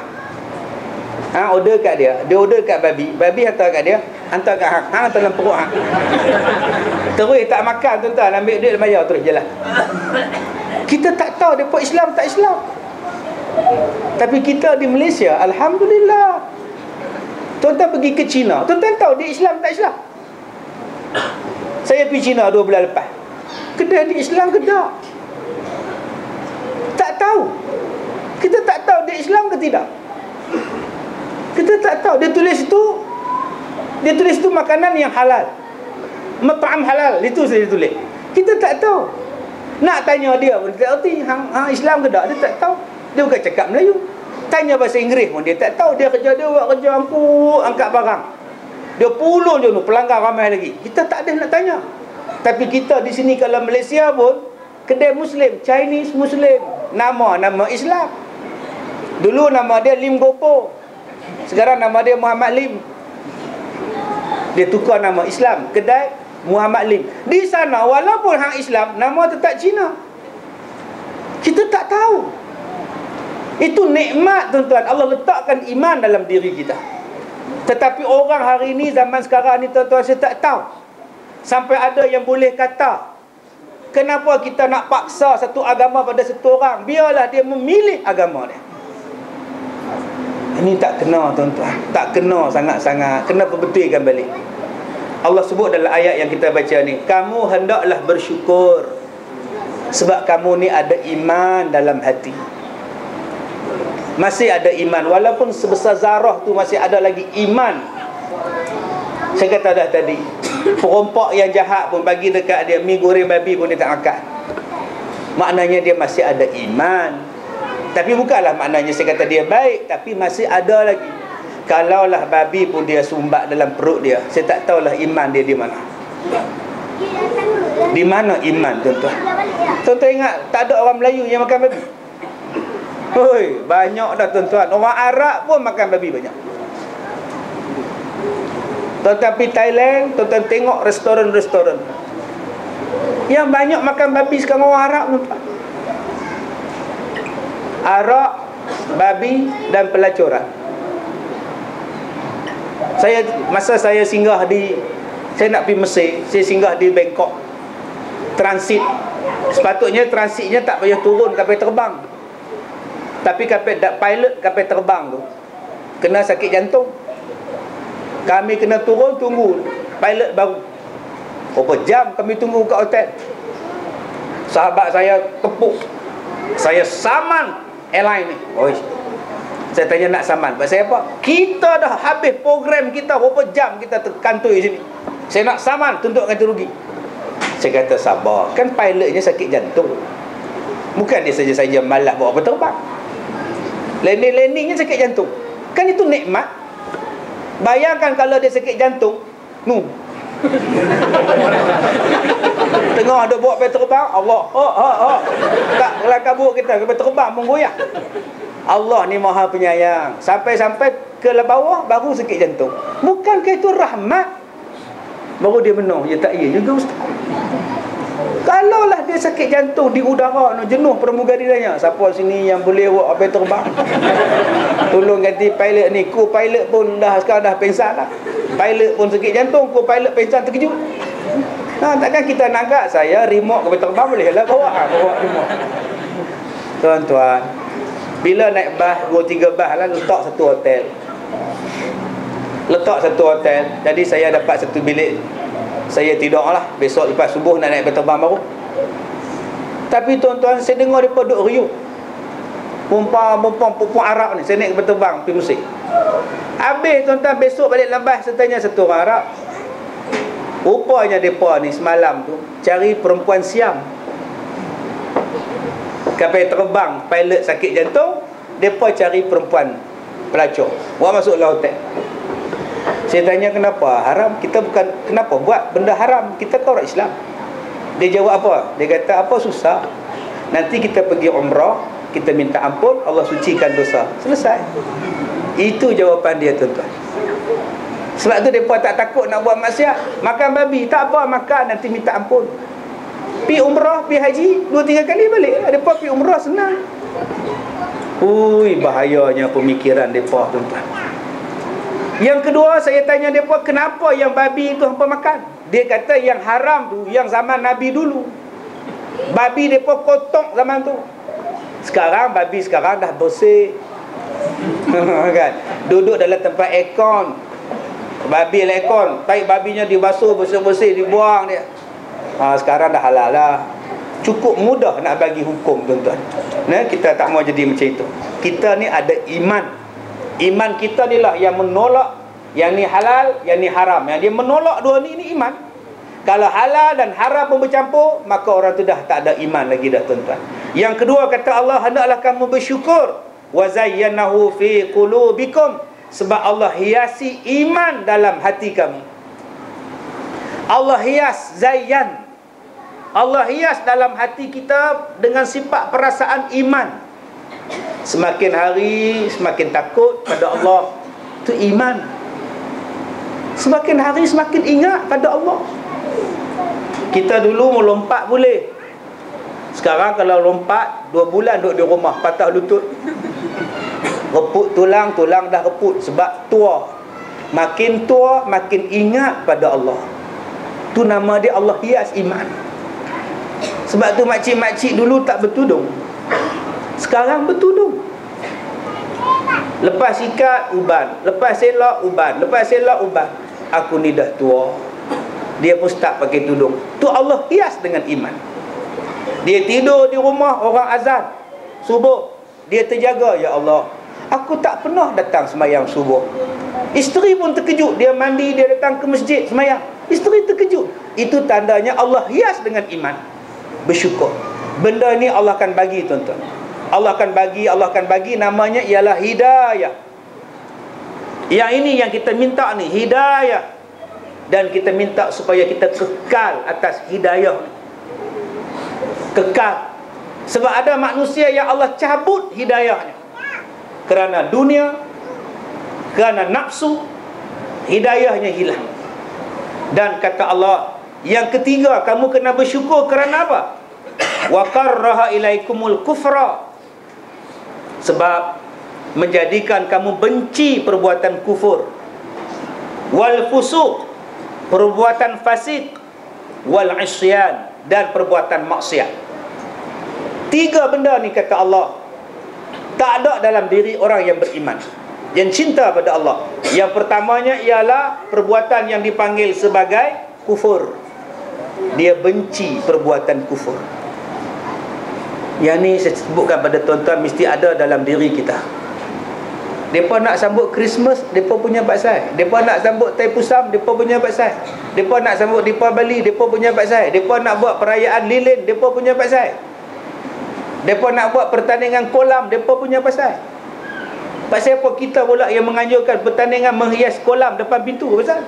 Order kat dia, dia order kat babi, babi hantar kat dia, hantar kat hang, hang hantar dalam perut hang. Terus tak makan tuan-tuan, ambil duit bayar terus jalan. Kita tak tahu depa Islam tak Islam. Tapi kita di Malaysia, alhamdulillah. Tuan-tuan pergi ke China, tuan-tuan tahu dia Islam tak Islam? Saya pergi China 2 bulan lepas. Kedai di Islam ke tak? Tak tahu. Kita tak tahu dia Islam ke tidak. Kita tak tahu. Dia tulis itu makanan yang halal, mat'am halal, itu saja dia tulis. Kita tak tahu. Nak tanya dia pun dia tak erti hang Islam ke tak, dia tak tahu. Dia bukan cakap Melayu. Tanya bahasa Inggeris pun dia tak tahu. Dia kerja dia buat kerja angkat barang. Dia puluh je tu, pelanggan ramai lagi. Kita tak ada nak tanya. Tapi kita di sini kalau Malaysia pun kedai Muslim, Chinese Muslim, nama Islam. Dulu nama dia Lim Gopo, sekarang nama dia Muhammad Lim. Dia tukar nama Islam, kedai Muhammad Lim. Di sana walaupun hang Islam, nama tetap Cina. Kita tak tahu. Itu nikmat tuan-tuan. Allah letakkan iman dalam diri kita. Tetapi orang hari ini, zaman sekarang ni tuan-tuan, saya tak tahu. Sampai ada yang boleh kata, kenapa kita nak paksa satu agama pada satu orang? Biarlah dia memilih agama dia. Ini tak kena tuan-tuan. Tak kena sangat-sangat. Kena perbetulkan balik. Allah sebut dalam ayat yang kita baca ni, kamu hendaklah bersyukur sebab kamu ni ada iman dalam hati. Masih ada iman, walaupun sebesar zarah tu masih ada lagi iman. Saya kata dah tadi, perompak yang jahat pun bagi dekat dia mi goreng babi pun dia tak makan. Maknanya dia masih ada iman. Tapi bukanlah maknanya saya kata dia baik, tapi masih ada lagi. Kalaulah babi pun dia sumbat dalam perut dia, saya tak tahulah iman dia di mana. Di mana iman tuan-tuan? Tuan-tuan ingat tak ada orang Melayu yang makan babi? Hoi, banyak dah tuan-tuan. Orang Arab pun makan babi banyak. Tuan-tuan pergi Thailand, tuan-tuan tengok restoran-restoran yang banyak makan babi sekarang orang Arab tuan-tuan. Arak, babi dan pelacuran. Masa saya singgah saya nak pergi Mesir, saya singgah di Bangkok, transit. Sepatutnya transitnya tak payah turun kapal terbang, tapi pilot kapal terbang tu kena sakit jantung. Kami kena turun tunggu pilot baru. Berapa jam kami tunggu kat hotel. Sahabat saya tepuk, saya saman airline ni. Oi, saya tanya nak saman. Pasal apa? Kita dah habis program kita, berapa jam kita terkantoi sini. Saya nak saman, tuntut ganti rugi. Saya kata sabar, kan pilotnya sakit jantung. Bukan dia saja-saja malas bawa kapal terbang. Landing-landingnya sakit jantung. Kan itu nikmat. Bayangkan kalau dia sakit jantung, tengah ada bawa kapal terbang, Allah, tak kelar kabut kita, kapal terbang pun goyang. Allah ni maha penyayang. Sampai-sampai ke bawah baru sakit jantung. Bukankah itu rahmat? Baru dia menang. Ya tak, ya juga ustaz. Kalaulah dia sakit jantung di udara, jenuh pramugari tanya, siapa sini yang boleh buat kapal terbang? Tolong ganti pilot ni. Co-pilot pun sekarang dah pengsan lah. Pilot pun sakit jantung, co-pilot pengsan terkejut. Takkan kita nak agak saya remote kapal terbang boleh lah bawa remote. Tuan-tuan, bila naik bas 2-3 bas lah, letak satu hotel. Jadi saya dapat satu bilik. Saya tidur lah. Besok lepas subuh nak naik kapal terbang baru. Tapi tuan-tuan, saya dengar mereka duk riuh. Perempuan Arab ni, saya naik kapal terbang pergi Mesir. Habis tuan-tuan, besok balik lambas, saya tanya satu orang Arab. Rupanya mereka ni semalam tu cari perempuan Siam. Kapal terbang, pilot sakit jantung, mereka cari perempuan pelacur. Buat masuklah hotel. Saya tanya kenapa? Haram? Kita bukan, kenapa buat benda haram? Kita kan orang Islam. Dia jawab apa? Dia kata, apa susah? Nanti kita pergi umrah, kita minta ampun, Allah sucikan dosa. Selesai. Itu jawapan dia, tuan-tuan. Sebab tu mereka tak takut nak buat maksiat. Makan babi, tak apa, makan, nanti minta ampun. Pi umrah, pi haji 2-3 kali balik. Mereka pi umrah senang. Ui, bahayanya pemikiran mereka, tuan-tuan. Yang kedua, saya tanya mereka, kenapa yang babi itu hampa makan? Dia kata yang haram tu, yang zaman Nabi dulu. Babi mereka kotok zaman tu. Sekarang, babi sekarang dah bersih. Kan? Duduk dalam tempat aircon. Babi lekon, taik babinya dibasuh bersih-bersih, dibuang dia. Sekarang dah halal lah. Cukup mudah nak bagi hukum, tuan-tuan. Nah, kita tak mau jadi macam itu. Kita ni ada iman. Iman kita ni lah yang menolak yang ni halal, yang ni haram. Yang dia menolak dua ni iman. Kalau halal dan haram pun bercampur, maka orang tu dah tak ada iman lagi dah, tuan-tuan. Yang kedua, kata Allah, hendaklah kamu bersyukur. Wa zayyanahu fi qulubikum. Sebab Allah hiasi iman dalam hati kamu. Allah hias, zayyan. Allah hias dalam hati kita dengan sifat perasaan iman. Semakin hari semakin takut pada Allah, itu iman. Semakin hari semakin ingat pada Allah. Kita dulu mau lompat boleh. Sekarang kalau lompat 2 bulan duduk di rumah, patah lutut. Reput tulang, tulang dah reput sebab tua. Makin tua, makin ingat pada Allah. Tu nama dia Allah hias iman. Sebab tu makcik-makcik dulu tak bertudung, sekarang bertudung. Lepas ikat, uban. Lepas selak, uban. Lepas selak, uban. Aku ni dah tua. Dia pun start pakai tudung. Tu Allah hias dengan iman. Dia tidur di rumah, orang azan subuh, dia terjaga, ya Allah, aku tak pernah datang semayang subuh. Isteri pun terkejut. Dia mandi, dia datang ke masjid semayang. Isteri terkejut. Itu tandanya Allah hias dengan iman. Bersyukur. Benda ni Allah akan bagi, tuan-tuan. Allah akan bagi, namanya ialah hidayah. Yang ini yang kita minta ni, hidayah. Dan kita minta supaya kita kekal atas hidayah ni. Kekal. Sebab ada manusia yang Allah cabut hidayahnya kerana dunia, kerana nafsu, hidayahnya hilang. Dan kata Allah, yang ketiga, kamu kena bersyukur kerana apa? Wa karraha ilaikumul kufra. Sebab menjadikan kamu benci perbuatan kufur, wal fusuq, perbuatan fasik, wal isyan, dan perbuatan maksiat. 3 benda ni kata Allah tak ada dalam diri orang yang beriman, yang cinta pada Allah. Yang pertamanya ialah perbuatan yang dipanggil sebagai kufur. Dia benci perbuatan kufur. Yang ni saya sebutkan pada tuan-tuan, mesti ada dalam diri kita. Mereka nak sambut Christmas, mereka punya pasal. Mereka nak sambut Taipusam, mereka punya pasal. Mereka nak sambut Deepavali, mereka punya pasal. Mereka nak buat perayaan lilin, mereka punya pasal. Mereka nak buat pertandingan kolam, mereka punya pasal. Pasal apa kita pula yang menganjurkan pertandingan menghias kolam depan pintu? Pasal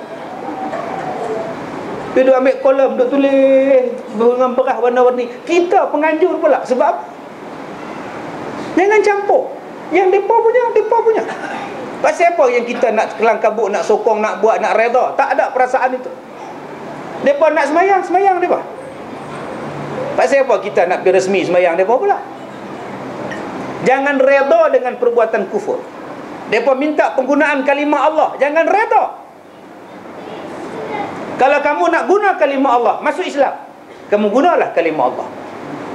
dia duk ambil kolam, duk tulis dengan beras warna-warni. Kita penganjur pula. Sebab jangan campur. Yang mereka punya. Pasal apa yang kita nak kelang kabut, nak sokong, nak buat, nak reda? Tak ada perasaan itu. Mereka nak semayang mereka. Pasal apa kita nak pergi resmi semayang mereka pula? Jangan reda dengan perbuatan kufur. Mereka minta penggunaan kalimah Allah, jangan reda. Kalau kamu nak guna kalimah Allah, masuk Islam, kamu gunalah kalimah Allah.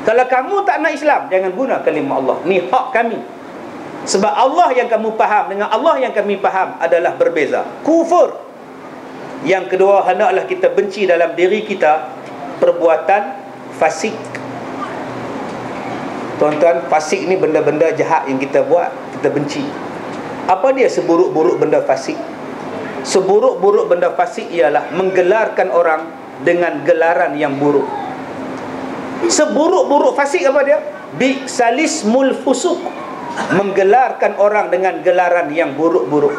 Kalau kamu tak nak Islam, jangan guna kalimah Allah. Ni hak kami. Sebab Allah yang kamu faham dengan Allah yang kami faham adalah berbeza. Kufur. Yang kedua, hendaklah kita benci dalam diri kita perbuatan fasik. Tuan-tuan, fasik ni benda-benda jahat yang kita buat, kita benci. Apa dia seburuk-buruk benda fasik? Seburuk-buruk benda fasik ialah menggelarkan orang dengan gelaran yang buruk. Seburuk-buruk fasik apa dia? Bi'salismul fusuq, menggelarkan orang dengan gelaran yang buruk-buruk.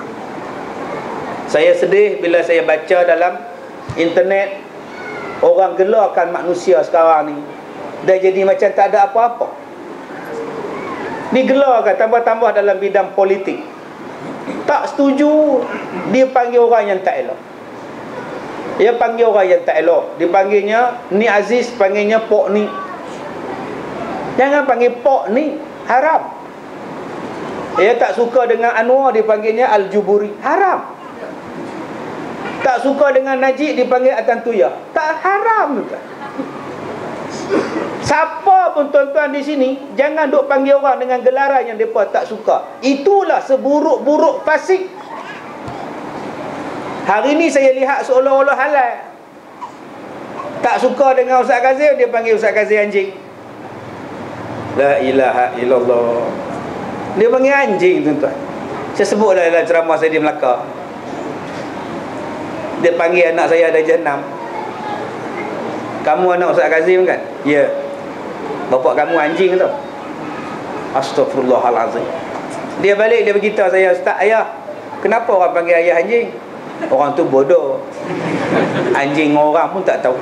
Saya sedih bila saya baca dalam internet, orang gelarkan manusia sekarang ni dah jadi macam tak ada apa-apa. Digelarkan tambah-tambah dalam bidang politik. Tak setuju, dia panggil orang yang tak elok. Dia panggil orang yang tak elok. Dipanggilnya ni Aziz, panggilnya Pok ni. Jangan panggil Pok ni, haram. Dia tak suka dengan Anwar, dipanggilnya Al-Juburi, haram. Tak suka dengan Najib, dipanggil Atantuya, tak, haram juga. Siapa pun tuan-tuan di sini, jangan duk panggil orang dengan gelaran yang mereka tak suka. Itulah seburuk-buruk fasik. Hari ni saya lihat seolah-olah halal. Tak suka dengan Ustaz Kazim, dia panggil Ustaz Kazim anjing. La ilaha illallah. Dia panggil anjing, tuan-tuan. Saya sebutlah dalam ceramah saya di Melaka. Dia panggil anak saya dari Jahannam. Kamu anak Ustaz Kazim kan? Ya. Bapak kamu anjing tau. Astaghfirullahalazim. Dia balik, dia beritahu saya, Ustaz, ayah, kenapa orang panggil ayah anjing? Orang tu bodoh. Anjing orang pun tak tahu.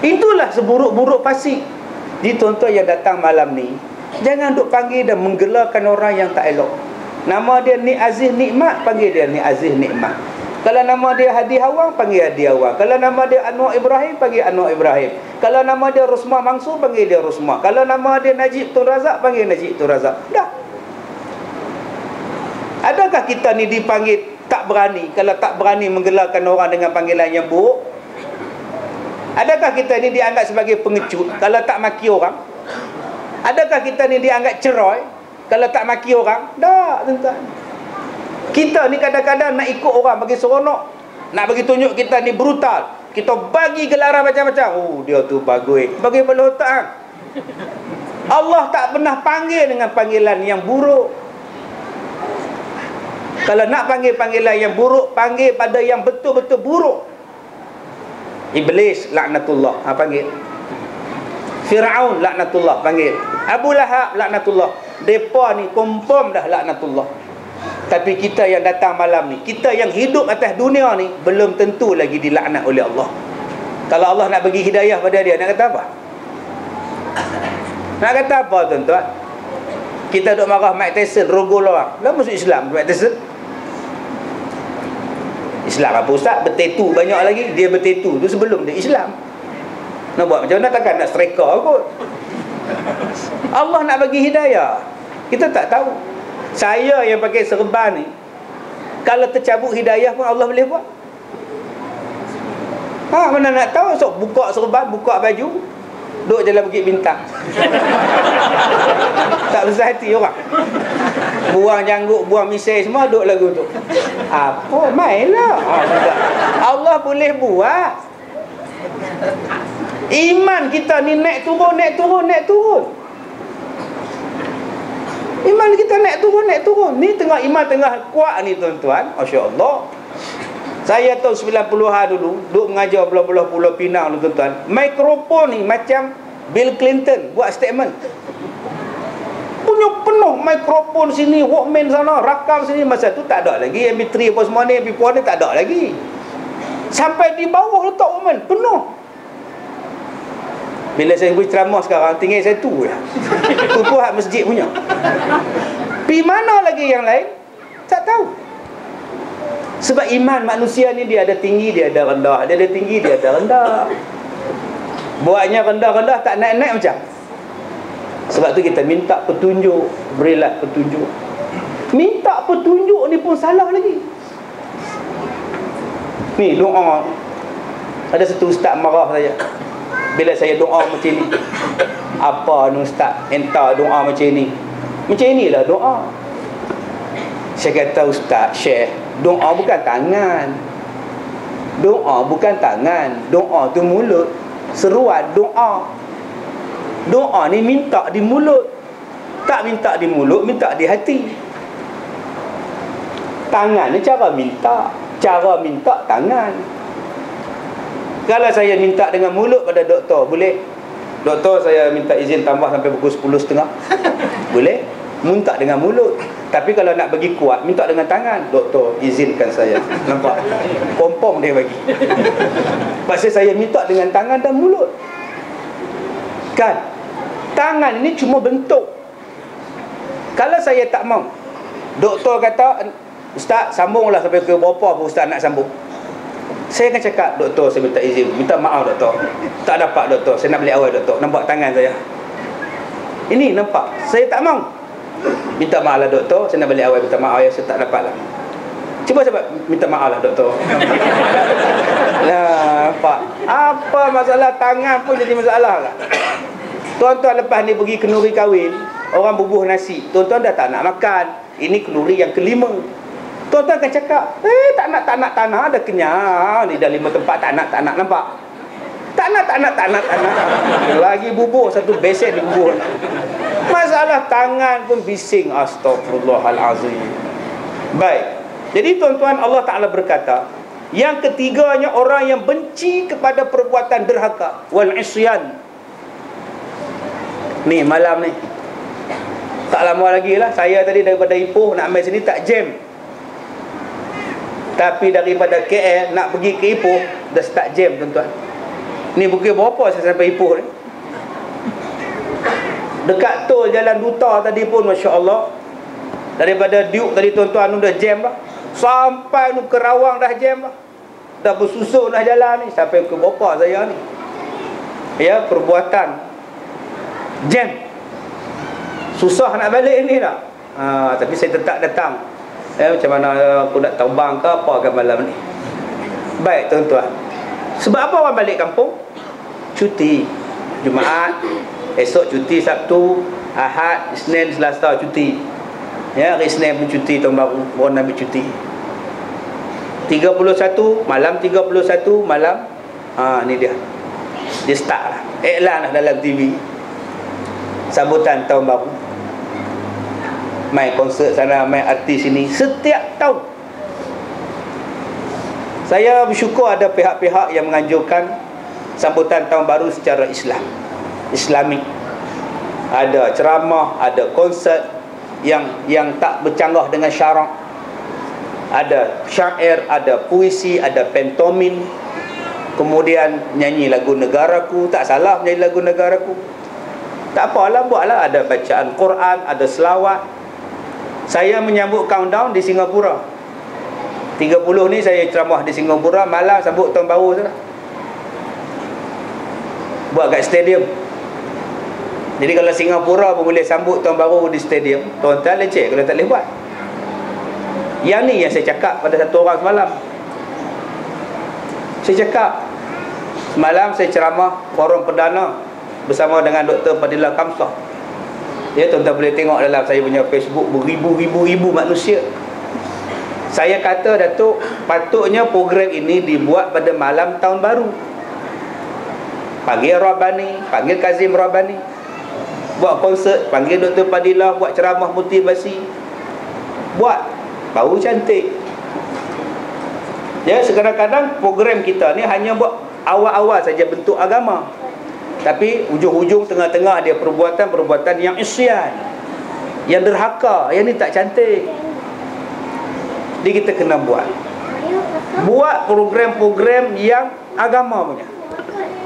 Itulah seburuk-buruk fasik. Jadi tuan-tuan yang datang malam ni, jangan duk panggil dan menggelarkan orang yang tak elok. Nama dia Ni Aziz Nikmat, panggil dia Ni Aziz Nikmat. Kalau nama dia Hadi Hawang, panggil Hadi Hawang. Kalau nama dia Anwar Ibrahim, panggil Anwar Ibrahim. Kalau nama dia Rusmah Mansur, panggil dia Rusmah. Kalau nama dia Najib Tun Razak, panggil Najib Tun Razak. Dah. Adakah kita ni dipanggil tak berani? Kalau tak berani menggelarkan orang dengan panggilan yang buruk, adakah kita ni dianggap sebagai pengecut kalau tak maki orang? Adakah kita ni dianggap ceroy kalau tak maki orang? Tak, tuan-tuan. Kita ni kadang-kadang nak ikut orang bagi seronok, nak bagi tunjuk kita ni brutal, kita bagi gelaran macam-macam. Oh, dia tu bagus, bagi kepala otak. Allah tak pernah panggil dengan panggilan yang buruk. Kalau nak panggil panggilan yang buruk, panggil pada yang betul-betul buruk. Iblis laknatullah, panggil. Fir'aun laknatullah, panggil. Abu Lahab laknatullah. Depa ni confirm dah laknatullah. Tapi kita yang datang malam ni, kita yang hidup atas dunia ni, belum tentu lagi dilaknat oleh Allah. Kalau Allah nak bagi hidayah pada dia, nak kata apa? Nak kata apa, tuan-tuan? Kita duk marah Mike Tyson, rogol orang. Dah masuk Islam Mike Tyson. Islam apa ustaz? Bertetu banyak lagi. Dia bertetu tu sebelum dia Islam. Nak buat macam mana? Takkan nak striker kot. Allah nak bagi hidayah, kita tak tahu. Saya yang pakai serban ni, kalau tercabut hidayah pun Allah boleh buat. Mana nak tahu? So, buka serban, buka baju, duduk jalan Bukit Bintang. Tak besar hati orang. Buang janggut, buang misai semua, duduk lagu tu. Apa? Mainlah. Allah boleh buat. Iman kita ni naik turun, naik turun, naik turun. Iman kita naik turun, naik turun. Ni tengah iman tengah kuat ni, tuan-tuan. Masya-Allah. Saya tahun 90-an dulu duk mengajar belah-belah Pulau Pinang tu, tuan-tuan. Mikrofon ni macam Bill Clinton buat statement. Punya penuh mikrofon sini, Walkman sana, rakam sini. Masa tu tak ada lagi MP3 apa semua ni, MP4 ni tak ada lagi. Sampai di bawah letak Walkman penuh. Bila saya pergi ceramah sekarang, tinggal saya tu je. Tu pun hak masjid punya. Pergi mana lagi yang lain? Tak tahu. Sebab iman manusia ni dia ada tinggi, dia ada rendah. Dia ada tinggi, dia ada rendah. Buatnya rendah-rendah, tak naik-naik macam. Sebab tu kita minta petunjuk. Berilah petunjuk. Minta petunjuk ni pun salah lagi. Ni doa. Ada satu ustaz marah saya bila saya doa macam ni. Apa ni ustaz, entah doa macam ni. Macam inilah doa. Saya kata, ustaz, syekh, doa bukan tangan. Doa bukan tangan. Doa tu mulut. Seruan doa. Doa ni minta di mulut. Tak minta di mulut, minta di hati. Tangan ni cara minta. Cara minta tangan. Kalau saya minta dengan mulut pada doktor, boleh? doktor saya minta izin tambah sampai pukul 10.30. Boleh? Minta dengan mulut. Tapi kalau nak bagi kuat, minta dengan tangan. Doktor, izinkan saya. Nampak? Pompong dia bagi. Pasal saya minta dengan tangan dan mulut. Kan? Tangan ini cuma bentuk. Kalau saya tak mau, doktor kata, ustaz sambunglah sampai ke berapa pun ustaz nak sambung. Saya akan cakap, doktor saya minta izin, minta maaf doktor, tak dapat doktor, saya nak balik awal doktor. Nampak tangan saya? Ini nampak, saya tak mau. Minta maaf lah doktor, saya nak balik awal, minta maaf ya, saya tak dapat lah. Cuba sebab minta maaf lah doktor. Lah, nampak? Apa masalah tangan pun jadi masalah lah. Tuan-tuan lepas ni pergi kenduri kahwin, orang bubuh nasi, tuan-tuan dah tak nak makan. Ini kenduri yang kelima. Tuan-tuan akan cakap, tak nak, dah kenyang. Ni dah 5 tempat, tak nak, nampak? Tak nak. Lagi bubuh satu besen di bubuh. Masalah tangan pun bising. Astagfirullahalazim. Baik. Jadi tuan-tuan, Allah Ta'ala berkata, yang ketiganya orang yang benci kepada perbuatan derhaka wal isyan. Ni malam ni, tak lama lagi lah, saya tadi daripada Ipoh nak ambil sini tak jam. Tapi daripada KL nak pergi ke Ipoh dah start jam tuan-tuan. Ni pukul berapa saya sampai Ipoh ni? Dekat tol Jalan Duta tadi pun Masya Allah, daripada Duke tadi tuan-tuan dah jam lah. Sampai ke Rawang dah jam lah. Dah bersusun dah jalan ni. Sampai ke berapa saya ni? Ya, perbuatan jam. Susah nak balik ni tak? Tapi saya tetap datang. Macam mana aku nak terbang ke apa ke malam ni. Baik tuan-tuan, sebab apa orang balik kampung? Cuti Jumaat, esok cuti Sabtu, Ahad, Isnin, Selasa cuti. Ya, hari Isnin pun cuti, tahun baru orang ambil cuti. 31 malam, 31 malam. Ni dia. Dia start lah. Iklan lah dalam TV. Sambutan tahun baru. Main konsert sana, main artis sini setiap tahun. Saya bersyukur ada pihak-pihak yang menganjurkan sambutan tahun baru secara Islamik. Ada ceramah, ada konsert yang tak bercanggah dengan syarak. Ada syair, ada puisi, ada pantomin. Kemudian nyanyi lagu negaraku. Tak salah menyanyi lagu negaraku. Tak apalah, buatlah. Ada bacaan Quran, ada selawat. Saya menyambut countdown di Singapura. 30 ni saya ceramah di Singapura. Malam sambut tahun baru saja. Buat kat stadium. Jadi kalau Singapura pun boleh sambut tahun baru di stadium, tuan-tuan leceh kalau tak boleh buat. Yang ni yang saya cakap pada satu orang semalam. Saya cakap semalam saya ceramah forum perdana bersama dengan Dr. Fadilah Kamsah. Ya, tuan-tuan boleh tengok dalam saya punya Facebook, beribu-ribu manusia. Saya kata, Datuk, patutnya program ini dibuat pada malam tahun baru. Panggil Rabbani, panggil Kazim Rabbani, buat konsert, panggil Dr. Fadilah, buat ceramah motivasi. Buat, baru cantik. Ya, kadang-kadang program kita ni hanya buat awal-awal saja bentuk agama. Tapi ujung-ujung tengah-tengah dia perbuatan-perbuatan yang isyan, yang derhaka, yang ni tak cantik. Jadi kita kena buat program-program yang agama punya.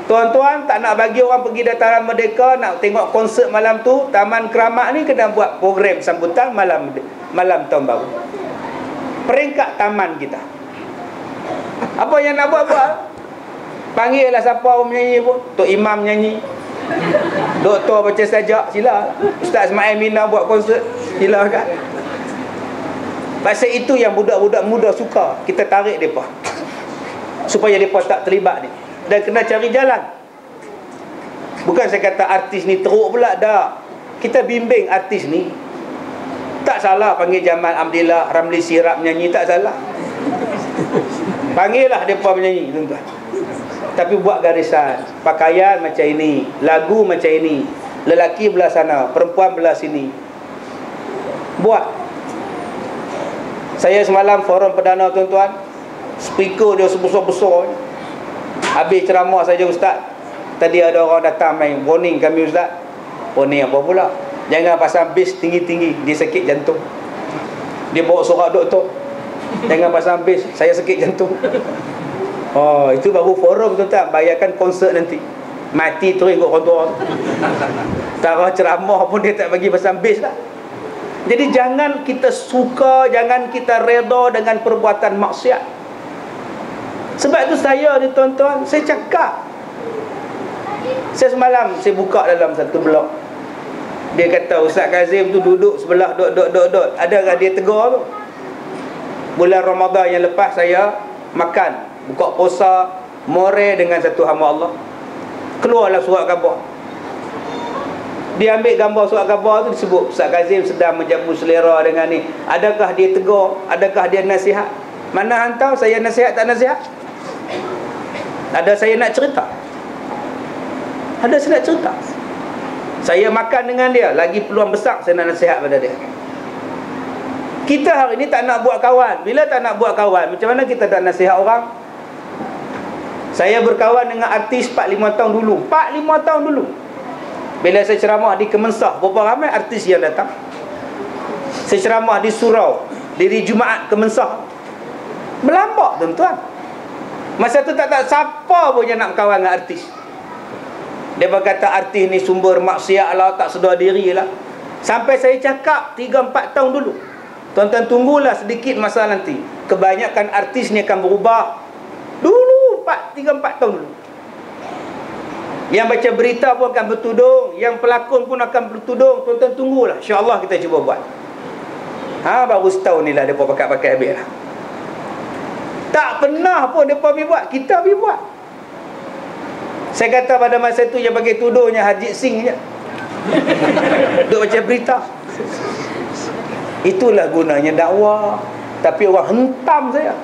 Tuan-tuan tak nak bagi orang pergi Dataran Merdeka, nak tengok konsert malam tu, Taman Keramat ni kena buat program sambutan malam tahun baru. Peringkat taman kita. Apa yang nak buat? Panggil lah siapa orang menyanyi pun. Tok Imam nyanyi, doktor baca sajak, sila. Ustaz Ismail Mina buat konsert, silakan. Pasal itu yang budak-budak muda suka. Kita tarik mereka supaya mereka tak terlibat ni. Dan kena cari jalan. Bukan saya kata artis ni teruk pula, dah. Kita bimbing artis ni. Tak salah panggil Jamal Abdillah, Ramli Sirap menyanyi, tak salah. Panggil lah mereka menyanyi, tuan-tuan. Tapi buat garisan, pakaian macam ini, lagu macam ini, lelaki belah sana, perempuan belah sini. Buat. Saya semalam forum perdana tuan-tuan, speaker dia sebesar-besar. Habis ceramah saja ustaz, Tadi ada orang datang main warning kami ustaz. Warning apa pula? Jangan pasang base tinggi-tinggi, dia sakit jantung. Dia bawa sorak doktor. Jangan pasang base, saya sakit jantung. Oh, itu baru forum tuan-tuan. Bayarkan konsert nanti. Mati terus ikut orang. Tak ceramah pun dia tak bagi pasang base lah. Jadi jangan kita suka, jangan kita reda dengan perbuatan maksiat. Sebab itu saya ni tuan-tuan, saya cakap. Saya semalam saya buka dalam satu blog. Dia kata Ustaz Kazim tu duduk sebelah dot. Adakah dia tegur tu? Bulan Ramadan yang lepas saya makan, buka puasa, more dengan satu hamba Allah. Keluarlah surat khabar. Dia ambil gambar surat khabar tu, disebut Ustaz Kazim sedang menjamu selera dengan ni. Adakah dia tegur? Adakah dia nasihat? Mana hantar saya nasihat tak nasihat? Ada saya nak cerita? Ada saya nak cerita? Saya makan dengan dia, lagi peluang besar saya nak nasihat pada dia. Kita hari ni tak nak buat kawan. Bila tak nak buat kawan, macam mana kita tak nasihat orang? Saya berkawan dengan artis 4-5 tahun dulu. 4-5 tahun dulu. Bila saya ceramah di Kemensah, berapa ramai artis yang datang. Saya ceramah di Surau, diri Jumaat Kemensah, melambak tuan-tuan. Masa tu tak siapa pun yang nak kawan dengan artis. Dia berkata artis ni sumber maksiat lah, tak sedar diri lah. Sampai saya cakap 3-4 tahun dulu, tuan-tuan tunggulah sedikit masa nanti, kebanyakan artis ni akan berubah. Dulu 3-4 tahun dulu, yang baca berita pun akan bertudung, yang pelakon pun akan bertudung. Tuan-tuan tunggulah, insya-Allah kita cuba buat. Baru setahun ni lah mereka pakai habis lah. Tak pernah pun mereka pergi buat, kita pergi buat. Saya kata pada masa tu yang bagi tudungnya Haji Singh je, duk baca berita. Itulah gunanya dakwah. Tapi orang hentam saya.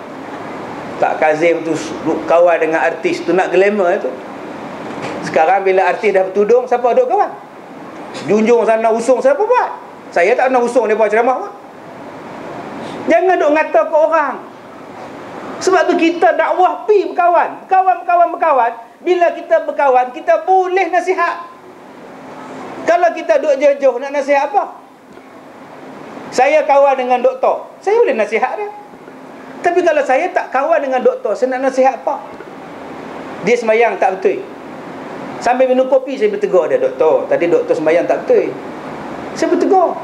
Tak Kazim tu kawan dengan artis tu, nak glamour tu. Sekarang bila artis dah bertudung, siapa duk kawan? Junjung sana usung, siapa buat? Saya tak nak usung dia buat ceramah pun. Jangan duk ngata ke orang. Sebab tu kita dakwah pi berkawan. Berkawan. Bila kita berkawan, kita boleh nasihat. Kalau kita duk jauh-jauh, nak nasihat apa? Saya kawan dengan doktor, saya boleh nasihat dia. Tapi kalau saya tak kawan dengan doktor, saya nak nasihat apa? Dia sembahyang tak betul. Sambil minum kopi saya bertegur dia, doktor, tadi doktor sembahyang tak betul. Saya bertegur.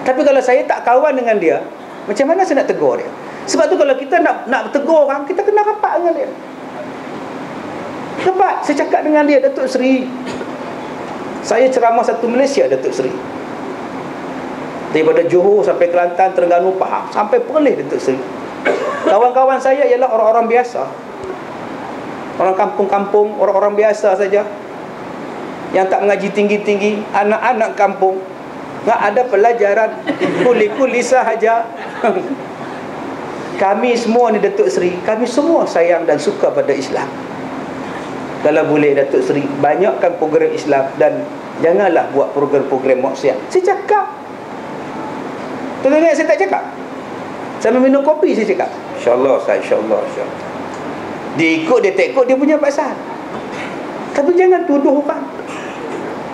Tapi kalau saya tak kawan dengan dia, macam mana saya nak tegur dia? Sebab tu kalau kita nak tegur orang, kita kena rapat dengan dia. Sebab saya cakap dengan dia, Datuk Seri, saya ceramah satu Malaysia, Datuk Seri, daripada Johor sampai Kelantan, Terengganu, Pahang, sampai Perlis, Datuk Seri. Kawan-kawan saya ialah orang-orang biasa, orang kampung-kampung, orang-orang biasa saja, yang tak mengaji tinggi-tinggi, anak-anak kampung, tak ada pelajaran, kuli-kuli sahaja. Kami semua ni Datuk Seri, kami semua sayang dan suka pada Islam. Kalau boleh Datuk Seri, banyakkan program Islam dan janganlah buat program-program maksiat. Saya cakap. Tuan-tuan ingat saya tak cakap? Saya minum kopi saya cakap, InsyaAllah Ustaz, InsyaAllah. Dia ikut, dia tak ikut, dia punya pasal. Tapi jangan tuduh orang.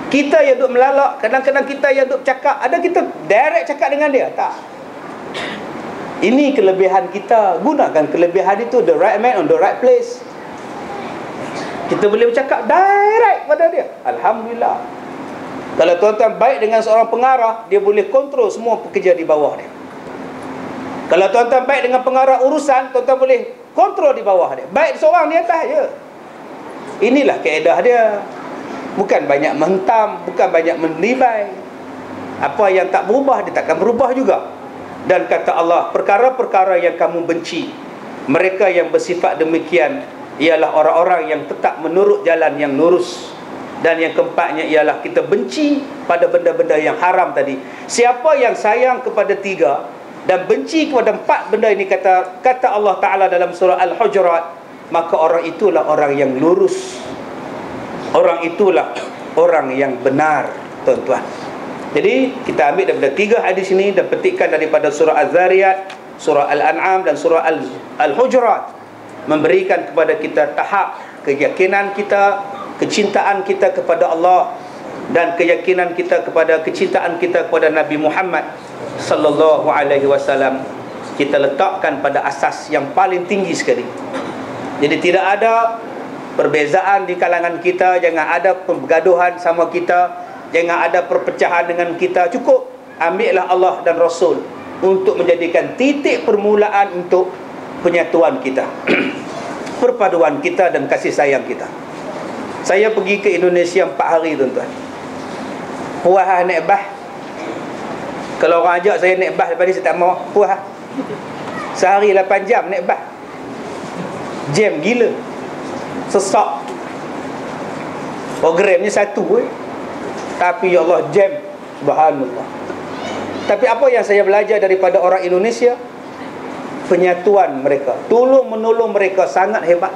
Kita yang duk melalak, kadang-kadang kita yang duk cakap, ada kita direct cakap dengan dia, tak. Ini kelebihan kita. Gunakan kelebihan itu, the right man on the right place. Kita boleh bercakap direct pada dia. Alhamdulillah. Kalau tuan-tuan baik dengan seorang pengarah, dia boleh kontrol semua pekerja di bawah dia. Kalau tuan-tuan baik dengan pengarah urusan, tuan-tuan boleh kontrol di bawah dia. Baik seorang di atas je. Inilah kaedah dia. Bukan banyak menghentam, bukan banyak menilai. Apa yang tak berubah, dia takkan berubah juga. Dan kata Allah, perkara-perkara yang kamu benci, mereka yang bersifat demikian ialah orang-orang yang tetap menurut jalan yang lurus. Dan yang keempatnya ialah kita benci pada benda-benda yang haram tadi. Siapa yang sayang kepada tiga dan benci kepada empat benda ini, kata Allah Ta'ala dalam surah Al-Hujurat, maka orang itulah orang yang lurus. Orang itulah orang yang benar, tuan-tuan. Jadi kita ambil daripada tiga hadis ini dan petikkan daripada surah Az-Zariyat, surah Al-An'am dan surah Al-Hujurat, memberikan kepada kita tahap keyakinan kita, kecintaan kita kepada Allah dan keyakinan kita kepada kecintaan kita kepada Nabi Muhammad sallallahu alaihi wasallam kita letakkan pada asas yang paling tinggi sekali. Jadi tidak ada perbezaan di kalangan kita, jangan ada pergaduhan sama kita, jangan ada perpecahan dengan kita. Cukup ambillah Allah dan Rasul untuk menjadikan titik permulaan untuk penyatuan kita, perpaduan kita dan kasih sayang kita. Saya pergi ke Indonesia 4 hari tuan-tuan. Puas naik bas. Kalau orang ajak saya naik bas lepas ni saya tak mau. Puas. Sehari 8 jam naik bas. Jam gila. Sesak. Programnya satu tapi ya Allah jam. Subhanallah. Tapi apa yang saya belajar daripada orang Indonesia? Penyatuan mereka, tolong menolong mereka sangat hebat.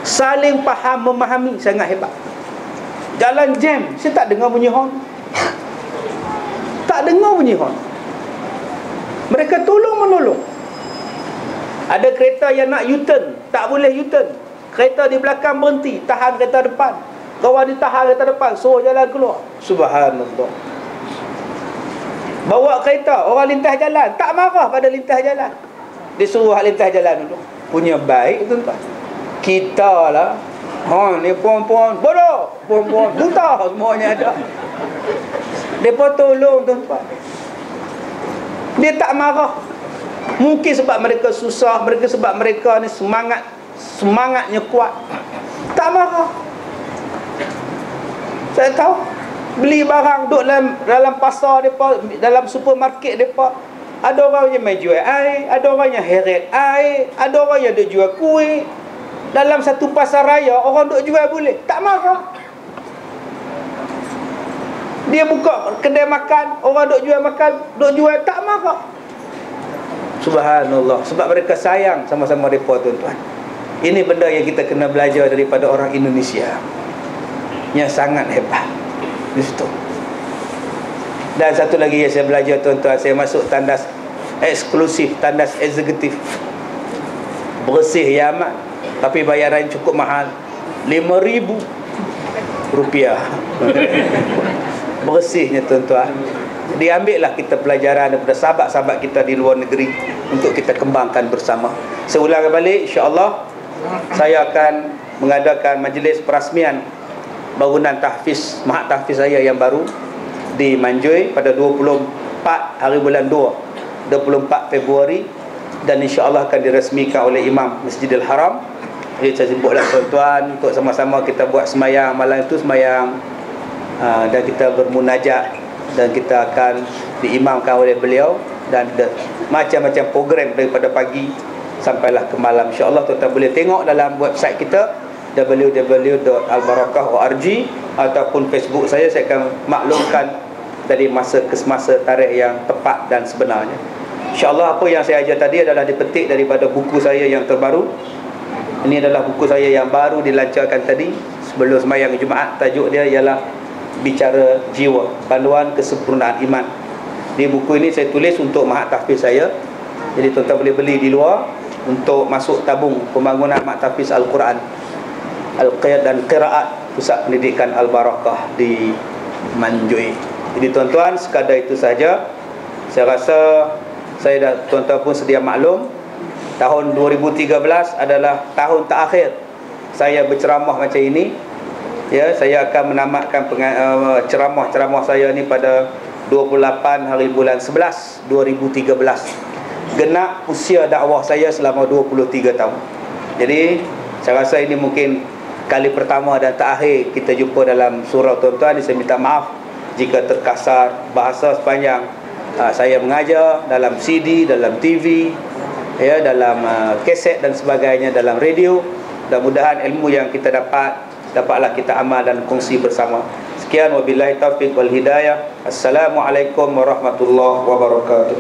Saling faham memahami sangat hebat. Jalan jam, saya tak dengar bunyi horn. Tak dengar bunyi horn. Mereka tolong menolong. Ada kereta yang nak U-turn, tak boleh U-turn. Kereta di belakang berhenti, tahan kereta depan. Kawan ditahan kereta depan, suruh jalan keluar. Subhanallah. Bawa kereta, orang lintas jalan, tak marah pada lintas jalan. Dia suruh lintas jalan dulu. Punya baik tuan-tuan. Kita lah, ni puan-puan bodoh, puan-puan buta, semuanya ada. Mereka tolong tuan-tuan. Dia tak marah. Mungkin sebab mereka susah, sebab mereka ni semangatnya kuat. Tak marah. Saya tahu beli barang duduk dalam pasar depa, dalam supermarket depa, ada orang yang main jual air, ada orang yang heret air, ada orang yang duk jual kuih. Dalam satu pasar raya orang duk jual boleh, tak marah. Dia buka kedai makan, orang duk jual tak marah. Subhanallah, sebab mereka sayang sama-sama mereka tuan-tuan. Ini benda yang kita kena belajar daripada orang Indonesia yang sangat hebat di situ. Dan satu lagi yang saya belajar tuan-tuan, saya masuk tandas eksklusif, tandas eksekutif. Bersih ya amat, tapi bayaran cukup mahal, RM5,000. Bersihnya tuan-tuan. Diambillah kita pelajaran daripada sahabat-sahabat kita di luar negeri untuk kita kembangkan bersama. Seulang balik insya-Allah saya akan mengadakan majlis perasmian bangunan tahfiz, mahat tahfiz saya yang baru di Manjoy pada 24 hari bulan 2, 24 Februari, dan insya-Allah akan diresmikan oleh Imam Masjidil Haram. Jadi saya jemputlah tuan-tuan untuk sama-sama kita buat semayang malam itu, semayang dan kita bermunajat, dan kita akan diimamkan oleh beliau, dan macam-macam program daripada pagi sampailah ke malam. InsyaAllah tuan-tuan boleh tengok dalam website kita www.albarakah.org ataupun Facebook saya akan maklumkan dari masa ke semasa tarikh yang tepat dan sebenarnya. InsyaAllah apa yang saya ajar tadi adalah dipetik daripada buku saya yang terbaru. Ini adalah buku saya yang baru dilancarkan tadi sebelum sembahyang Jumaat. Tajuk dia ialah Bicara Jiwa, Panduan Kesempurnaan Iman. Di buku ini saya tulis untuk mahat tahfiz saya. Jadi tuan-tuan boleh beli di luar untuk masuk tabung pembangunan mahat tahfiz Al-Quran Al-Qiyad dan Qiraat Pusat Pendidikan Al-Barakah di Manjoy. Jadi tuan-tuan, sekadar itu saja. Saya rasa saya dah, tuan-tuan pun sedia maklum, tahun 2013 adalah tahun terakhir saya berceramah macam ini. Ya, saya akan menamatkan ceramah-ceramah saya ni pada 28 hari bulan 11 2013. Genap usia dakwah saya selama 23 tahun. Jadi saya rasa ini mungkin kali pertama dan terakhir kita jumpa dalam surau tuan-tuan. Saya minta maaf jika terkasar bahasa sepanjang saya mengajar dalam CD, dalam TV, ya, dalam kaset dan sebagainya, dalam radio. Mudah-mudahan ilmu yang kita dapatlah kita amal dan kongsi bersama. Sekian, wabillahi taufiq wal hidayah. Assalamualaikum warahmatullahi wabarakatuh.